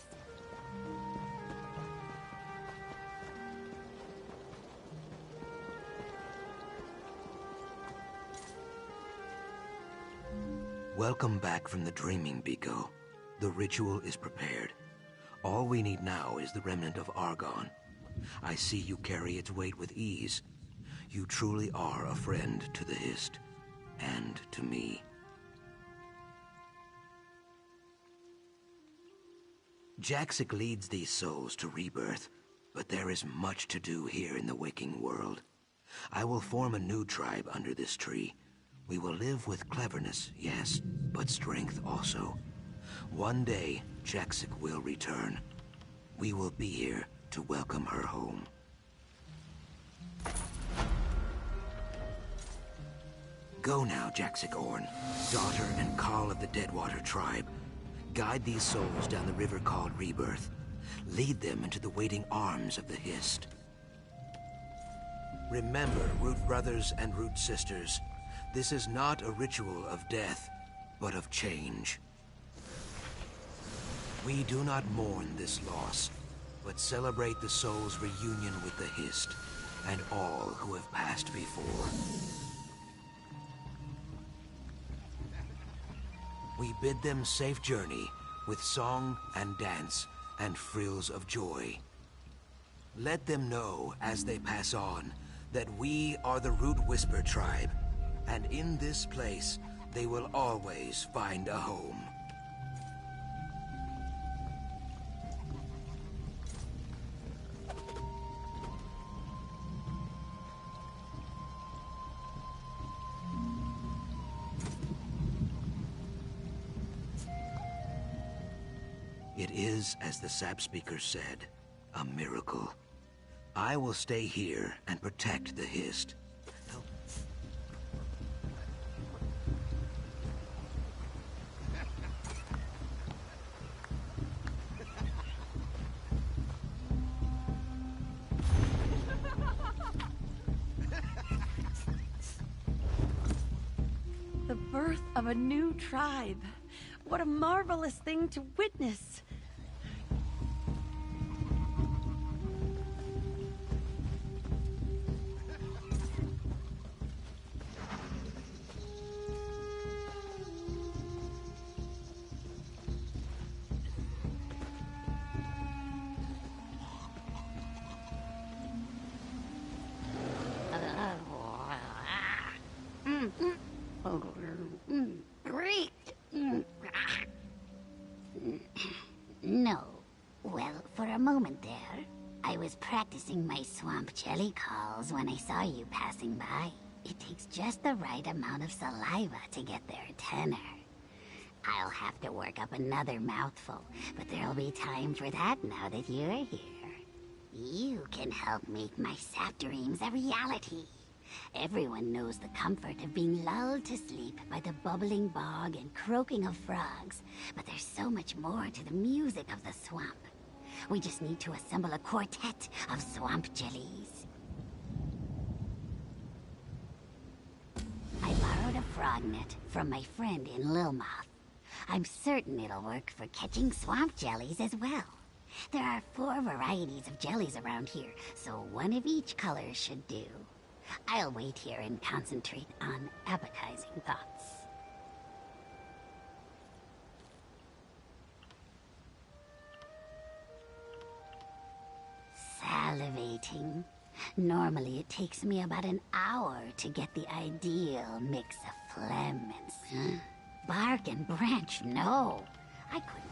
Welcome back from the dreaming, Biko. The ritual is prepared. All we need now is the remnant of Argon. I see you carry its weight with ease. You truly are a friend to the Hist, and to me. Jaxic leads these souls to rebirth, but there is much to do here in the waking world. I will form a new tribe under this tree. We will live with cleverness, yes, but strength also. One day, Jaxic will return. We will be here to welcome her home. Go now, Jaxicorn, daughter and call of the Deadwater tribe. Guide these souls down the river called Rebirth. Lead them into the waiting arms of the Hist. Remember, Root Brothers and Root Sisters, this is not a ritual of death, but of change. We do not mourn this loss, but celebrate the soul's reunion with the Hist, and all who have passed before. We bid them safe journey, with song and dance, and frills of joy. Let them know, as they pass on, that we are the Root Whisper tribe, and in this place, they will always find a home. It is, as the Sap Speaker said, a miracle. I will stay here and protect the Hist. The birth of a new tribe. What a marvelous thing to witness. Great. No. Well, for a moment there, I was practicing my swamp jelly calls when I saw you passing by. It takes just the right amount of saliva to get their tenor. I'll have to work up another mouthful, but there'll be time for that now that you're here. You can help make my sap dreams a reality. Everyone knows the comfort of being lulled to sleep by the bubbling bog and croaking of frogs, but there's so much more to the music of the swamp. We just need to assemble a quartet of swamp jellies. I borrowed a frog net from my friend in Lilmoth. I'm certain it'll work for catching swamp jellies as well. There are 4 varieties of jellies around here, so one of each color should do. I'll wait here and concentrate on appetizing thoughts. Salivating. Normally it takes me about an hour to get the ideal mix of phlegm and bark and branch. No, I couldn't.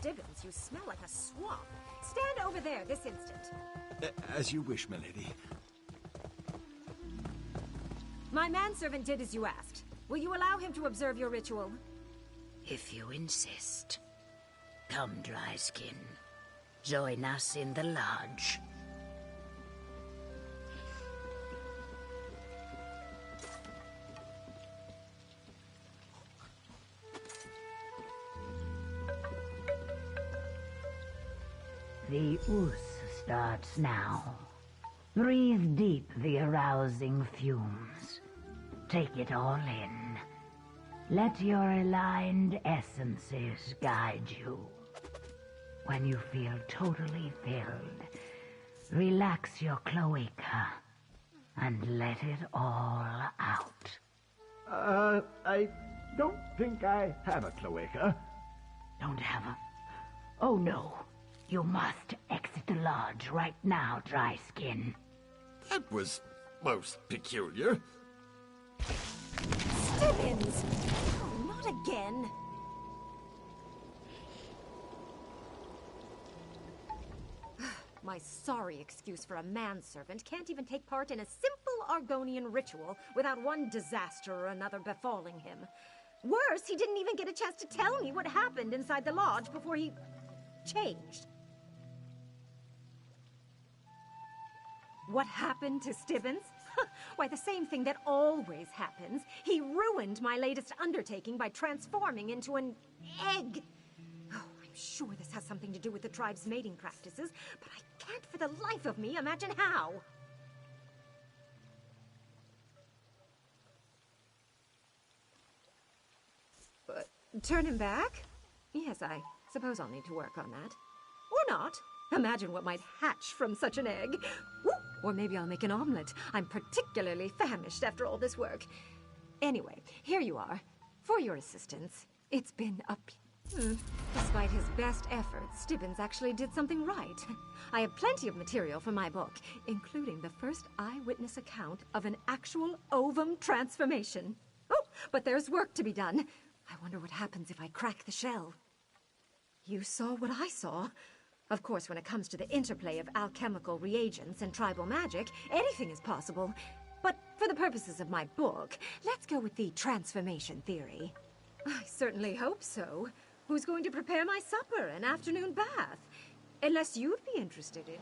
Stibbins, you smell like a swamp. Stand over there this instant. As you wish, milady. My manservant did as you asked. Will you allow him to observe your ritual? If you insist. Come, Dry Skin. Join us in the lodge. The ooze starts now. Breathe deep the arousing fumes. Take it all in. Let your aligned essences guide you. When you feel totally filled, relax your cloaca and let it all out. I don't think I have a cloaca. Don't have a... Oh no. You must exit the lodge right now, Dry Skin. That was most peculiar. Stibbins! Oh, not again. My sorry excuse for a manservant can't even take part in a simple Argonian ritual without one disaster or another befalling him. Worse, he didn't even get a chance to tell me what happened inside the lodge before he... changed. What happened to Stibbins? Why, the same thing that always happens. He ruined my latest undertaking by transforming into an egg. Oh, I'm sure this has something to do with the tribe's mating practices, but I can't for the life of me imagine how. But turn him back? Yes, I suppose I'll need to work on that. Or not. Imagine what might hatch from such an egg. Woo! Or maybe I'll make an omelet. I'm particularly famished after all this work. Anyway, here you are. For your assistance. It's been a... Despite his best efforts, Stibbins actually did something right. I have plenty of material for my book, including the first eyewitness account of an actual ovum transformation. Oh, but there's work to be done. I wonder what happens if I crack the shell. You saw what I saw. Of course, when it comes to the interplay of alchemical reagents and tribal magic, anything is possible. But for the purposes of my book, let's go with the transformation theory. I certainly hope so. Who's going to prepare my supper and afternoon bath? Unless you'd be interested in...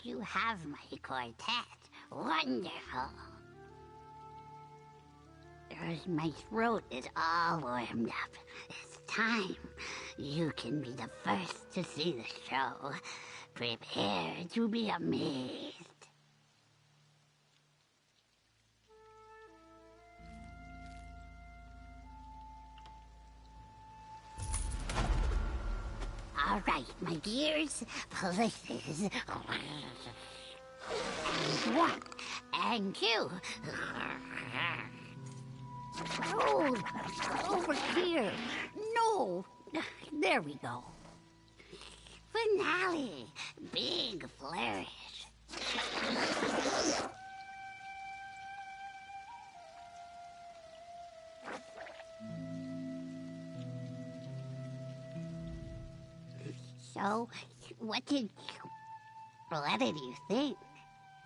You have my quartet. Wonderful. My throat is all warmed up. It's time. You can be the first to see the show. Prepare to be amazed. All right, my dears, places. And 1, and 2. Oh, over here. No. There we go. Finale. Big flourish. So, what did you think?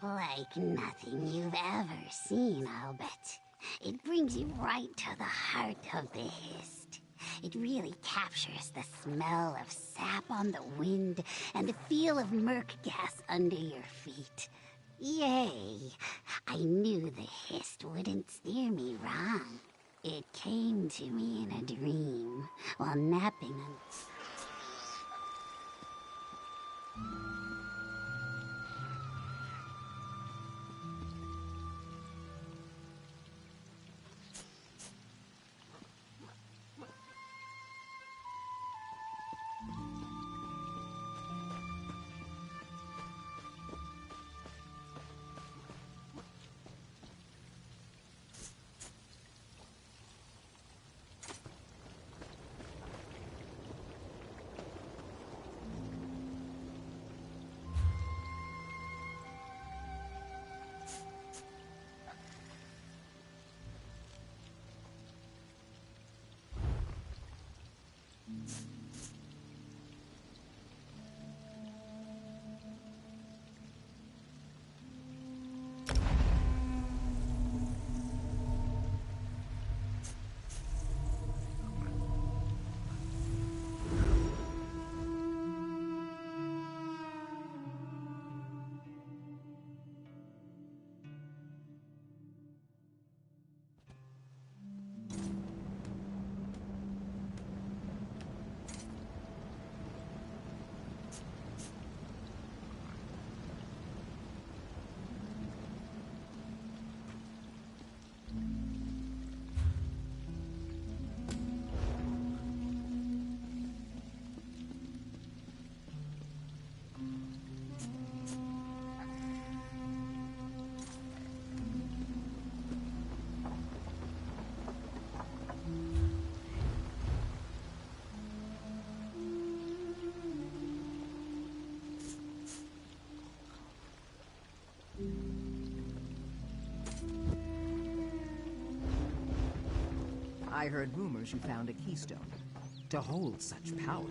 Like nothing you've ever seen, I'll bet. It brings you right to the heart of the Hist. It really captures the smell of sap on the wind and the feel of murk gas under your feet. Yay! I knew the Hist wouldn't steer me wrong. It came to me in a dream while napping on... I heard rumors you found a keystone. To hold such power.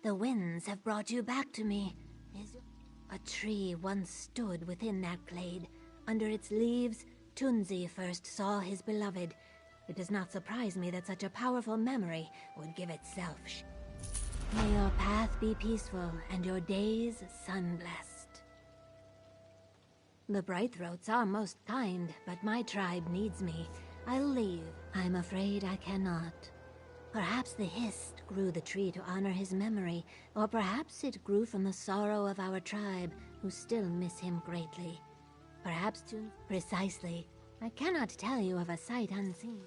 The winds have brought you back to me. A tree once stood within that glade. Under its leaves, Tunzi first saw his beloved. It does not surprise me that such a powerful memory would give itself. May your path be peaceful and your days sun-blessed. The Brightthroats are most kind, but my tribe needs me. I'll leave. I'm afraid I cannot. Perhaps the Hist grew the tree to honor his memory, or perhaps it grew from the sorrow of our tribe, who still miss him greatly. Perhaps to... Precisely. I cannot tell you of a sight unseen.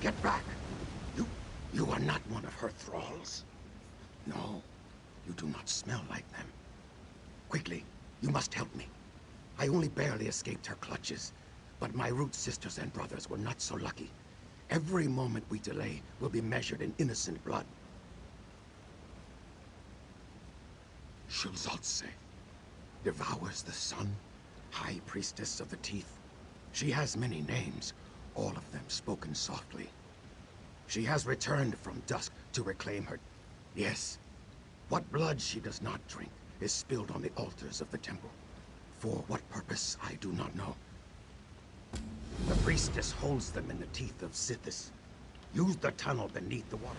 Get back! You are not one of her thralls. No, you do not smell like them. Quickly, you must help me. I only barely escaped her clutches, but my root sisters and brothers were not so lucky. Every moment we delay will be measured in innocent blood. Shulzaltse devours the sun, High Priestess of the Teeth. She has many names, all of them spoken softly. She has returned from dusk to reclaim her. Yes, what blood she does not drink is spilled on the altars of the temple. For what purpose, I do not know. The priestess holds them in the teeth of Sithis. Use the tunnel beneath the water.